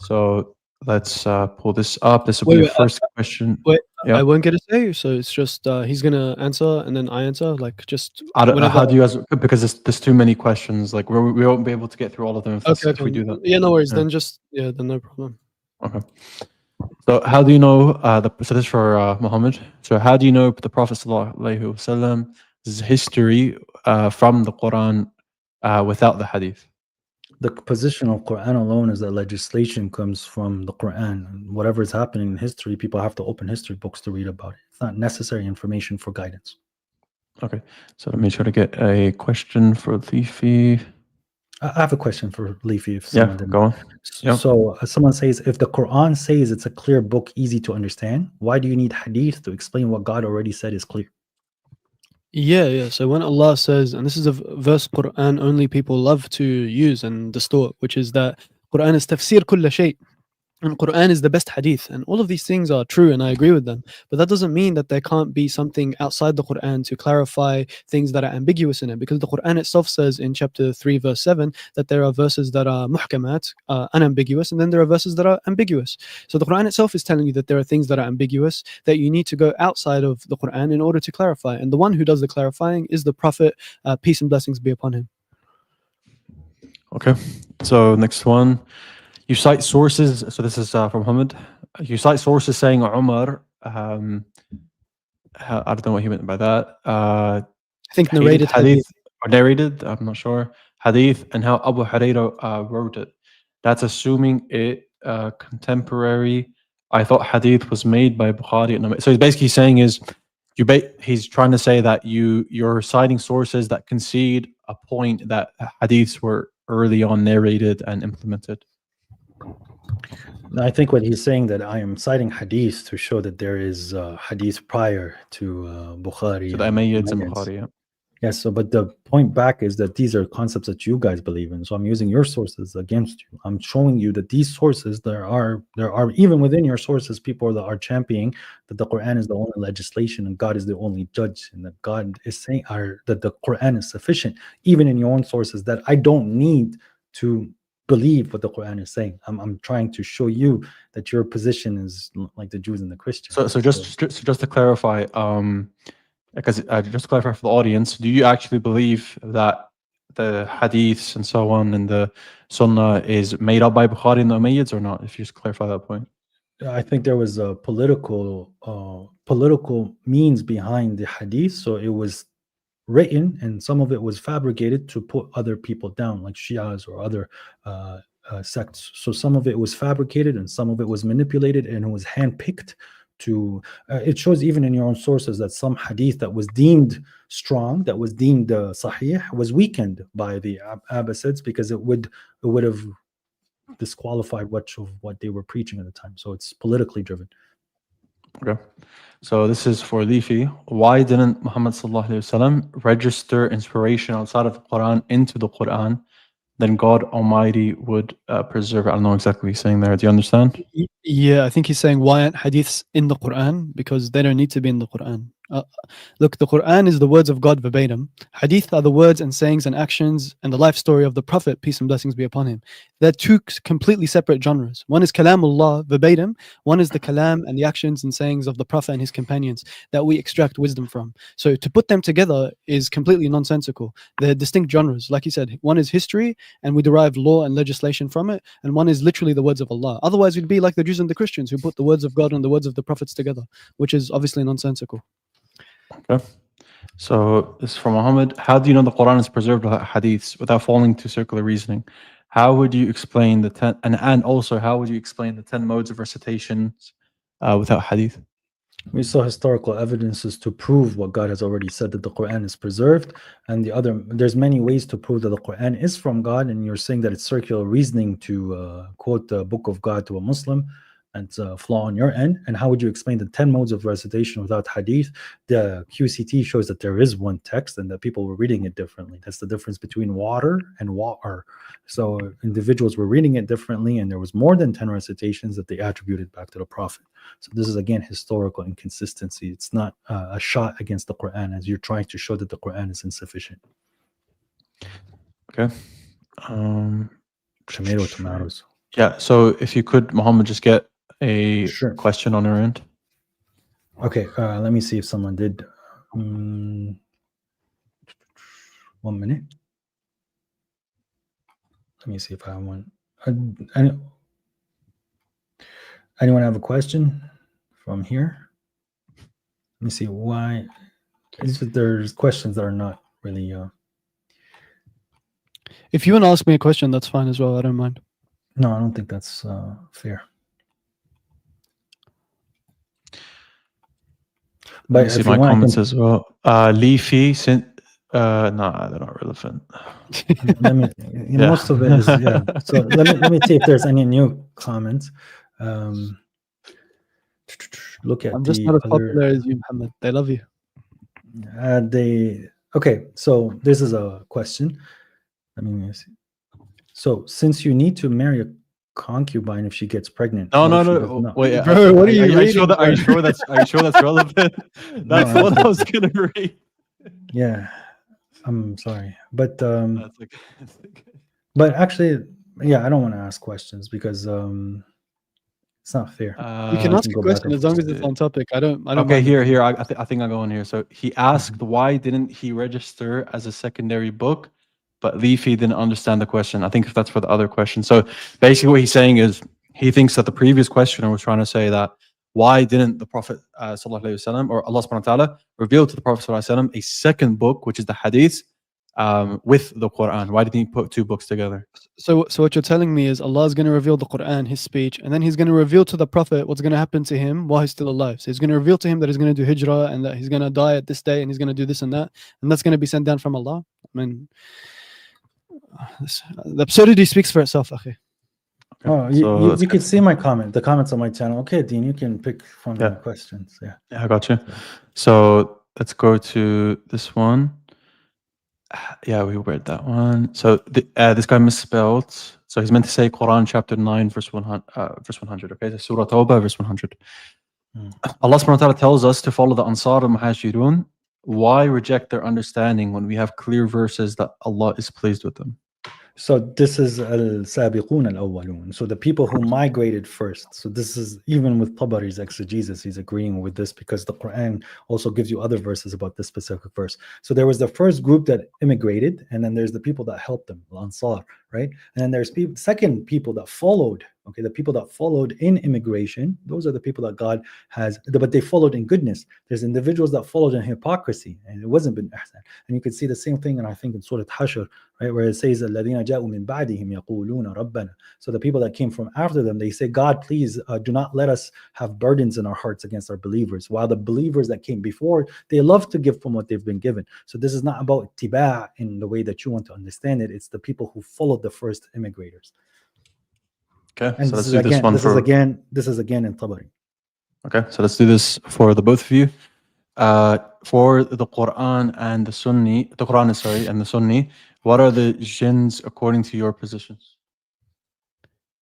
S1: so let's pull this up. This will be the first question.
S2: I won't get a say, so it's just he's gonna answer and then I answer. Like just
S1: how do you guys? Because there's too many questions. Like we won't be able to get through all of them if we do that.
S2: Yeah, no worries. Then then no problem.
S1: Okay. So how do you know so this is for Muhammad. So how do you know the Prophet ﷺ's history from the Quran without the Hadith?
S3: The position of Quran alone is that legislation comes from the Quran. Whatever is happening in history, people have to open history books to read about it. It's not necessary information for guidance.
S1: Okay, so let me try to get a question for Leafy.
S3: I have a question for Leafy. If
S1: someone didn't. Go on.
S3: So someone says, if the Quran says it's a clear book, easy to understand, why do you need hadith to explain what God already said is clear?
S2: Yeah. So when Allah says, and this is a verse Quran only people love to use and distort, which is that Quran is tafsir kulla shay. And Quran is the best hadith, and all of these things are true, and I agree with them. But that doesn't mean that there can't be something outside the Quran to clarify things that are ambiguous in it, because the Quran itself says in chapter 3, verse 7, that there are verses that are muhkamat, unambiguous, and then there are verses that are ambiguous. So the Quran itself is telling you that there are things that are ambiguous that you need to go outside of the Quran in order to clarify. And the one who does the clarifying is the Prophet, peace and blessings be upon him.
S1: Okay, so next one. You cite sources, so this is from Muhammad. You cite sources saying Umar, I don't know what he meant by that.
S2: I think
S1: Hated
S2: narrated hadith.
S1: or narrated, I'm not sure. Hadith and how Abu Hurairah wrote it. That's assuming it contemporary. I thought hadith was made by Bukhari. And so he's basically saying is, he's trying to say that you're citing sources that concede a point that hadiths were early on narrated and implemented.
S3: I think what he's saying that I am citing hadith to show that there is hadith prior to Bukhari.
S1: So the Umayyads and Bukhari, yeah.
S3: Yes, so but the point back is that these are concepts that you guys believe in. So I'm using your sources against you. I'm showing you that these sources, there are even within your sources people that are championing that the Quran is the only legislation and God is the only judge, and that God is saying that the Quran is sufficient, even in your own sources, that I don't need to believe what the Quran is saying. I'm trying to show you that your position is like the Jews and the Christians.
S1: So just to clarify, because just to clarify for the audience, do you actually believe that the hadiths and so on and the Sunnah is made up by Bukhari and the Umayyads or not? If you just clarify that point.
S3: I think there was a political means behind the hadith, so it was written and some of it was fabricated to put other people down, like Shias or other sects. So some of it was fabricated and some of it was manipulated, and it was handpicked to it shows even in your own sources that some hadith that was deemed strong, that was deemed sahih, was weakened by the Abbasids because it would have disqualified much of what they were preaching at the time. So it's politically driven.
S1: Okay. So this is for Leafy. Why didn't Muhammad sallallahu alaihi wasallam register inspiration outside of the Quran into the Quran? Then God Almighty would preserve it. I don't know exactly what he's saying there. Do you understand?
S2: Yeah, I think he's saying why aren't hadiths in the Quran? Because they don't need to be in the Quran. Look, the Quran is the words of God verbatim. Hadith are the words and sayings and actions and the life story of the Prophet, peace and blessings be upon him. They're two completely separate genres. One is Kalamullah verbatim. One is the Kalam and the actions and sayings of the Prophet and his companions that we extract wisdom from. So to put them together is completely nonsensical. They're distinct genres. Like he said, one is history and we derive law and legislation from it, and one is literally the words of Allah. Otherwise, we'd be like the Jews and the Christians who put the words of God and the words of the prophets together, which is obviously nonsensical.
S1: Okay. So this is from Muhammad. How do you know the Quran is preserved without hadiths, without falling to circular reasoning? How would you explain the 10, and also how would you explain the 10 modes of recitations without hadith?
S3: We saw historical evidences to prove what God has already said, that the Quran is preserved, and there's many ways to prove that the Quran is from God, and you're saying that it's circular reasoning to quote the book of God to a Muslim, and it's a flaw on your end. And how would you explain the 10 modes of recitation without hadith? The QCT shows that there is one text and that people were reading it differently. That's the difference between water and water. So individuals were reading it differently, and there was more than 10 recitations that they attributed back to the Prophet. So this is again historical inconsistency. It's not a shot against the Quran, as you're trying to show that the Quran is insufficient.
S1: Okay.
S3: Tomatoes.
S1: Yeah. So if you could, Muhammad, just get a question on your end.
S3: Okay. Let me see if someone did. 1 minute. Let me see if I have one. Anyone have a question from here? Let me see why. There's questions that are not really.
S2: If you want to ask me a question, that's fine as well. I don't mind.
S3: No, I don't think that's fair.
S1: But if see my comments as well. Leafy, no, they're not relevant.
S3: Let me. Most of it is So let me see if there's any new comments. Look at.
S2: I'm just not as popular as you, Muhammad. They love you.
S3: Okay. So this is a question. Let me see. So since you need to marry a concubine if she gets pregnant?
S1: No,
S3: What
S1: no,
S3: if she
S1: no.
S3: does not?
S1: Wait,
S2: Bro, what are you
S1: sure
S2: reading,
S1: that, are you
S2: bro?
S1: sure that's relevant? That's
S3: No,
S1: what I was gonna read.
S3: Yeah, I'm sorry, but
S1: That's okay. That's okay.
S3: but actually, yeah, I don't want to ask questions because it's not fair.
S2: You can
S1: Uh,
S2: ask a
S3: go back
S2: question
S3: and
S2: as long
S3: forth.
S2: as it's on topic. I don't
S1: okay,
S2: mind.
S1: here. I think I'll go in here. So he asked, why didn't he register as a secondary book? But Leafy didn't understand the question. I think that's for the other question. So basically, what he's saying is he thinks that the previous questioner was trying to say that why didn't the Prophet sallallahu alaihi wasallam or Allah subhanahu wa taala reveal to the Prophet sallallahu alaihi wasallam a second book, which is the Hadith, with the Quran? Why didn't he put two books together?
S2: So what you're telling me is Allah is going to reveal the Quran, His speech, and then He's going to reveal to the Prophet what's going to happen to him while he's still alive. So He's going to reveal to him that he's going to do hijrah and that he's going to die at this day and he's going to do this and that's going to be sent down from Allah. I mean, the absurdity speaks for itself, akhi.
S3: Oh, you could see my comment, the comments on my channel. Okay, Dean, you can pick from the questions. Yeah,
S1: I got you. So let's go to this one. Yeah, we read that one. So this guy misspelled. So he's meant to say Quran chapter 9, verse 100. Okay, so Surah Tawbah, verse 100. Allah subhanahu wa ta'ala tells us to follow the Ansar and Muhajirun. Why reject their understanding when we have clear verses that Allah is pleased with them?
S3: so this is al-sabiqun al-awwalun. So the people who migrated first. So this is even with Tabari's exegesis, he's agreeing with this because the Quran also gives you other verses about this specific verse. So there was the first group that immigrated, and then there's the people that helped them, Ansar, right? And then there's second people that followed. Okay, the people that followed in immigration, those are the people that God has, but they followed in goodness. There's individuals that followed in hypocrisy, and it wasn't bin ihsan. And you can see the same thing, and I think in Surah Hashr, right, where it says, الَّذِينَ جَاءُوا مِن بَعْدِهِمْ يَقُولُونَ رَبَّنَا. So the people that came from after them, they say, God, please do not let us have burdens in our hearts against our believers. While the believers that came before, they love to give from what they've been given. So this is not about tiba' in the way that you want to understand it. It's the people who followed the first immigrators.
S1: Okay,
S3: And
S1: so
S3: this
S1: let's
S3: is
S1: do this
S3: again,
S1: one
S3: this is again in Tabari.
S1: Okay, so let's do this for the both of you. For the Quran and the Sunni, the Quran, sorry, and the Sunni, what are the jinns according to your positions?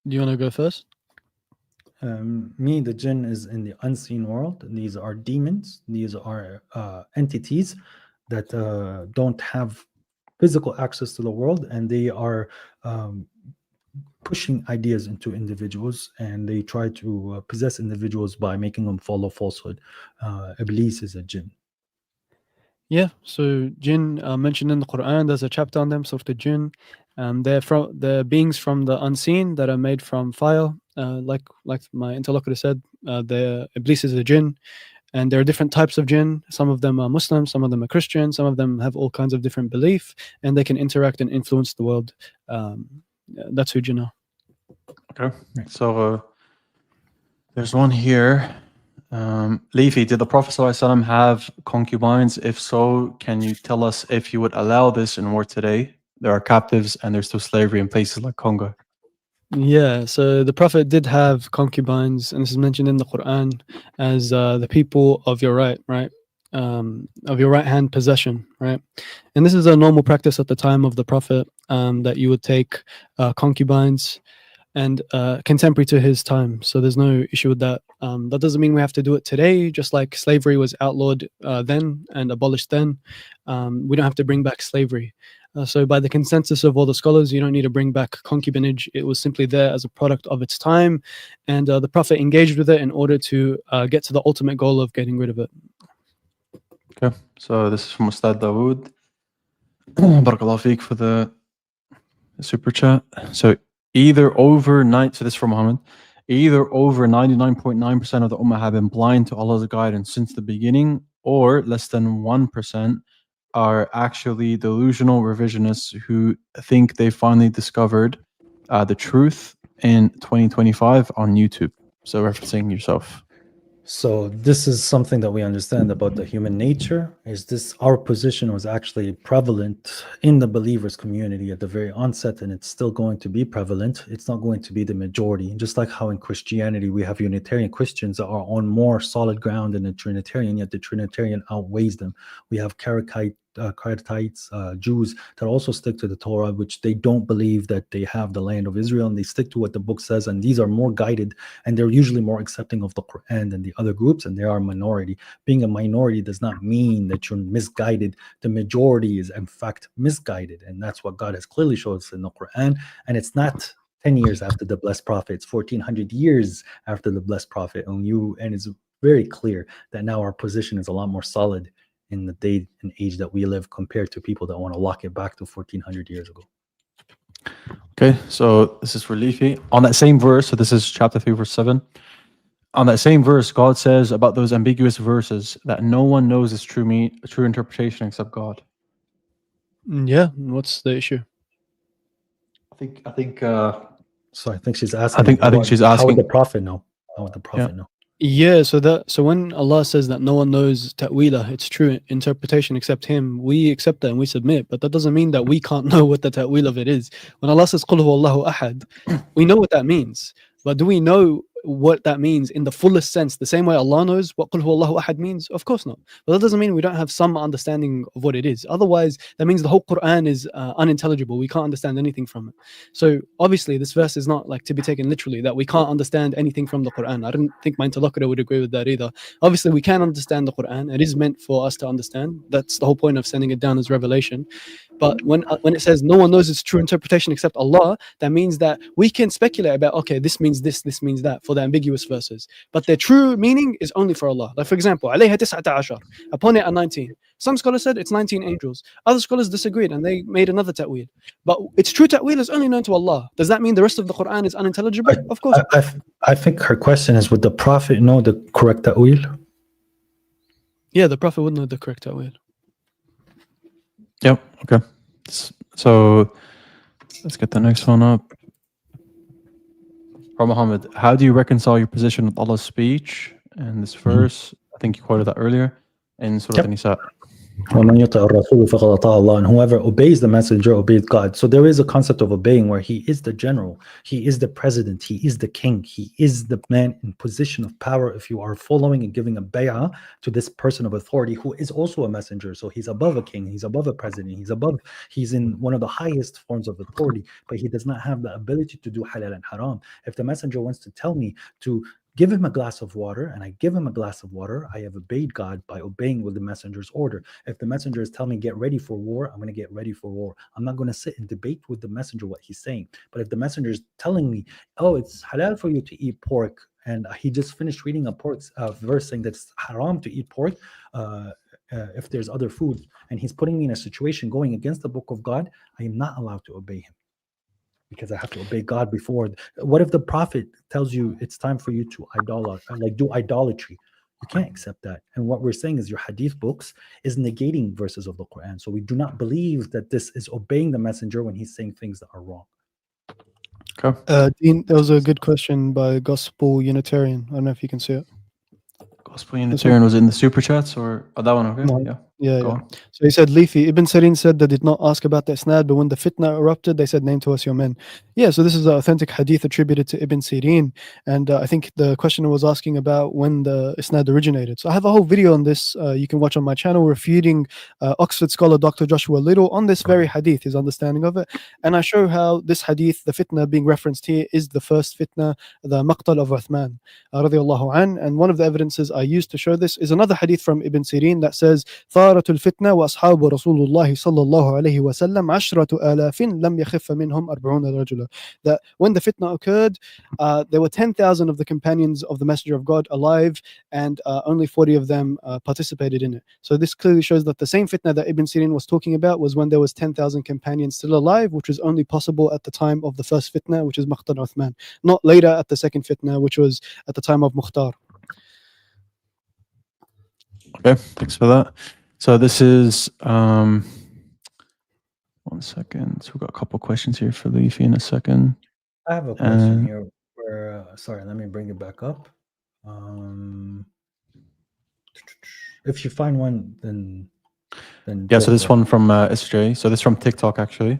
S2: Do you want to go first?
S3: The jinn is in the unseen world. These are demons. These are entities that don't have physical access to the world, and they are pushing ideas into individuals, and they try to possess individuals by making them follow falsehood. Iblis is a jinn.
S2: Yeah, so jinn mentioned in the Quran, there's a chapter on them, Surah Jinn. They're beings from the unseen that are made from fire. Like my interlocutor said, the Iblis is a jinn, and there are different types of jinn. Some of them are Muslim, some of them are Christian, some of them have all kinds of different belief, and they can interact and influence the world. That's who jinn are.
S1: Okay, so there's one here. Leafy, did the Prophet ﷺ have concubines? If so, can you tell us if you would allow this in war today? There are captives and there's still slavery in places like Congo.
S2: Yeah, so the Prophet did have concubines, and this is mentioned in the Quran as the people of your right, of your right hand possession, right? And this is a normal practice at the time of the Prophet, that you would take concubines and contemporary to his time. So there's no issue with that. That doesn't mean we have to do it today, just like slavery was outlawed then and abolished then. We don't have to bring back slavery. So by the consensus of all the scholars, you don't need to bring back concubinage. It was simply there as a product of its time. And the Prophet engaged with it in order to get to the ultimate goal of getting rid of it.
S1: Okay, so this is from Ustad Dawood. Barakallah feek for the super chat. So either over so this is from Muhammad, either over 99.9% of the Ummah have been blind to Allah's guidance since the beginning, or less than 1% are actually delusional revisionists who think they finally discovered the truth in 2025 on YouTube. So referencing yourself.
S3: So this is something that we understand about the human nature, is this our position was actually prevalent in the believers community at the very onset, and it's still going to be prevalent. It's not going to be the majority. Just like how in Christianity we have Unitarian Christians that are on more solid ground than the Trinitarian, yet the Trinitarian outweighs them. We have Karaite Jews that also stick to the Torah, which they don't believe that they have the land of Israel, and they stick to what the book says. And these are more guided, and they're usually more accepting of the Quran than the other groups, and they are a minority. Being a minority does not mean that you're misguided. The majority is in fact misguided, and that's what God has clearly showed us in the Quran. And it's not 10 years after the blessed prophet, it's 1400 years after the blessed prophet, and it's very clear that now our position is a lot more solid in the day and age that we live compared to people that want to lock it back to 1400 years ago.
S1: Okay, so this is for Leafy. On that same verse, so this is chapter 3, verse 7. On that same verse, God says about those ambiguous verses that no one knows its true interpretation except God.
S2: Yeah, what's the issue?
S1: I think
S3: So I think she's asking.
S1: I think she's
S3: How
S1: asking.
S3: would the prophet know? How would the prophet know?
S2: Yeah, so when Allah says that no one knows ta'weelah, its true interpretation except Him, we accept that and we submit. But that doesn't mean that we can't know what the ta'weel of it is. When Allah says "Qul huwallahu ahad," we know what that means. But do we know what that means in the fullest sense, the same way Allah knows what "Qul huwallahu ahad" means? Of course not. But that doesn't mean we don't have some understanding of what it is. Otherwise, that means the whole Quran is unintelligible. We can't understand anything from it. So obviously, this verse is not like to be taken literally, that we can't understand anything from the Quran. I don't think my interlocutor would agree with that either. Obviously, we can understand the Quran. It is meant for us to understand. That's the whole point of sending it down as revelation. But when it says no one knows its true interpretation except Allah, that means that we can speculate about, okay, this means this means that, for the ambiguous verses. But their true meaning is only for Allah. Like for example, alayha 19, upon it are 19. Some scholars said it's 19 angels. Other scholars disagreed and they made another ta'weel. But its true ta'weel is only known to Allah. Does that mean the rest of the Quran is unintelligible? Of course.
S3: I think her question is, would the Prophet know the correct ta'weel?
S2: Yeah, the Prophet would know the correct ta'weel.
S1: Yep. Okay. So let's get the next one up. From Muhammad, how do you reconcile your position with Allah's speech in this verse? I think you quoted that earlier in Surah An-Nisa.
S3: وَمَنْ يُطِعِ الرَّسُولِ فَقَدْ أَطَاعَ اللَّهَ, and whoever obeys the messenger obeys God. So there is a concept of obeying where he is the general, he is the president, he is the king, he is the man in position of power. If you are following and giving a bay'ah to this person of authority who is also a messenger, so he's above a king, he's above a president, he's in one of the highest forms of authority, but he does not have the ability to do halal and haram. If the messenger wants to tell me to give him a glass of water, and I give him a glass of water, I have obeyed God by obeying with the messenger's order. If the messenger is telling me get ready for war, I'm going to get ready for war. I'm not going to sit and debate with the messenger what he's saying. But if the messenger is telling me, oh, it's halal for you to eat pork, and he just finished reading a verse saying that it's haram to eat pork if there's other foods, and he's putting me in a situation going against the book of God, I am not allowed to obey him, because I have to obey God before. What if the prophet tells you it's time for you to do idolatry? You can't accept that. And what we're saying is your hadith books is negating verses of the Quran. So we do not believe that this is obeying the messenger when he's saying things that are wrong.
S1: Okay.
S2: Dean, that was a good question by Gospel Unitarian. I don't know if you can see it.
S1: Gospel Unitarian was in the super chats, or that one? Okay.
S2: No. Yeah.
S1: Go on.
S2: So he said, Leafy, Ibn Sirin said they did not ask about the isnad, but when the fitna erupted, they said, name to us your men. Yeah, so this is an authentic hadith attributed to Ibn Sirin. And I think the questioner was asking about when the isnad originated. So I have a whole video on this you can watch on my channel, refuting Oxford scholar Dr. Joshua Little on this very hadith, his understanding of it. And I show how this hadith, the fitna being referenced here, is the first fitna, the maqtal of Uthman, radiallahu an. And one of the evidences I used to show this is another hadith from Ibn Sirin that says, ثارت الفتنة وأصحاب رسول الله صلى الله عليه وسلم 10,000 لم يخف منهم 40 رجلا. That when the fitna occurred, there were 10,000 of the companions of the Messenger of God alive, and only 40 of them participated in it. So this clearly shows that the same fitna that Ibn Sirin was talking about was when there was 10,000 companions still alive, which was only possible at the time of the first fitna, which is Maqtal Uthman, not later at the second fitna, which was at the time of Mukhtar.
S1: Okay, thanks for that. So this is 1 second. So we've got a couple questions here for Leafy in a second.
S3: I have a question here where sorry, let me bring it back up. If you find one, then
S1: yeah, so this one from SJ. So this from TikTok actually.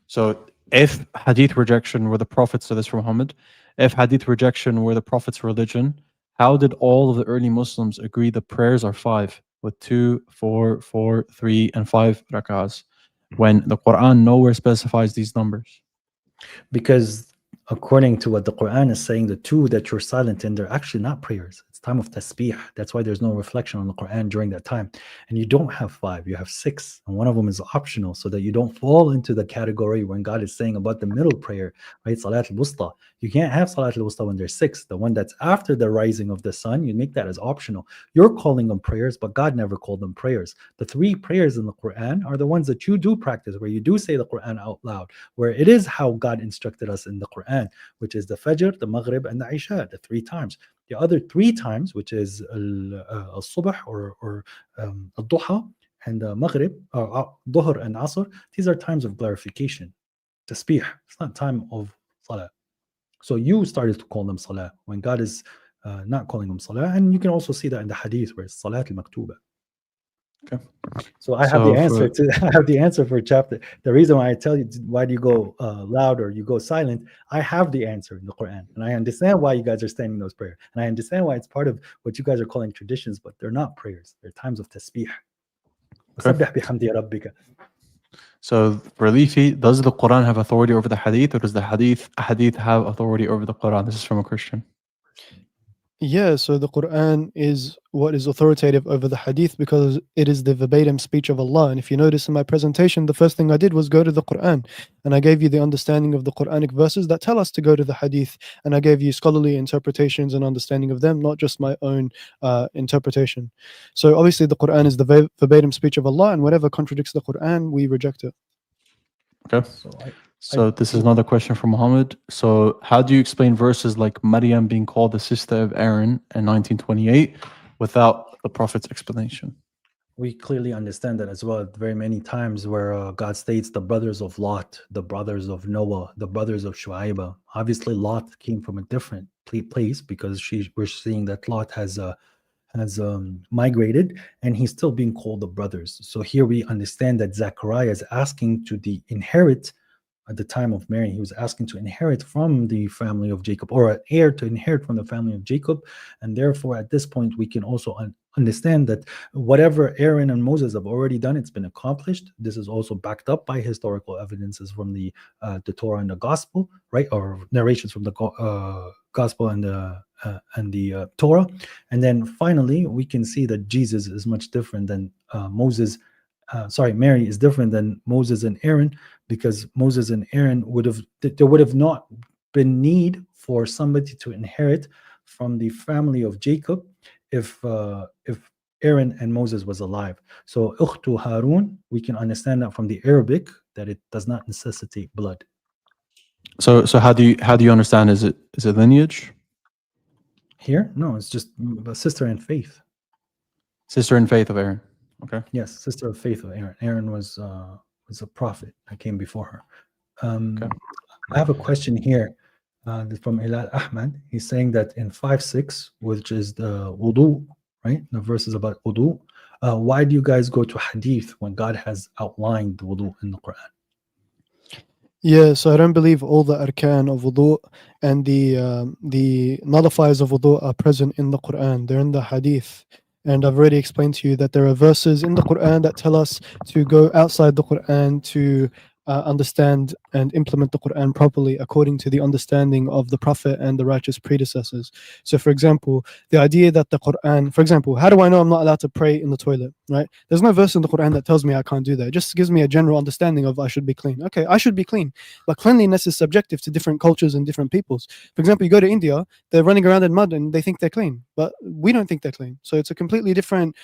S1: So if hadith rejection were the prophets, so this from Muhammad, if hadith rejection were the prophet's religion, how did all of the early Muslims agree the prayers are 5? with 2, 4, 4, 3, and 5 rak'ahs when the Quran nowhere specifies these numbers?
S3: Because according to what the Quran is saying, the two that you're silent in, they're actually not prayers. It's time of tasbih. That's why there's no reflection on the Quran during that time. And you don't have 5, you have 6. And one of them is optional so that you don't fall into the category when God is saying about the middle prayer, right? Salat al-Wusta. You can't have Salat al-Wusta when there's 6. The one that's after the rising of the sun, you make that as optional. You're calling them prayers, but God never called them prayers. The 3 prayers in the Quran are the ones that you do practice, where you do say the Quran out loud, where it is how God instructed us in the Quran, which is the Fajr, the Maghrib, and the Isha, the 3 times. The other 3 times, which is al-Subh or al-Duha and Maghrib, Dhuhr and Asr, these are times of glorification, tasbih. It's not time of salah. So you started to call them salah when God is not calling them salah. And you can also see that in the hadith where it's salat al-maktuba.
S1: Okay.
S3: So I have the answer I have the answer for chapter. The reason why I tell you why do you go loud or you go silent, I have the answer in the Quran, and I understand why you guys are saying those prayers, and I understand why it's part of what you guys are calling traditions, but they're not prayers. They're times of tasbih.
S1: So for Leafy, does the Quran have authority over the hadith, or does the hadith have authority over the Quran? This is from a Christian.
S2: Yeah, so the Quran is what is authoritative over the Hadith because it is the verbatim speech of Allah. And if you notice in my presentation, the first thing I did was go to the Quran, and I gave you the understanding of the Quranic verses that tell us to go to the Hadith, and I gave you scholarly interpretations and understanding of them, not just my own interpretation. So obviously the Quran is the verbatim speech of Allah, and whatever contradicts the Quran, we reject it.
S1: Okay. So this is another question from Muhammad. So how do you explain verses like Maryam being called the sister of Aaron in 1928 without the Prophet's explanation?
S3: We clearly understand that as well. Very many times where God states the brothers of Lot, the brothers of Noah, the brothers of Shu'aibah. Obviously, Lot came from a different place because we're seeing that Lot has migrated, and he's still being called the brothers. So here we understand that Zechariah is asking to inherit. At the time of Mary, he was asking to inherit from the family of Jacob, or an heir to inherit from the family of Jacob. And therefore, at this point, we can also understand that whatever Aaron and Moses have already done, it's been accomplished. This is also backed up by historical evidences from the Torah and the Gospel, right, or narrations from the Gospel and the Torah. And then finally, we can see that Jesus is much different than Mary is different than Moses and Aaron, because Moses and Aaron there would have not been need for somebody to inherit from the family of Jacob if Aaron and Moses was alive. So Ukhtu Harun, we can understand that from the Arabic that it does not necessitate blood.
S1: So how do you understand? Is it lineage?
S3: Here, no, it's just a sister in faith.
S1: Sister in faith of Aaron. Okay.
S3: Yes, sister of faith of Aaron. Aaron was a prophet that came before her. Okay. I have a question here from Ilal Ahmad. He's saying that in 5:6, which is the wudu, right? The verse is about wudu. Why do you guys go to hadith when God has outlined the wudu in the Quran?
S2: Yeah, so I don't believe all the arkan of wudu and the nullifiers of wudu are present in the Quran. They're in the hadith. And I've already explained to you that there are verses in the Quran that tell us to go outside the Quran to understand and implement the Quran properly according to the understanding of the Prophet and the righteous predecessors. So for example, the idea that the Quran, for example, how do I know I'm not allowed to pray in the toilet, right? There's no verse in the Quran that tells me I can't do that. It just gives me a general understanding of I should be clean. Okay, I should be clean. But cleanliness is subjective to different cultures and different peoples. For example, you go to India, they're running around in mud and they think they're clean, but we don't think they're clean. So it's a completely different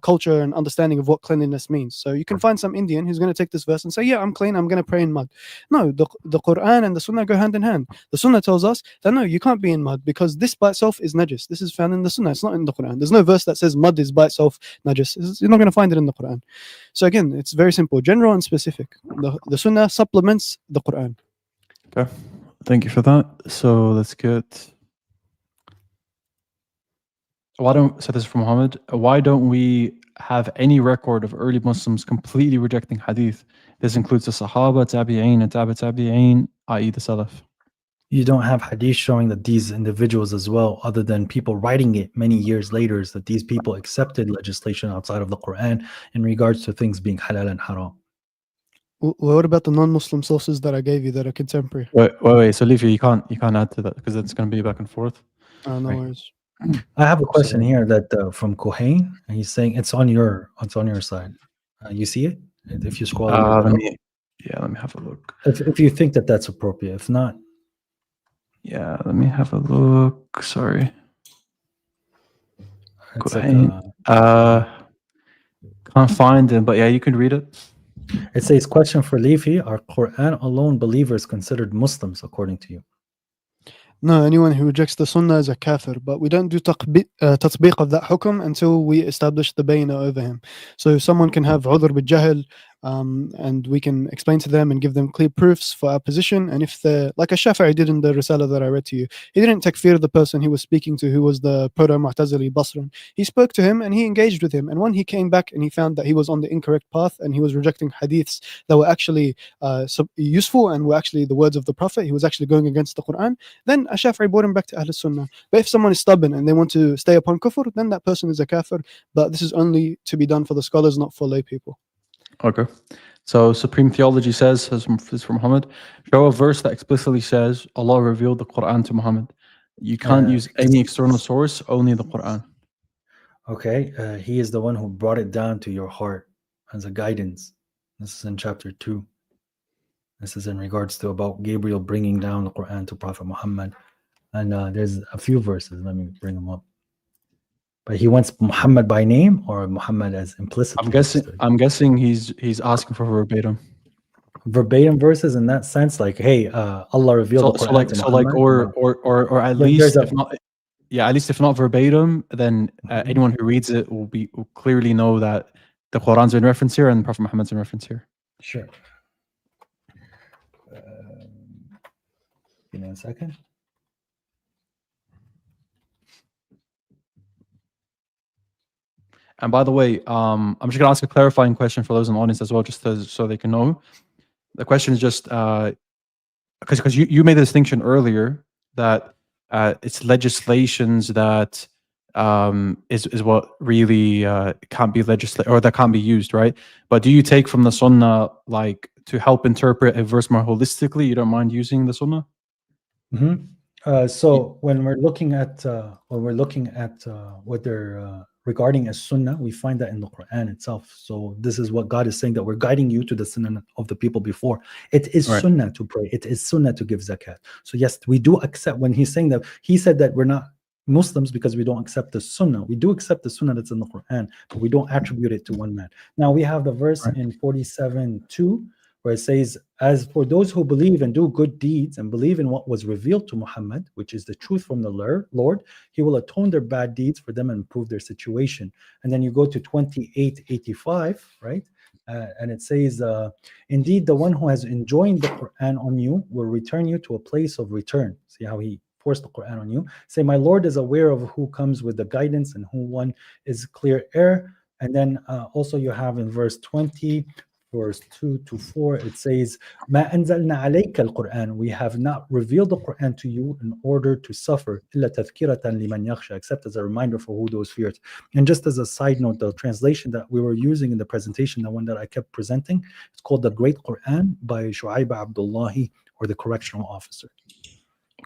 S2: culture and understanding of what cleanliness means. So you can find some Indian who's going to take this verse and say, yeah, I'm clean, I'm going to pray in mud. No, the Quran and the Sunnah go hand in hand. The Sunnah tells us that no, you can't be in mud because this by itself is najis. This is found in the Sunnah. It's not in the Quran. There's no verse that says mud is by itself najis. You're not going to find it in the Quran. So again, it's very simple, general and specific. The Sunnah supplements the Quran.
S1: Okay, thank you for that. So let's get. So this is from Muhammad. Why don't we have any record of early Muslims completely rejecting hadith? This includes the Sahaba, Tabi'een, and Tabi'een, i.e. the Salaf.
S3: You don't have hadith showing that these individuals as well, other than people writing it many years later, is that these people accepted legislation outside of the Quran in regards to things being halal and haram.
S2: What about the non-Muslim sources that I gave you that are contemporary?
S1: Wait. So Leafy, you can't add to that because it's going to be back and forth.
S2: No
S3: Right.
S2: worries.
S3: I have a question
S1: So-
S3: here that from Kohain, and he's saying it's on your side. You see it if you scroll a little bit up.
S1: let me have a look.
S3: If you think that that's appropriate, if not,
S1: Yeah, let me have a look. Sorry.
S3: it's
S1: Go
S3: like
S1: ahead. Can't find it, but yeah, you can read it.
S3: it says, question for Leafy: are Quran alone believers considered Muslims according to you?
S2: No, anyone who rejects the Sunnah is a kafir, but we don't do tatbiq of that hukum until we establish the bayna over him. So someone can have udhr bil jahl, and we can explain to them and give them clear proofs for our position. And if they're like a Shafi'i did in the Risala that I read to you, he didn't takfir the person he was speaking to, who was the proto-Mu'tazili Basran. He spoke to him and he engaged with him. And when he came back and he found that he was on the incorrect path and he was rejecting hadiths that were actually useful and were actually the words of the Prophet, he was actually going against the Quran, then a Shafi'i brought him back to Ahl Sunnah. But if someone is stubborn and they want to stay upon kufr, then that person is a kafir. But this is only to be done for the scholars, not for lay people.
S1: Okay. So Supreme Theology says, this is from Muhammad, show a verse that explicitly says Allah revealed the Quran to Muhammad. You can't use any external source, only the Quran.
S3: Okay, he is the one who brought it down to your heart as a guidance. This is in chapter 2. This is in regards to about Gabriel bringing down the Quran to Prophet Muhammad. And there's a few verses. Let me bring them up. But he wants Muhammad by name or Muhammad as implicit.
S1: I'm guessing he's asking for
S3: verbatim verses in that sense, like, hey, Allah revealed the Quran to Muhammad.
S1: Or at least if not, at least if not verbatim, then anyone who reads it will clearly know that the Quran's in reference here and Prophet Muhammad's in reference here.
S3: Sure. Give me a second.
S1: And by the way, I'm just gonna ask a clarifying question for those in the audience as well, just so they can know. The question is just because you made the distinction earlier that it's legislations that is what really can't be legislated or that can't be used, right? But do you take from the Sunnah like to help interpret a verse more holistically? You don't mind using the Sunnah?
S3: Mm-hmm. So when we're looking at what they're regarding as Sunnah, we find that in the Quran itself. So this is what God is saying, that we're guiding you to the Sunnah of the people before. It is right. Sunnah to pray. It is Sunnah to give zakat. So yes, we do accept, when he's saying that, he said that we're not Muslims because we don't accept the Sunnah. We do accept the Sunnah that's in the Quran, but we don't attribute it to one man. Now we have the verse in 47:2 where it says, as for those who believe and do good deeds and believe in what was revealed to Muhammad, which is the truth from the Lord, he will atone their bad deeds for them and improve their situation. And then you go to 28:85, right? And it says, indeed, the one who has enjoined the Quran on you will return you to a place of return. See how he forced the Quran on you. Say, my Lord is aware of who comes with the guidance and who one is clear error. And then also you have in verse 20, verse 2 to 4, it says, مَا أَنزَلْنَا عَلَيْكَ الْقُرْآنَ, we have not revealed the Quran to you in order to suffer, إِلَّا تَذْكِرَةً لِمَنْ يَخْشَى, except as a reminder for who those fears. And just as a side note, the translation that we were using in the presentation, the one that I kept presenting, it's called The Great Quran by Shu'aib Abdullahi, or the correctional officer.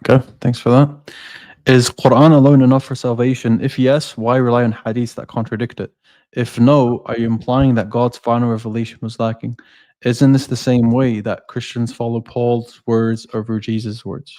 S1: Okay, thanks for that. Is Quran alone enough for salvation? If yes, why rely on hadiths that contradict it? If no, are you implying that God's final revelation was lacking? Isn't this the same way that Christians follow Paul's words over Jesus' words?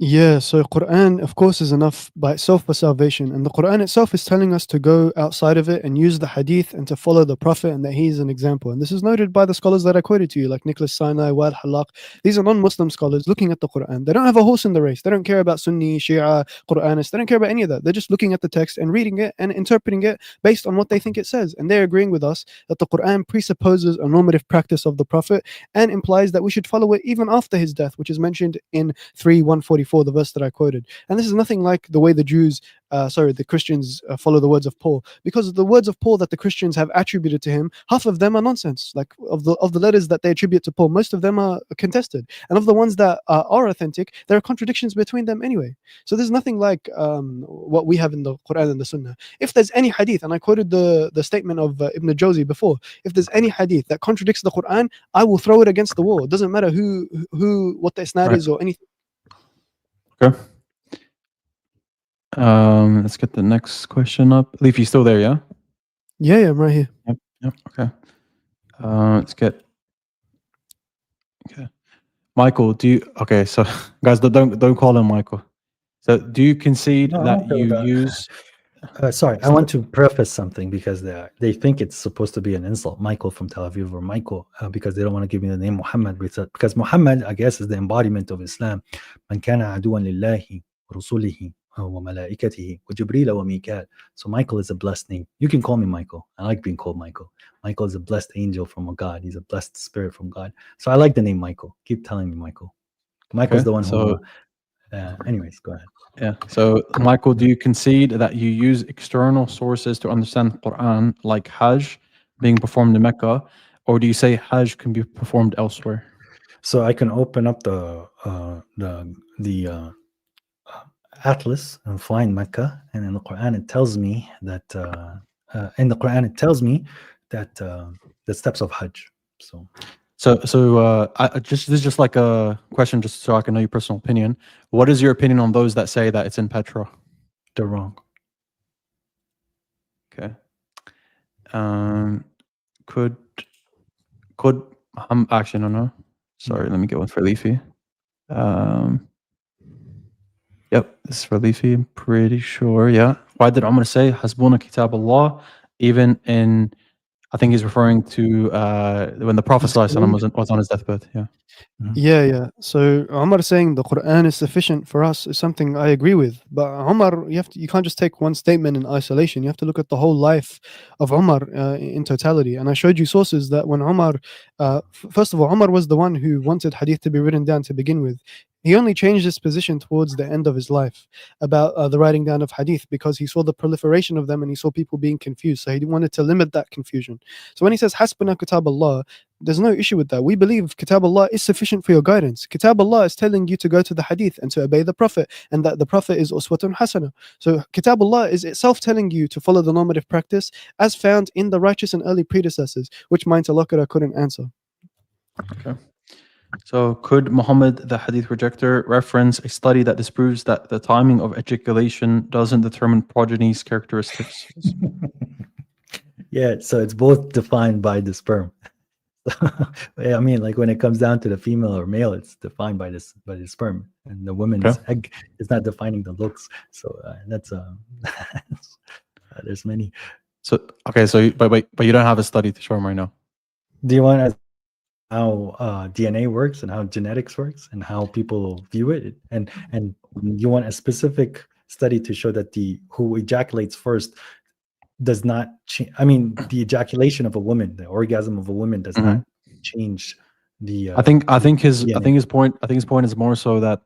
S2: Yeah, so Quran, of course, is enough by itself for salvation. And the Quran itself is telling us to go outside of it and use the hadith and to follow the Prophet, and that he is an example. And this is noted by the scholars that I quoted to you, like Nicholas Sinai, Wal Halaq. These are non-Muslim scholars looking at the Quran. They don't have a horse in the race. They don't care about Sunni, Shia, Quranists. They don't care about any of that. They're just looking at the text and reading it and interpreting it based on what they think it says. And they're agreeing with us that the Quran presupposes a normative practice of the Prophet and implies that we should follow it even after his death, which is mentioned in 3:145. before the verse that I quoted. And this is nothing like the way the Christians follow the words of Paul, because the words of Paul that the Christians have attributed to him, half of them are nonsense. Like of the letters that they attribute to Paul, most of them are contested, and of the ones that are authentic, there are contradictions between them anyway. So there's nothing like what we have in the Quran and the Sunnah. If there's any hadith, and I quoted the statement of Ibn Jawzi before, if there's any hadith that contradicts the Quran, I will throw it against the wall. It doesn't matter what the isnad is or anything.
S1: Okay. Let's get the next question up. Leafy, you still there? Yeah.
S2: Yeah, I'm right here.
S1: Yep. Okay. Let's get. Okay. Michael, do you? Okay, so guys, don't call him Michael. So, do you concede
S3: No, I'm
S1: that
S3: okay with
S1: you
S3: that.
S1: use?
S3: Sorry, I want to preface something because they think it's supposed to be an insult, Michael from Tel Aviv or Michael, because they don't want to give me the name Muhammad, because Muhammad, I guess, is the embodiment of Islam. Man kana aduwan lillahi wa rasulihi wa malaikatihi wa Jibril wa Mikal. So Michael is a blessed name. You can call me Michael. I like being called Michael. Michael is a blessed angel from God. He's a blessed spirit from God. So I like the name Michael. Keep telling me Michael. Michael's the one who. Anyways, go ahead.
S1: Yeah. So, Michael, do you concede that you use external sources to understand the Quran, like Hajj being performed in Mecca, or do you say Hajj can be performed elsewhere?
S3: So I can open up the atlas and find Mecca, and in the Quran it tells me that the steps of Hajj.
S1: This is just like a question, just so I can know your personal opinion. What is your opinion on those that say that it's in Petra?
S3: They're wrong.
S1: Okay. Could actually no. Sorry, let me get one for Leafy. Yep, this is for Leafy. I'm pretty sure. Yeah. Why did Umar say Hasbuna Kitab Allah? Even in, I think he's referring to when the Prophet ﷺ was on his deathbed. Yeah.
S2: Yeah. So Umar saying the Quran is sufficient for us is something I agree with. But Umar, you can't just take one statement in isolation. You have to look at the whole life of Umar in totality. And I showed you sources that when Umar, first of all, Umar was the one who wanted hadith to be written down to begin with. He only changed his position towards the end of his life about the writing down of hadith because he saw the proliferation of them and he saw people being confused. So he wanted to limit that confusion. So when he says Hasbuna Kitab Allah, there's no issue with that. We believe Kitab Allah is sufficient for your guidance. Kitab Allah is telling you to go to the hadith and to obey the Prophet, and that the Prophet is uswatun hasana. So Kitab Allah is itself telling you to follow the normative practice as found in the righteous and early predecessors, which my interlocutor couldn't answer.
S1: Okay. So could Muhammad, the hadith rejector, reference a study that disproves that the timing of ejaculation doesn't determine progeny's characteristics?
S3: Yeah, so it's both defined by the sperm. I mean, like when it comes down to the female or male, it's defined by the sperm, and the woman's egg is not defining the looks. So that's there's many.
S1: So but you don't have a study to show him right now.
S3: Do you want to how DNA works and how genetics works and how people view it, and you want a specific study to show that who ejaculates first does not change. I mean, the ejaculation of a woman, the orgasm of a woman does not change the.
S1: I think his point is more so that,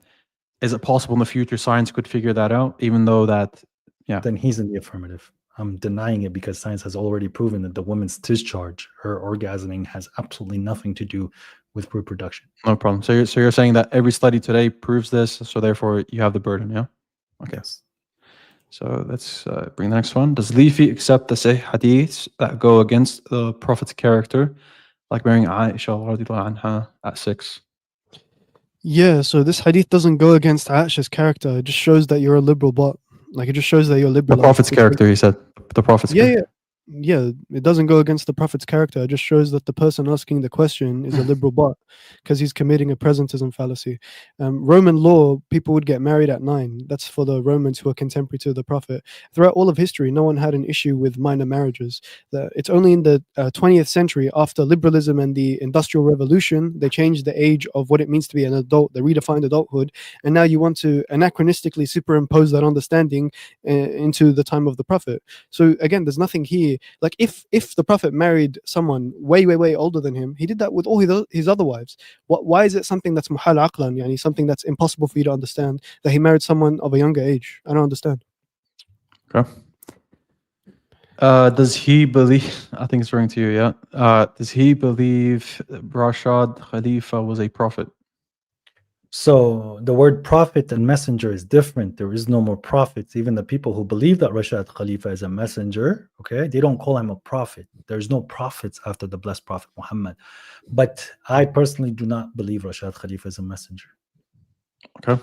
S1: is it possible in the future science could figure that out, even though that, yeah.
S3: Then he's in the affirmative. I'm denying it because science has already proven that the woman's discharge, her orgasming, has absolutely nothing to do with reproduction.
S1: No problem. So you're saying that every study today proves this, so therefore you have the burden, yeah? Okay.
S3: Yes.
S1: So let's bring the next one. Does Leafy accept the Sahih hadiths that go against the Prophet's character, like marrying Aisha radiallahu anha at 6?
S2: Yeah, so this hadith doesn't go against Aisha's character. It just shows that you're a liberal bot. Like, it just shows that you're liberal.
S1: The Prophet's character, he said. The Prophet's character.
S2: Yeah, it doesn't go against the Prophet's character. It just shows that the person asking the question is a liberal bot because he's committing a presentism fallacy. Roman law, people would get married at 9. That's for the Romans who are contemporary to the Prophet. Throughout all of history, no one had an issue with minor marriages. It's only in the 20th century, after liberalism and the Industrial Revolution, they changed the age of what it means to be an adult. They redefined adulthood. And now you want to anachronistically superimpose that understanding into the time of the Prophet. So again, there's nothing here like if the Prophet married someone way older than him, he did that with all his other wives. Why is it something that's muhal aqlan, yani something that's impossible for you to understand, that he married someone of a younger age? I don't understand.
S1: Okay. Does he believe, I think it's referring to you, yeah. Does he believe Rashad Khalifa was a prophet?
S3: So the word prophet and messenger is different. There is no more prophets. Even the people who believe that Rashad Khalifa is a messenger, okay, they don't call him a prophet. There's no prophets after the blessed Prophet Muhammad. But I personally do not believe Rashad Khalifa is a messenger.
S1: Okay.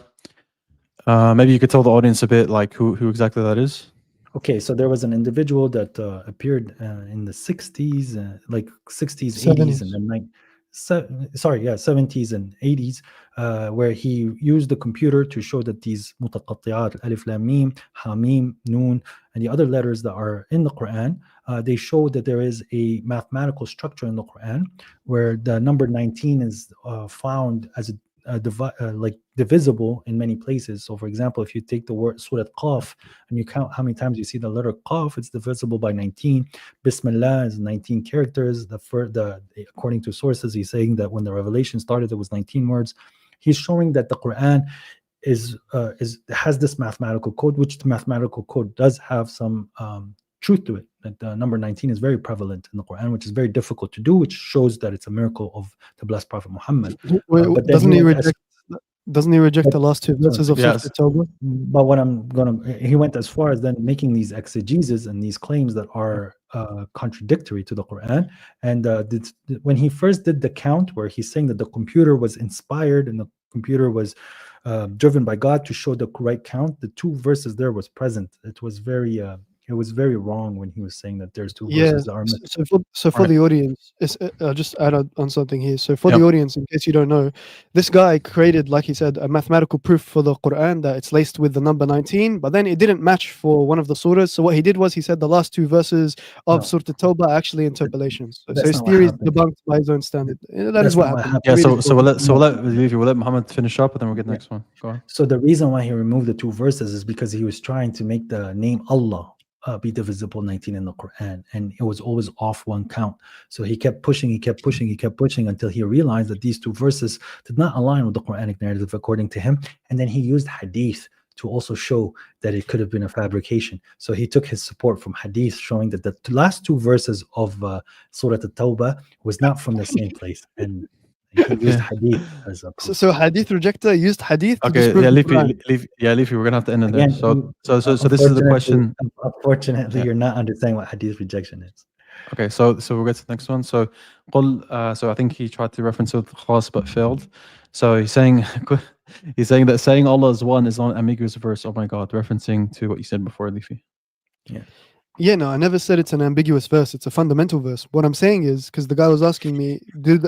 S1: Maybe you could tell the audience a bit like who exactly that is.
S3: Okay, so there was an individual that appeared in the 60s, like 60s, 80s, and then 70s and 80s, where he used the computer to show that these mutaqattiyat, alif lam mim, hamim, noon, and the other letters that are in the Quran, they show that there is a mathematical structure in the Quran where the number 19 is found as like divisible in many places. So for example, if you take the word Surah Qaf and you count how many times you see the letter Qaf, it's divisible by 19. Bismillah is 19 characters. According to sources, he's saying that when the revelation started, there was 19 words. He's showing that the Quran has this mathematical code, which the mathematical code does have some truth to it. That the number 19 is very prevalent in the Quran, which is very difficult to do, which shows that it's a miracle of the blessed Prophet Muhammad.
S2: But doesn't he reject the last two verses of Surah At-Tawbah?
S3: But what he went as far as then making these exegeses and these claims that are contradictory to the Quran. And when he first did the count, where he's saying that the computer was inspired and the computer was driven by God to show the correct count, the two verses there was present. It was very wrong when he was saying that there's two verses that are missing.
S2: So for the audience, I'll just add on something here. So for the audience, in case you don't know, this guy created, like he said, a mathematical proof for the Quran that it's laced with the number 19, but then it didn't match for one of the surahs. So what he did was he said the last two verses of Surah At-Tawbah are actually interpolations. So his theory is debunked by his own standard. That is what happened.
S1: Yeah, so we'll let Muhammad finish up, and then we'll get the next one. Go on.
S3: So the reason why he removed the two verses is because he was trying to make the name Allah be divisible 19 in the Quran, and it was always off one count. So he kept pushing until he realized that these two verses did not align with the Quranic narrative according to him. And then he used hadith to also show that it could have been a fabrication. So he took his support from hadith, showing that the last two verses of Surah At-Tawbah was not from the same place, and he used hadith as a proof.
S2: So hadith rejector used hadith.
S1: Okay, Leafy, we're gonna have to end on
S3: Again,
S1: this. So this is the question.
S3: Unfortunately, you're not understanding what hadith rejection is.
S1: Okay, so we'll get to the next one. So I think he tried to reference it khas but failed. So he's saying that saying Allah is one is not an ambiguous verse. Oh my God, referencing to what you said before, Leafy.
S2: Yeah, no, I never said it's an ambiguous verse. It's a fundamental verse. What I'm saying is, because the guy was asking me,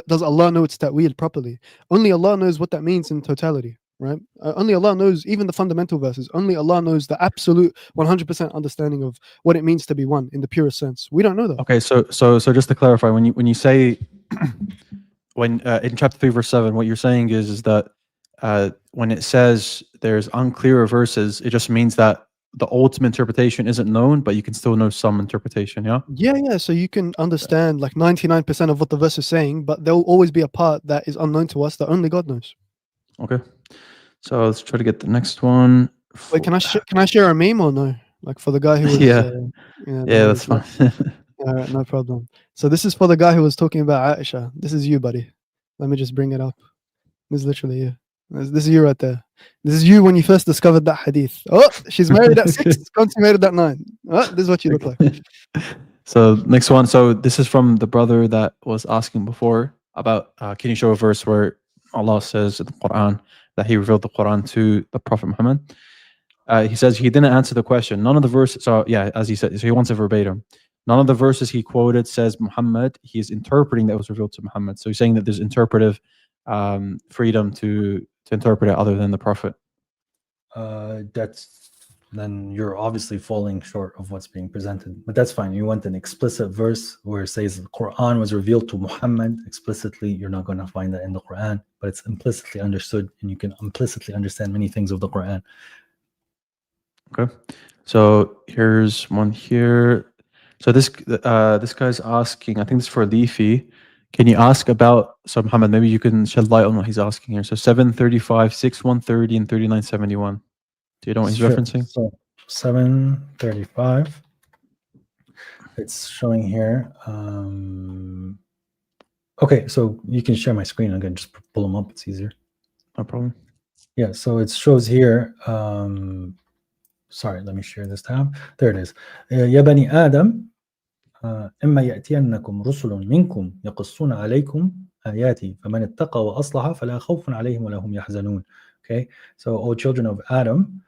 S2: does Allah know its ta'wil properly? Only Allah knows what that means in totality, right? Only Allah knows even the fundamental verses. Only Allah knows the absolute 100% understanding of what it means to be one in the purest sense. We don't know that.
S1: Okay, so just to clarify, when you say when in chapter 3 verse 7, what you're saying is that when it says there's unclear verses, it just means that the ultimate interpretation isn't known, but you can still know some interpretation.
S2: Yeah, so you can understand like 99% of what the verse is saying, but there will always be a part that is unknown to us that only God knows.
S1: Okay, so let's try to get the next one.
S2: Wait, can I share a meme or no? Like for the guy who was
S1: yeah, that's fine.
S2: All right, no problem. So this is for the guy who was talking about Aisha. This is you, buddy. Let me just bring it up. This is literally you. This is you right there. This is you when you first discovered that hadith. Oh, she's married at 6, consummated at 9. Oh, this is what you look like.
S1: So next one. So this is from the brother that was asking before about can you show a verse where Allah says in the Quran that he revealed the Quran to the Prophet Muhammad? He says he didn't answer the question. None of the verses, so yeah, as he said, so he wants it verbatim. None of the verses he quoted says Muhammad. He is interpreting that was revealed to Muhammad. So he's saying that there's interpretive freedom to interpret it other than the Prophet.
S3: Then you're obviously falling short of what's being presented, but that's fine. You want an explicit verse where it says the Quran was revealed to Muhammad explicitly. You're not going to find that in the Quran, but it's implicitly understood, and you can implicitly understand many things of the Quran.
S1: Okay, so here's one here. So this guy's asking, I think this is for Leafy. Can you ask about, so Muhammad, maybe you can shed light on what he's asking here. So 735, 6130, and 3971. Do you know what he's
S3: Sure.
S1: referencing?
S3: So 735. It's showing here. Okay, so you can share my screen. I can just pull them up. It's easier.
S1: No problem.
S3: Yeah, so it shows here. Sorry, let me share this tab. There it is. يا بني آدم إما يأتينكم رسل منكم يقصون عليكم آياتي فمن اتقى وأصلح فلا خوف عليهم ولا هم يحزنون. Okay, so O children of Adam,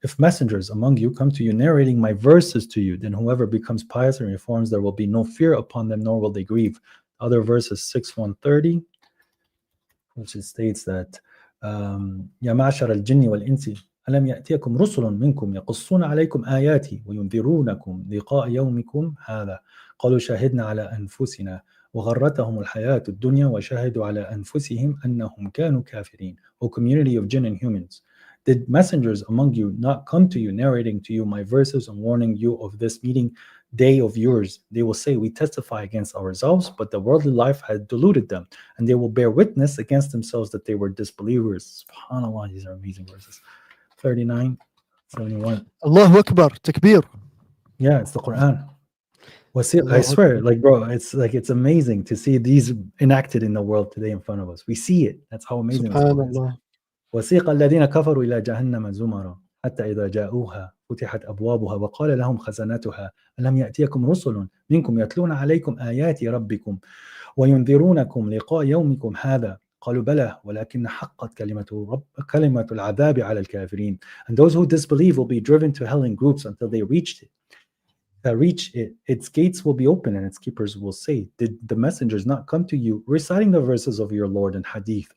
S3: if messengers among you come to you narrating my verses to you, then whoever becomes pious and reforms, there will be no fear upon them, nor will they grieve. Other verses 6130, which states that يا معشر الجن والإنس ألم يأتيكم رسل منكم يقصون عليكم آياتي وينذرونكم لقاء يومكم هذا قالوا شهدنا على أنفسنا وغرتهم الحياة الدنيا وشهدوا على أنفسهم أنهم كانوا كافرين. O community of jinn and humans, did messengers among you not come to you narrating to you my verses and warning you of this meeting day of yours? They will say, we testify against ourselves, but the worldly life had deluded them, and they will bear witness against themselves that they were disbelievers. SubhanAllah, these are amazing verses. 39, 71.
S2: Allahu Akbar, takbir.
S3: Yeah, it's the Quran. I swear, like, bro, it's amazing to see these enacted in the world today in front of us. We see it. That's how amazing this book is. وسيق الذين كفروا إلى جهنم زمرا حتى إذا جاءوها فتحت أبوابها وقال لهم خزنتها ألم يأتيكم رسل منكم يتلون عليكم آيات ربكم وينذرونكم لقاء يومكم هذا قالوا بلى ولكن حقت كلمة العذاب على الكافرين. And those who disbelieve will be driven to hell in groups until they reach it. Its gates will be open and its keepers will say, did the messengers not come to you reciting the verses of your Lord in hadith?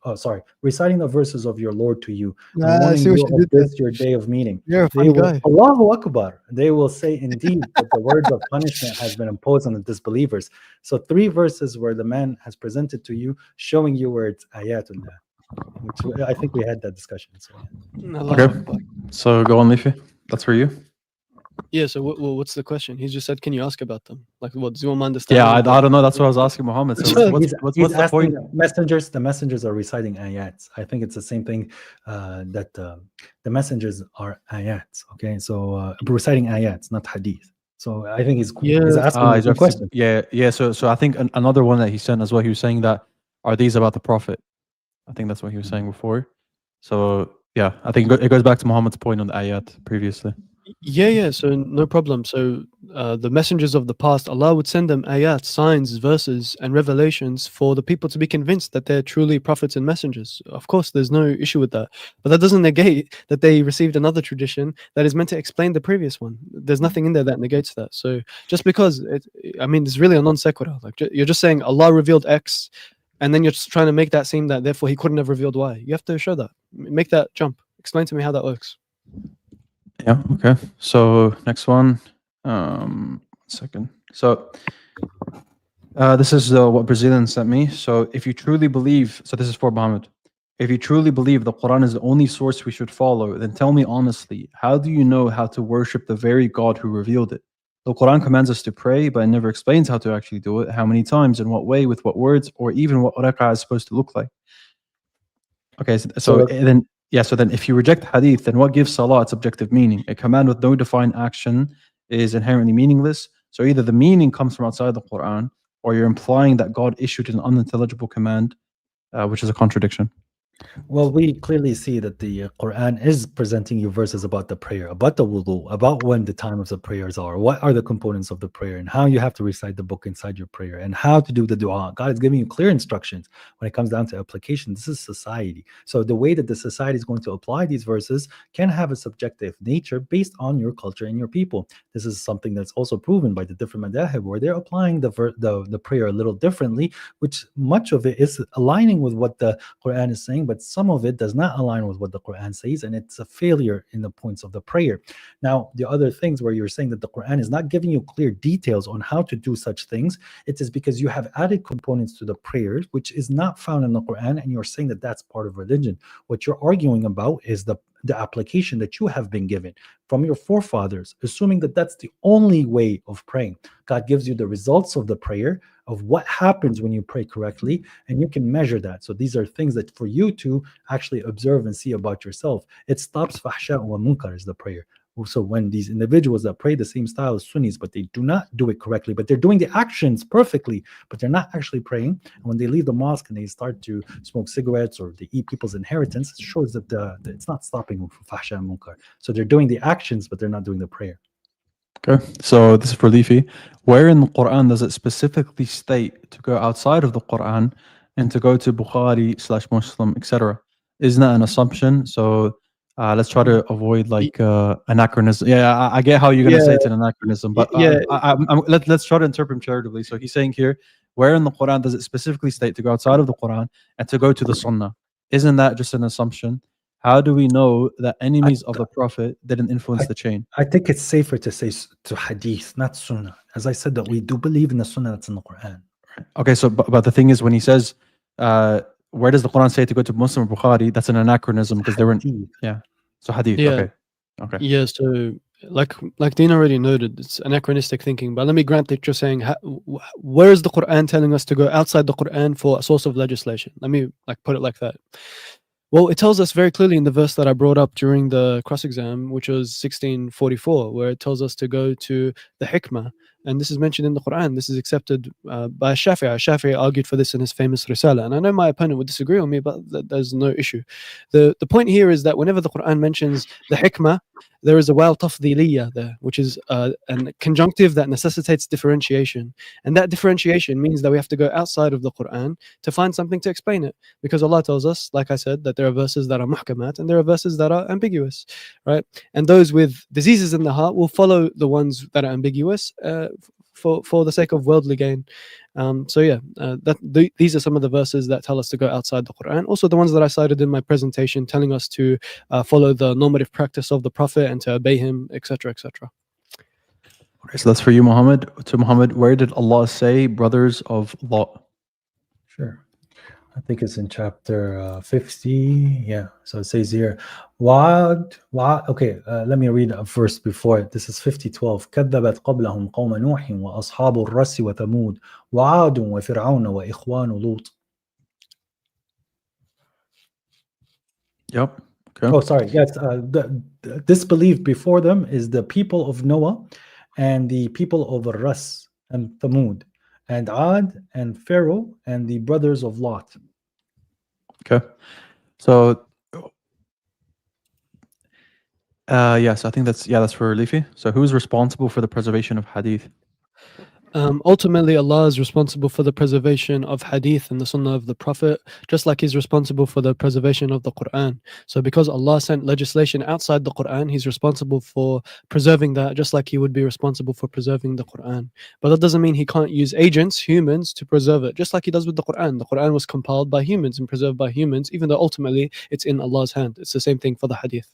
S3: Reciting the verses of your Lord to you, and warning you of this your day of meeting.
S2: You're a funny guy.
S3: Allahu Akbar. They will say, indeed, that the words of punishment has been imposed on the disbelievers. So 3 verses where the man has presented to you, showing you where it's ayatullah. Which I think we had that discussion. So.
S1: Okay, so go on, Leafy. That's for you.
S2: Yeah, so what's the question? He just said, can you ask about them? Like, what, do you want to understand?
S1: Yeah, I don't know. That's what I was asking Muhammad. So what's the point?
S3: The messengers are reciting ayats. I think it's the same thing that the messengers are ayats. Okay, so reciting ayats, not hadith. So I think he's asking a question.
S1: Yeah. So I think another one that he sent as well, he was saying that, are these about the Prophet? I think that's what he was saying before. So yeah, I think it goes back to Muhammad's point on the ayat previously.
S2: Yeah, so no problem. So the messengers of the past, Allah would send them ayat, signs, verses, and revelations for the people to be convinced that they're truly prophets and messengers. Of course, there's no issue with that. But that doesn't negate that they received another tradition that is meant to explain the previous one. There's nothing in there that negates that. So just because, it's really a non sequitur. Like, you're just saying Allah revealed X, and then you're just trying to make that seem that therefore he couldn't have revealed Y. You have to show that. Make that jump. Explain to me how that works.
S1: Yeah, okay. So next one. Second. So this is what Brazilian sent me. So if you truly believe, so this is for Muhammad. If you truly believe the Quran is the only source we should follow, then tell me honestly, how do you know how to worship the very God who revealed it? The Quran commands us to pray, but it never explains how to actually do it, how many times, in what way, with what words, or even what rak'ah is supposed to look like. Okay, so then if you reject hadith, then what gives salah its objective meaning? A command with no defined action is inherently meaningless. So either the meaning comes from outside the Quran, or you're implying that God issued an unintelligible command, which is a contradiction.
S3: Well, we clearly see that the Quran is presenting you verses about the prayer, about the wudu, about when the time of the prayers are, what are the components of the prayer, and how you have to recite the book inside your prayer, and how to do the dua. God is giving you clear instructions when it comes down to application. This is society. So the way that the society is going to apply these verses can have a subjective nature based on your culture and your people. This is something that's also proven by the different madahib, where they're applying the prayer a little differently, which much of it is aligning with what the Quran is saying, but some of it does not align with what the Quran says, and it's a failure in the points of the prayer. Now, the other things where you're saying that the Quran is not giving you clear details on how to do such things, it is because you have added components to the prayers, which is not found in the Quran, and you're saying that that's part of religion. What you're arguing about is the the application that you have been given from your forefathers, assuming that that's the only way of praying. God gives you the results of the prayer, of what happens when you pray correctly, and you can measure that. So these are things that for you to actually observe and see about yourself. It stops fahsha wa munkar is the prayer. So when these individuals that pray the same style as Sunnis, but they do not do it correctly, but they're doing the actions perfectly, but they're not actually praying. And when they leave the mosque and they start to smoke cigarettes or they eat people's inheritance, it shows that it's not stopping them from fahsha and munkar. So they're doing the actions, but they're not doing the prayer.
S1: Okay, so this is for Leafy. Where in the Quran does it specifically state to go outside of the Quran and to go to Bukhari/Muslim, etc.? Isn't that an assumption? So let's try to avoid like anachronism. Yeah, I get how you're going to say it's an anachronism, but let's try to interpret him charitably. So he's saying here, where in the Quran does it specifically state to go outside of the Quran and to go to the Sunnah? Isn't that just an assumption? How do we know that enemies of the Prophet didn't influence the chain?
S3: I think it's safer to say to Hadith, not Sunnah. As I said, that we do believe in the Sunnah that's in the Quran.
S1: Okay, so but the thing is, when he says, where does the Quran say to go to Muslim or Bukhari? That's an anachronism because they weren't. Yeah. So Hadith.
S2: Yeah.
S1: Okay.
S2: Yeah. So like Dean already noted, it's anachronistic thinking. But let me grant that you're saying, where is the Quran telling us to go outside the Quran for a source of legislation? Let me put it like that. Well, it tells us very clearly in the verse that I brought up during the cross exam, which was 1644, where it tells us to go to the hikmah. And this is mentioned in the Quran. This is accepted by Shafi'i. Shafi'i argued for this in his famous Risala. And I know my opponent would disagree with me, but there's no issue. The point here is that whenever the Quran mentions the hikmah, there is a waw tafdhiliyya there, which is a conjunctive that necessitates differentiation. And that differentiation means that we have to go outside of the Quran to find something to explain it. Because Allah tells us, like I said, that there are verses that are muhkamat and there are verses that are ambiguous, right? And those with diseases in the heart will follow the ones that are ambiguous for the sake of worldly gain. These are some of the verses that tell us to go outside the Quran. Also, the ones that I cited in my presentation telling us to follow the normative practice of the Prophet and to obey him, etc., etc.
S1: Okay, so that's for you, Muhammad. To Muhammad, where did Allah say brothers of Lot?
S3: Sure. I think it's in chapter 50. Yeah. So it says here, okay, let me read a verse before it. This is 50:12. كذبت قبلهم قوم نوح وأصحاب الرس وثمود وعاد وفرعون وإخوان لوط.
S1: Yep. Okay.
S3: Oh, sorry. Yes. Disbelief before them is the people of Noah and the people of Ras and Thamud and Ad and Pharaoh and the brothers of Lot.
S1: Okay. So yes, I think that's for Leafy. So who's responsible for the preservation of hadith?
S2: Ultimately, Allah is responsible for the preservation of hadith and the sunnah of the Prophet, just like he's responsible for the preservation of the Quran. So because Allah sent legislation outside the Quran, he's responsible for preserving that, just like he would be responsible for preserving the Quran. But that doesn't mean he can't use agents, humans, to preserve it, just like he does with the Quran. The Quran was compiled by humans and preserved by humans, even though ultimately it's in Allah's hand. It's the same thing for the hadith.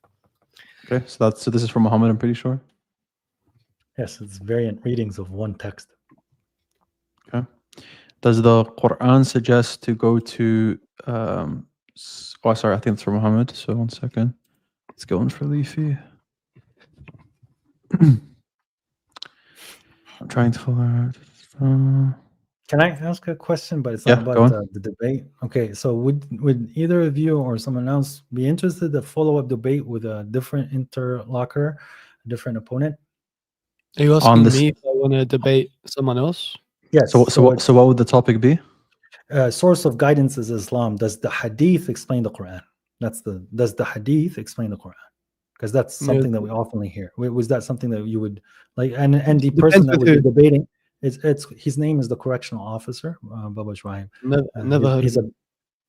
S1: Okay, so this is from Muhammad, I'm pretty sure.
S3: Yes, it's variant readings of one text.
S1: Okay. Does the Quran suggest to go to sorry, I think it's for Muhammad. So 1 second. Let's go on for Leafy. I'm trying to follow.
S3: Can I ask a question? But it's not about the debate. Okay, so would either of you or someone else be interested in a follow-up debate with a different interlocutor, a different opponent?
S2: Are you asking me if I want to debate someone else?
S3: Yes.
S1: So what would the topic be?
S3: Source of guidance is Islam. Does the Hadith explain the Quran? Does the Hadith explain the Quran? Because that's something that we often hear. Was that something that you would like? And the person that would be debating, his name is the correctional officer, Baba Shraim.
S2: Never heard of him.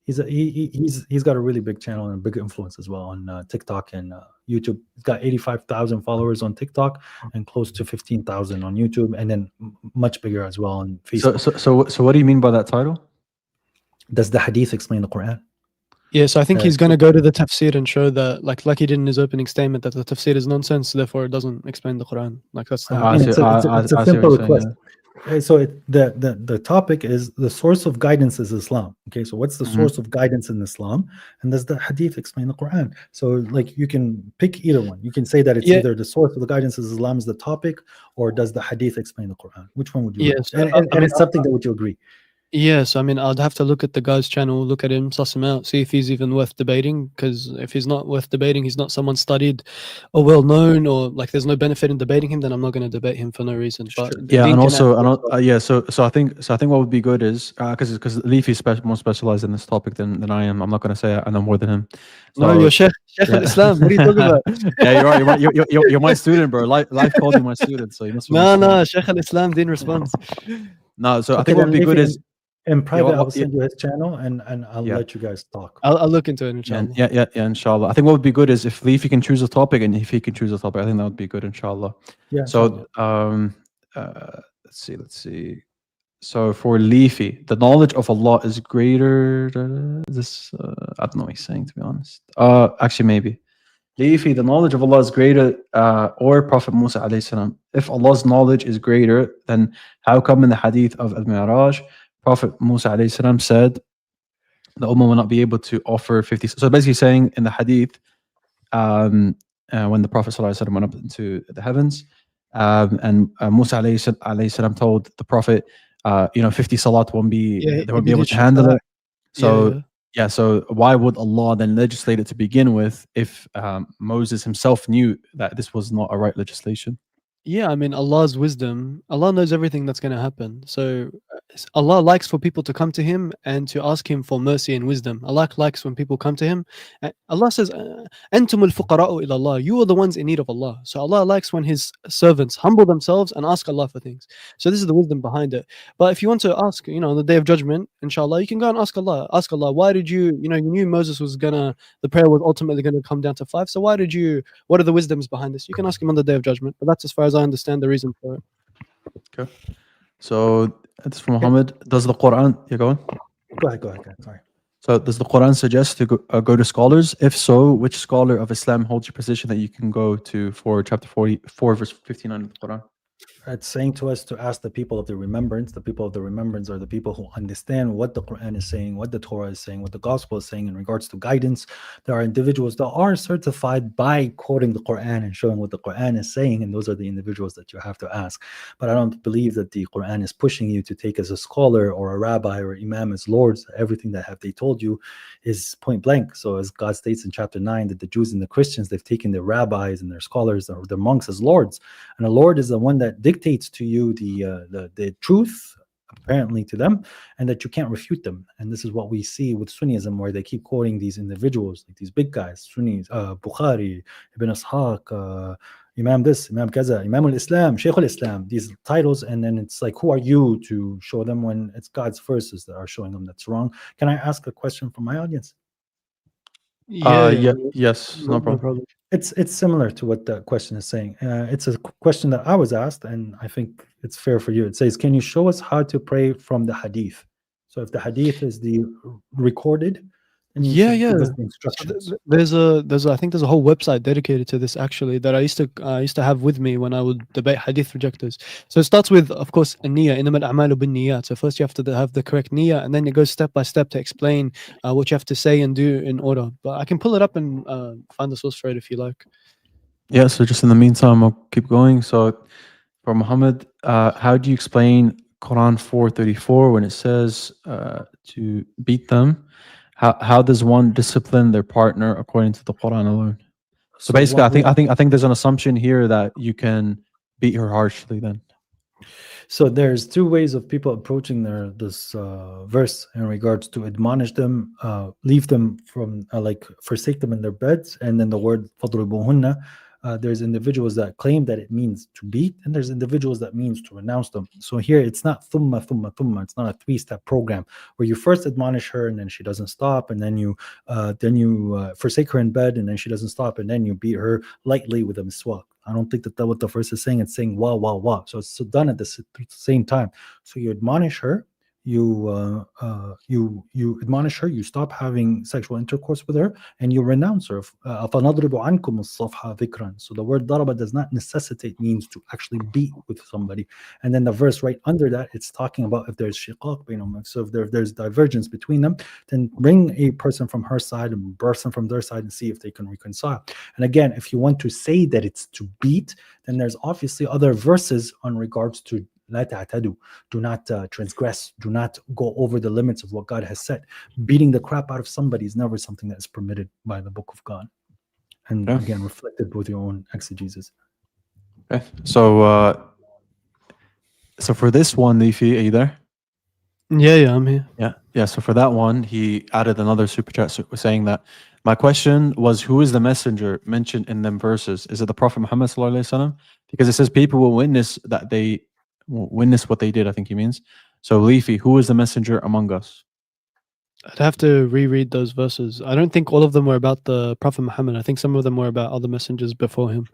S3: He's got a really big channel and a big influence as well on TikTok and YouTube. He's got 85,000 followers on TikTok and close to 15,000 on YouTube, and then much bigger as well on Facebook.
S1: So what do you mean by that title?
S3: Does the Hadith explain the Quran?
S2: Yeah, so I think he's going to go to the tafsir and show that, like he did in his opening statement, that the tafsir is nonsense, therefore it doesn't explain the Quran. Like that's the
S3: it's a simple request. So the topic is the source of guidance is Islam. Okay, so what's the
S1: Mhm.
S3: source of guidance in Islam, and does the Hadith explain the Quran? So like you can pick either one. You can say that it's
S2: Yeah.
S3: either the source of the guidance is Islam is the topic, or does the Hadith explain the Quran? Which one would you
S2: Yes.
S3: like? And it's something that would you agree?
S2: Yes, I mean, I'd have to look at the guy's channel, look at him, suss him out, see if he's even worth debating. Because if he's not worth debating, he's not someone studied or well known, or like there's no benefit in debating him, then I'm not going to debate him for no reason. But
S3: Sure.
S1: Yeah,
S2: Dean
S1: and
S2: can
S1: also,
S2: answer
S1: and
S2: as well.
S1: yeah, so I think what would be good is because Leafy is more specialized in this topic than I am. I'm not going to say I know more than him.
S2: No,
S1: So
S2: you're Sheikh
S1: yeah,
S2: al-Islam. What are you talking about?
S1: yeah, you're right. You're my student, bro. Life called you my student, so you must be my
S2: No,
S1: student.
S2: no, Sheikh al-Islam, Dean responds.
S1: No, so I
S3: Okay,
S1: think what
S3: then
S1: would be good
S3: Leafy,
S1: is
S3: in private, I'll
S1: yeah,
S3: send you his channel, and I'll
S1: yeah.
S3: let you guys talk.
S2: I'll look into it,
S1: Yeah,
S2: inshallah.
S1: yeah, inshallah. I think what would be good is if Leafy can choose a topic and if he can choose a topic, I think that would be good, inshallah.
S3: Yeah,
S1: So,
S3: inshallah.
S1: let's see. So for Leafy, the knowledge of Allah is greater. This I don't know what he's saying, to be honest. Actually, maybe Leafy, the knowledge of Allah is greater, or Prophet Musa alayhi salam. If Allah's knowledge is greater, then how come in the hadith of Al-Mi'raj, Prophet Musa alayhi salam said the Ummah will not be able to offer 50. So basically saying in the hadith, when the Prophet ﷺ went up into the heavens, and Musa alayhi salam told the Prophet, 50 salat won't be,
S2: Yeah,
S1: they
S2: he
S1: won't be
S2: did
S1: able
S2: his
S1: to handle
S2: shafa'a.
S1: it.
S2: Yeah,
S1: So
S2: yeah.
S1: yeah, so why would Allah then legislate it to begin with if Moses himself knew that this was not a right legislation?
S2: Yeah, I mean, Allah's wisdom, Allah knows everything that's going to happen. So Allah likes for people to come to Him and to ask Him for mercy and wisdom. Allah likes when people come to Him. Allah says, "Antum al-fuqara'u ila Allah." You are the ones in need of Allah. So Allah likes when His servants humble themselves and ask Allah for things. So this is the wisdom behind it. But if you want to ask, on the Day of Judgment, inshallah, you can go and ask Allah. Ask Allah, why did you knew Moses was the prayer was ultimately gonna come down to 5. So what are the wisdoms behind this? You can ask Him on the Day of Judgment. But that's as far as I understand the reason for it.
S1: Okay. So it's from Muhammad. Does the Quran? You go on.
S3: Go ahead. Sorry.
S1: So does the Quran suggest to go to scholars? If so, which scholar of Islam holds your position that you can go to for chapter 44, verse 59 of the Quran?
S3: It's saying to us to ask the people of the remembrance. The people of the remembrance are the people who understand what the Quran is saying, what the Torah is saying, what the Gospel is saying in regards to guidance. There are individuals that are certified by quoting the Quran and showing what the Quran is saying, and those are the individuals that you have to ask. But I don't believe that the Quran is pushing you to take as a scholar or a rabbi or imam as lords. Everything that they told you is point blank. So as God states in chapter 9, that the Jews and the Christians, they've taken their rabbis and their scholars or their monks as lords. And a lord is the one that dictates to you the truth, apparently to them, and that you can't refute them. And this is what we see with Sunnism, where they keep quoting these individuals, like these big guys, Sunnis, Bukhari, Ibn Ishaq, Imam this, Imam Kaza, Imam al-Islam, Shaykh al-Islam, these titles, and then it's like, who are you to show them when it's God's verses that are showing them that's wrong? Can I ask a question from my audience?
S2: Yeah.
S1: Yes, no problem.
S3: It's similar to what the question is saying. It's a question that I was asked, and I think it's fair for you. It says, can you show us how to pray from the hadith? So if the hadith is the recorded, then you should give us the instructions.
S2: So I think there's a whole website dedicated to this actually that I used to have with me when I would debate hadith rejectors. So it starts with, of course, a niyyah, innamal a'malu bin niyyat. So first you have to have the correct niyyah, and then it goes step by step to explain what you have to say and do in order. But I can pull it up and find the source for it if you like.
S1: Yeah, so just in the meantime, I'll keep going. So for Muhammad, how do you explain Quran 4:34 when it says to beat them? How does one discipline their partner according to the Quran alone? So basically, I think there's an assumption here that you can beat her harshly then.
S3: So there's two ways of people approaching this verse in regards to admonish them, leave them from like forsake them in their beds, and then the word fadribuhunna. There's individuals that claim that it means to beat, and there's individuals that means to renounce them. So here it's not thumma thumma thumma. It's not a 3-step program where you first admonish her and then she doesn't stop, and then you forsake her in bed and then she doesn't stop, and then you beat her lightly with a miswak. I don't think that what the verse is saying. It's saying wah wah wah. So it's done at the same time. So you admonish her you admonish her, you stop having sexual intercourse with her, and you renounce her. فَنَضْرِبُ عَنْكُمُ الصَّفْحَ ذِكْرًا. So the word daraba does not necessitate means to actually beat with somebody. And then the verse right under that, it's talking about if there's shiqaq bainahum. So if there's divergence between them, then bring a person from her side and a person from their side and see if they can reconcile. And again, if you want to say that it's to beat, then there's obviously other verses on regards to لا تعتدوا, do not transgress, do not go over the limits of what God has set. Beating the crap out of somebody is never something that is permitted by the book of God. And
S1: Yeah.
S3: again, reflected with your own exegesis.
S1: Okay. So for this one, Leafy, are you there?
S2: Yeah, I'm here.
S1: Yeah. So for that one, he added another super chat saying that my question was, who is the messenger mentioned in them verses? Is it the Prophet Muhammad sallallahu alaihi wasallam? Because it says people will witness that they will witness what they did. I think he means. So Leafy, who is the messenger among us?
S2: I'd have to reread those verses. I don't think all of them were about the Prophet Muhammad. I think some of them were about other messengers before him.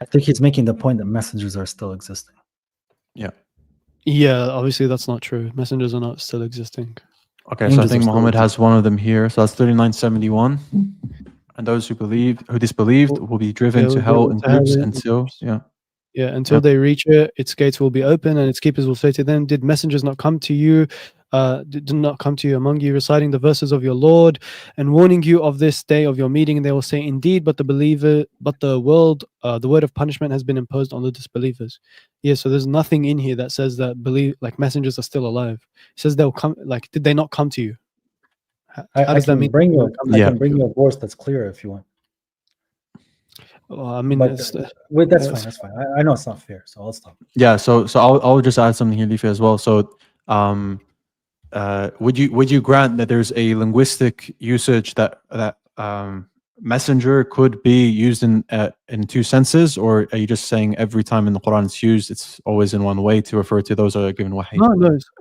S3: I think he's making the point that messengers are still existing.
S2: Yeah, obviously that's not true. Messengers are not still existing.
S1: Okay, so I think Muhammad has one of them here. So that's 3971. And those who disbelieved will be driven to hell in groups until
S2: they reach it. Its gates will be open, and its keepers will say to them, "Did messengers not come to you? Did not come to you among you, reciting the verses of your Lord and warning you of this day of your meeting?" And they will say, "Indeed, but the word of punishment has been imposed on the disbelievers." Yeah, so there's nothing in here that says that messengers are still alive. It says they'll come. Like, did they not come to you? How does that mean?
S3: I can bring you a verse that's clearer if you want.
S2: Well, I mean,
S3: that's fine. That's fine. I know it's not fair, so I'll stop.
S1: Yeah, so I'll just add something here, Leafy, as well. So, would you grant that there's a linguistic usage that messenger could be used in two senses, or are you just saying every time in the Quran it's used, it's always in one way to refer to those who are given wahy?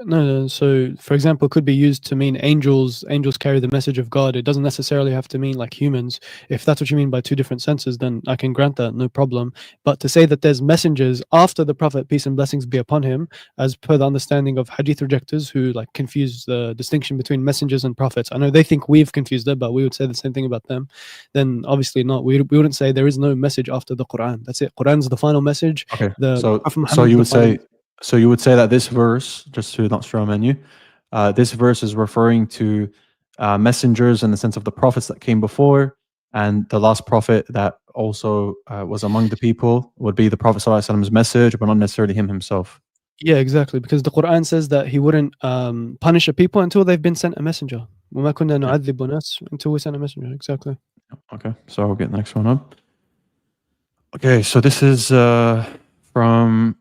S2: No. So, for example, it could be used to mean angels. Angels carry the message of God. It doesn't necessarily have to mean like humans. If that's what you mean by two different senses, then I can grant that, no problem. But to say that there's messengers after the Prophet, peace and blessings be upon him, as per the understanding of hadith rejectors who like confuse the distinction between messengers and prophets. I know they think we've confused it, but we would say the same thing about them. Then obviously not. We wouldn't say there is no message after the Quran. That's it. Quran's the final message.
S1: Okay. So you would say that this verse, just to not strawman you, this verse is referring to messengers in the sense of the prophets that came before, and the last prophet that also was among the people would be the Prophet ﷺ's message, but not necessarily him himself.
S2: Yeah, exactly. Because the Quran says that he wouldn't punish a people until they've been sent a messenger. وَمَا كُنَّا نُعَذِّبُ نَاسٍ, until we sent a messenger. Exactly.
S1: Okay, so I'll get the next one up. Okay, so this is from.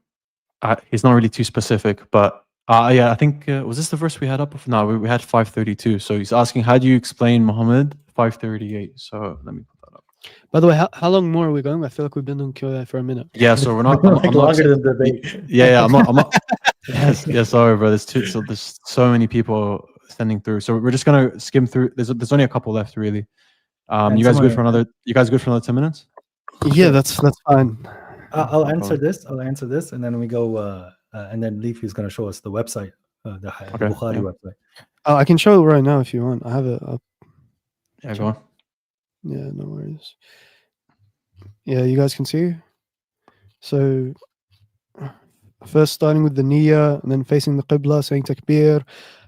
S1: He's not really too specific, but I think was this the verse we had up? No, we had 532. So he's asking, how do you explain Muhammad 538? So let me put that up.
S2: By the way, how long more are we going? I feel like we've been on QA for a minute.
S1: Yeah, so we're not. I'm
S3: longer than the debate.
S1: Yeah, I'm not. Yeah, sorry, bro. There's so many people sending through. So we're just gonna skim through. There's only a couple left, really. You guys good for another 10 minutes?
S2: Yeah, that's fine.
S3: I'll answer this, and then we go. And then Leafy is going to show us the website, the Bukhari website.
S2: Oh, I can show it right now if you want. I have it up.
S1: Yeah, go on.
S2: Yeah, no worries. Yeah, you guys can see. So, first starting with the niyyah, and then facing the qibla, saying takbir,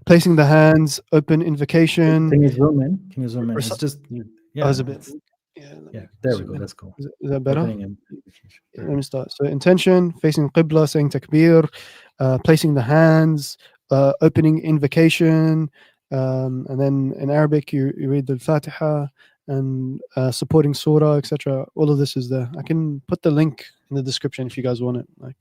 S2: placing the hands, open invocation.
S3: Can you zoom in? It's just
S2: it's a bit.
S3: Yeah, there we go. That's cool.
S2: Is that better? Let me start. So intention, facing qibla, saying takbir, placing the hands, opening invocation, and then in Arabic you read the Fatiha and supporting surah, etc. All of this is there. I can put the link in the description if you guys want it. Like,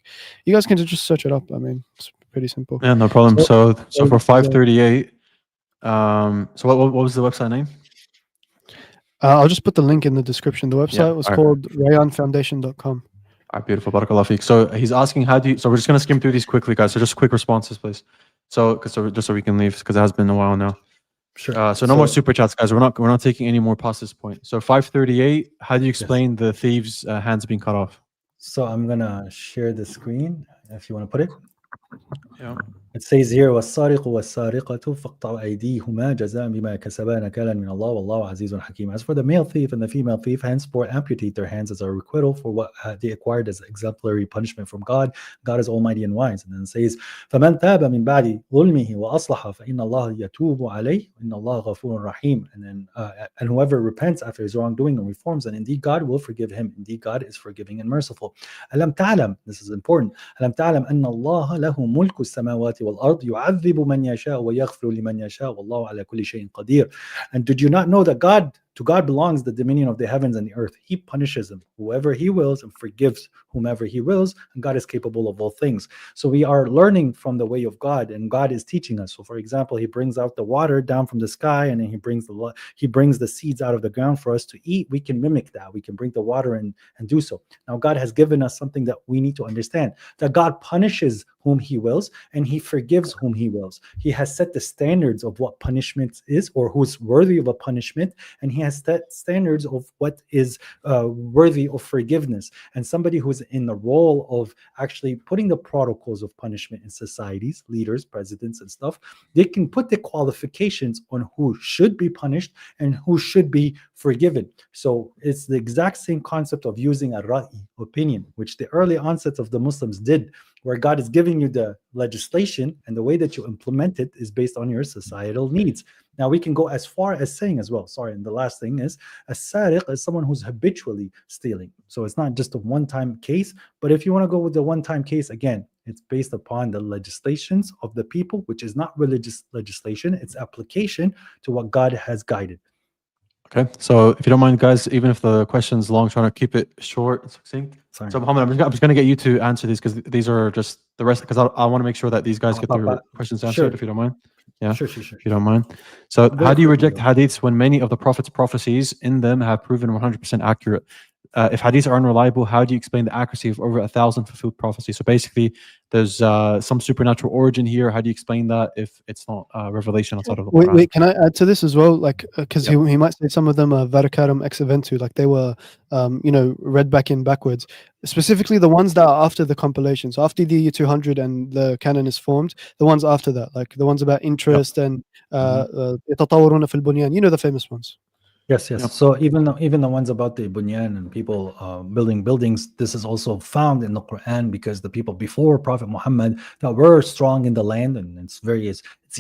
S2: you guys can just search it up. I mean, it's pretty simple.
S1: Yeah, no problem. So for 538, so what was the website name?
S2: I'll just put the link in the description. The website was called rayanfoundation.com.
S1: All right, beautiful. Barakallah feek. So he's asking, so we're just going to skim through these quickly, guys. So just quick responses, please. Just so we can leave, because it has been a while now.
S3: Sure.
S1: So no more super chats, guys. We're not taking any more past this point. So 538, how do you explain the thieves' hands being cut off?
S3: So I'm going to share the screen if you want to put it.
S1: Yeah.
S3: It says here, وَالسَّارِقُ وَالسَّارِقَةُ فَاقْطَعُوا أَيْدِيهِمَا جَزَاءً بِمَا كَسَبَا نَكَالًا مِنَ اللَّهِ وَاللَّهُ عَزِيزٌ حَكِيمٌ. As for the male thief and the female thief, henceforth amputate their hands as a requital for what they acquired as exemplary punishment from God. God is almighty and wise. And then it says, فَمَنْ تَابَ مِنْ بَعْدِ ظُلْمِهِ وَأَصْلَحَ فَإِنَّ اللَّهَ يَتُوبُ عَلَيْهِ إِنَّ اللَّهَ غَفُورٌ رَحِيمٌ. And then, and whoever repents after his wrongdoing and reforms, and indeed God will forgive him. Indeed God is forgiving and merciful. أَلَمْ تَعْلَمْ, this is important, أَلَمْ تَعْلَمْ أَنَّ اللَّهَ لَهُ مُلْكُ السَّمَاوَاتِ وَالْأَرْضِ يُعَذِّبُ مَنْ يَشَاءُ وَيَغْفِرُ لِمَنْ يَشَاءُ وَاللَّهُ عَلَى كُلِّ شَيْءٍ قَدِيرٌ. And did you not know that to God belongs the dominion of the heavens and the earth? He punishes them, whoever he wills, and forgives whomever he wills, and God is capable of all things. So we are learning from the way of God, and God is teaching us. So for example, he brings out the water down from the sky, and then he brings the seeds out of the ground for us to eat. We can mimic that. We can bring the water and do so. Now God has given us something that we need to understand, that God punishes whom he wills and he forgives whom he wills. He has set the standards of what punishment is, or who's worthy of a punishment, and he has set standards of what is worthy of forgiveness. And somebody who's in the role of actually putting the protocols of punishment in societies, leaders, presidents, and stuff, they can put the qualifications on who should be punished and who should be forgiven. So it's the exact same concept of using a ra'i, opinion, which the early onsets of the Muslims did, where God is giving you the legislation, and the way that you implement it is based on your societal needs. Now we can go as far as saying as well, and the last thing is, a sariq is someone who's habitually stealing. So it's not just a one-time case, but if you want to go with the one-time case, again, it's based upon the legislations of the people, which is not religious legislation, it's application to what God has guided.
S1: Okay, so if you don't mind, guys, even if the question's long, trying to keep it short and succinct.
S3: Sorry.
S1: So Mohammed, I'm just going to get you to answer these, because these are just the rest, because I want to make sure that these guys get their questions answered,
S3: Sure.
S1: if you don't mind. Yeah,
S3: Sure.
S1: if you don't mind. So
S3: Very
S1: how do you
S3: quickly,
S1: reject hadiths when many of the Prophet's prophecies in them have proven 100% accurate? If hadiths are unreliable, how do you explain the accuracy of over 1,000 fulfilled prophecies? So basically, there's some supernatural origin here. How do you explain that if it's not revelation outside of the Quran?
S2: Wait, can I add to this as well? Like, because he might say some of them are varakaram ex eventu, like they were, read back in backwards. Specifically, the ones that are after the compilation. So after the year 200 and the canon is formed, the ones after that, like the ones about interest and يتطورون في البنيان, the famous ones.
S3: Yes. Yep. So even the ones about the bunyan and people building buildings, this is also found in the Quran, because the people before Prophet Muhammad that were strong in the land, and it's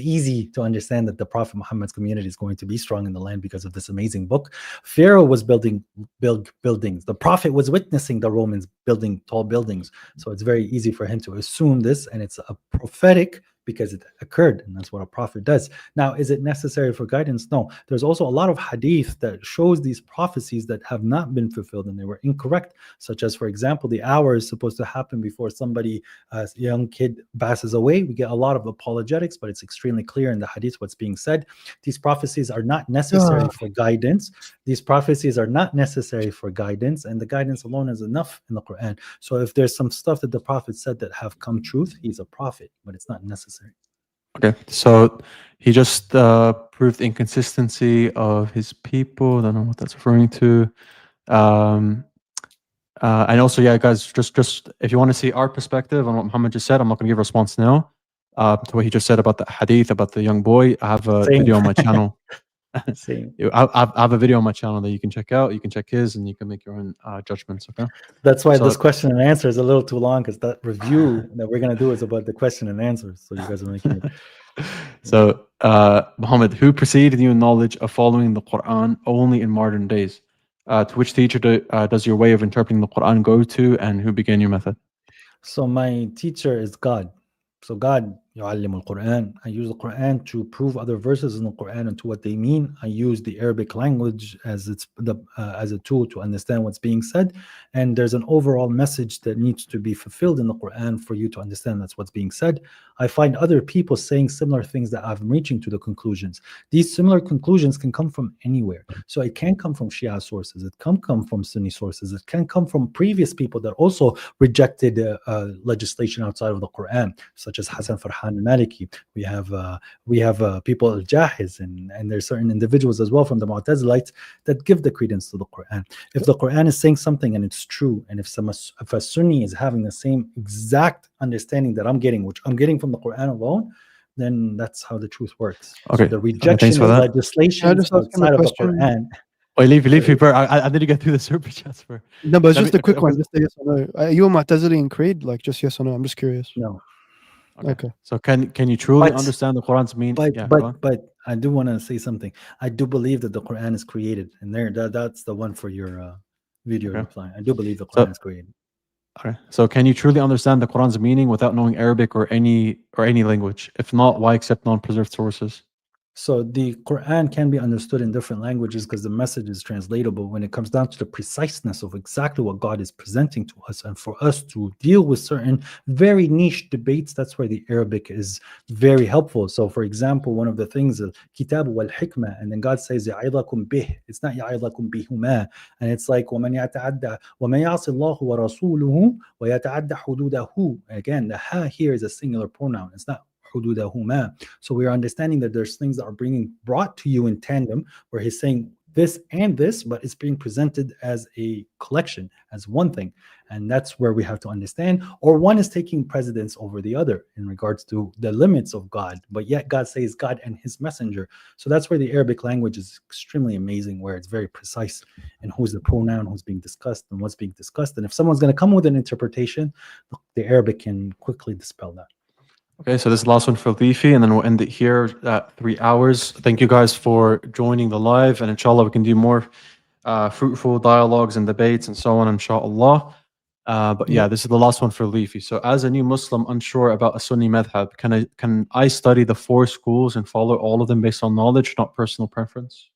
S3: easy to understand that the Prophet Muhammad's community is going to be strong in the land because of this amazing book. Pharaoh was building buildings. The Prophet was witnessing the Romans building tall buildings. So it's very easy for him to assume this, and it's a prophetic, because it occurred, and that's what a prophet does. Now, is it necessary for guidance? No. There's also a lot of hadith that shows these prophecies that have not been fulfilled and they were incorrect, such as, for example, the hour is supposed to happen before somebody, a young kid, passes away. We get a lot of apologetics, but it's extremely clear in the hadith what's being said. These prophecies are not necessary for guidance. These prophecies are not necessary for guidance, and the guidance alone is enough in the Quran. So if there's some stuff that the Prophet said that have come truth, he's a prophet, but it's not necessary.
S1: Okay, so he just proved inconsistency of his people. I don't know what that's referring to. And also, guys, just if you want to see our perspective on what Muhammad just said, I'm not going to give a response now to what he just said about the hadith, about the young boy. I have a video on my channel.
S3: Same.
S1: I have a video on my channel that you can check out. You can check his, and you can make your own judgments. Okay.
S3: That's why this question and answer is a little too long, because that review that we're gonna do is about the question and answers. So you guys are making it.
S1: So Muhammad, who preceded you in knowledge of following the Quran only in modern days? To which teacher does your way of interpreting the Quran go to, and who began your method?
S3: So my teacher is God. So God, يعلم القرآن. I use the Quran to prove other verses in the Quran and to what they mean. I use the Arabic language as a tool to understand what's being said. And there's an overall message that needs to be fulfilled in the Quran for you to understand that's what's being said. I find other people saying similar things that I'm reaching to the conclusions. These similar conclusions can come from anywhere. So it can come from Shia sources. It can come from Sunni sources. It can come from previous people that also rejected legislation outside of the Quran, such as Hassan Farhan Subhan al-Maliki. We have people al-Jahiz, and there's certain individuals as well from the Mu'tazilites that give the credence to the Quran. If the Quran is saying something and it's true, and if a Sunni is having the same exact understanding that I'm getting, which I'm getting from the Quran alone, then that's how the truth works.
S1: Okay.
S3: So the
S1: Okay, thanks
S3: rejection
S1: for
S3: is
S1: that.
S3: legislation
S2: just ask him a
S3: outside of the
S2: question?
S3: Quran.
S1: Wait, Leafy, bro. I need to get through the super chats first.
S2: No, but it's
S1: Let
S2: just
S1: me-
S2: a quick
S1: okay,
S2: one. Just a yes or no. Are you a Mu'tazili in creed? Like just yes or no? I'm just curious.
S3: No.
S2: Okay.
S1: So can you truly
S3: But-
S1: understand the Quran's meaning?
S3: But
S1: Yeah, go on.
S3: but I do want to say something. I do believe that the Quran is created, and that's the one for your video
S1: Okay.
S3: reply. I do believe the
S1: So-
S3: Quran is created.
S1: Okay. So can you truly understand the Quran's meaning without knowing Arabic or any language? If not, why accept non-preserved sources?
S3: So the Quran can be understood in different languages because the message is translatable. When it comes down to the preciseness of exactly what God is presenting to us, and for us to deal with certain very niche debates, that's where the Arabic is very helpful. So, for example, one of the things is Kitab wal Hikmah, and then God says Ya'idakum bih. It's not Ya'idakum bihuma, and it's like وَمَنْ يَتَعَدَّى وَمَنْ يَعْصِ اللَّهُ وَرَسُولُهُ وَيَتَعَدَّى حُدُودَهُ. Again, the ha here is a singular pronoun. It's not حدودهما. So we are understanding that there's things that are being brought to you in tandem, where he's saying this and this, but it's being presented as a collection, as one thing. And that's where we have to understand, or one is taking precedence over the other in regards to the limits of God, but yet God says God and his messenger. So that's where the Arabic language is extremely amazing, where it's very precise in who's the pronoun, who's being discussed, and what's being discussed. And if someone's going to come with an interpretation, the Arabic can quickly dispel that.
S1: Okay, so this is the last one for Leafy, and then we'll end it here at 3 hours. Thank you guys for joining the live, and inshallah we can do more fruitful dialogues and debates and so on, inshallah. But yeah, this is the last one for Leafy. So as a new Muslim unsure about a Sunni madhab, can I study the 4 schools and follow all of them based on knowledge, not personal preference?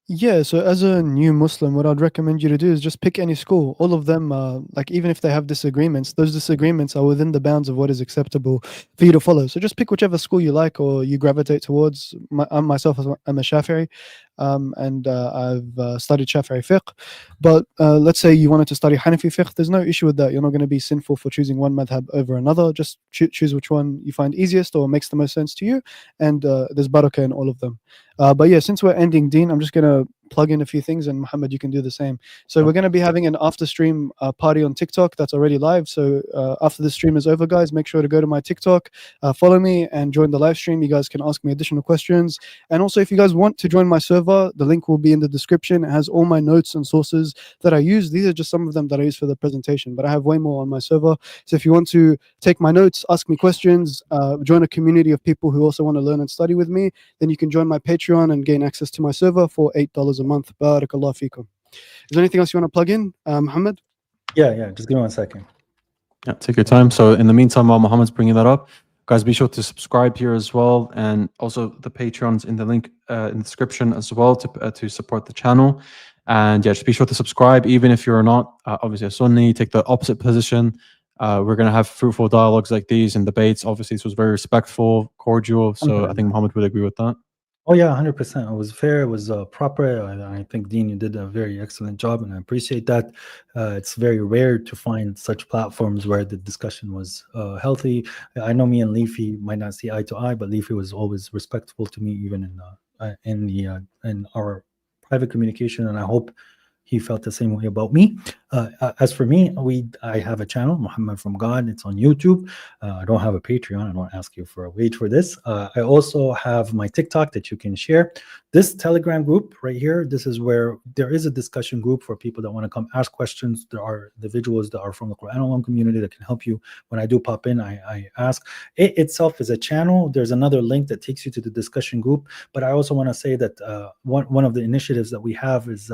S2: Yeah, so as a new Muslim, what I'd recommend you to do is just pick any school. All of them, like even if they have disagreements, those disagreements are within the bounds of what is acceptable for you to follow. So just pick whichever school you like or you gravitate towards. I myself, I'm a Shafi'i, and I've studied Shafi'i fiqh. But let's say you wanted to study Hanafi fiqh, there's no issue with that. You're not going to be sinful for choosing one madhab over another. Just choose which one you find easiest or makes the most sense to you. And there's barakah in all of them. But yeah, since we're ending Deen, I'm just going to plug in a few things, and Muhammad, you can do the same. So we're going to be having an after stream party on TikTok that's already live. So after the stream is over, guys, make sure to go to my TikTok, follow me, and join the live stream. You guys can ask me additional questions. And also, if you guys want to join my server, the link will be in the description. It has all my notes and sources that I use. These are just some of them that I use for the presentation, but I have way more on my server. So if you want to take my notes, ask me questions, join a community of people who also want to learn and study with me, then you can join my Patreon and gain access to my server for $8 a month. Barakallah feekum. Is there anything else you want to plug in, Muhammad?
S3: Yeah. Just give me 1 second.
S1: Yeah, take your time. So in the meantime, while Muhammad's bringing that up, guys, be sure to subscribe here as well, and also the Patreon's in the link in the description as well to support the channel. And yeah, just be sure to subscribe, even if you're not obviously a Sunni. Take the opposite position. We're going to have fruitful dialogues like these and debates. Obviously, this was very respectful, cordial. So I think Muhammad would agree with that.
S3: Oh yeah, 100%. It was fair. It was proper. I think Dean, you did a very excellent job, and I appreciate that. It's very rare to find such platforms where the discussion was healthy. I know me and Leafy might not see eye to eye, but Leafy was always respectful to me, even in our private communication, and I hope he felt the same way about me. As for me, I have a channel, Muhammad from God. It's on YouTube. I don't have a Patreon. I don't ask you for a wage for this. I also have my TikTok that you can share. This Telegram group right here, this is where there is a discussion group for people that want to come ask questions. There are individuals that are from the Quran alone community that can help you. When I do pop in, I ask. It itself is a channel. There's another link that takes you to the discussion group. But I also want to say that one of the initiatives that we have is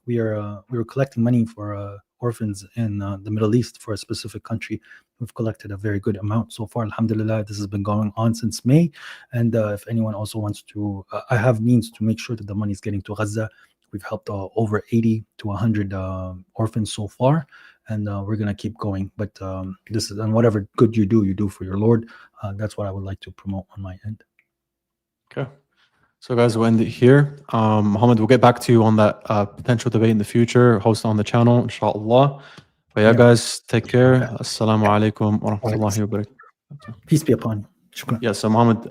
S3: we were collecting money for orphans in the Middle East for a specific country. We've collected a very good amount so far. Alhamdulillah, this has been going on since May. And if anyone also wants to, I have means to make sure that the money is getting to Gaza. We've helped over 80 to 100 orphans so far, and we're gonna keep going. But this is, and whatever good you do for your Lord. That's what I would like to promote on my end.
S1: Okay. So guys, we'll end it here. Muhammad, we'll get back to you on that potential debate in the future, host on the channel, inshallah. But yeah, guys, take care. Assalamu alaikum wa rahmatullahi wa barakatuh.
S3: Peace be upon you.
S4: شكرا.
S1: Yeah, so Muhammad,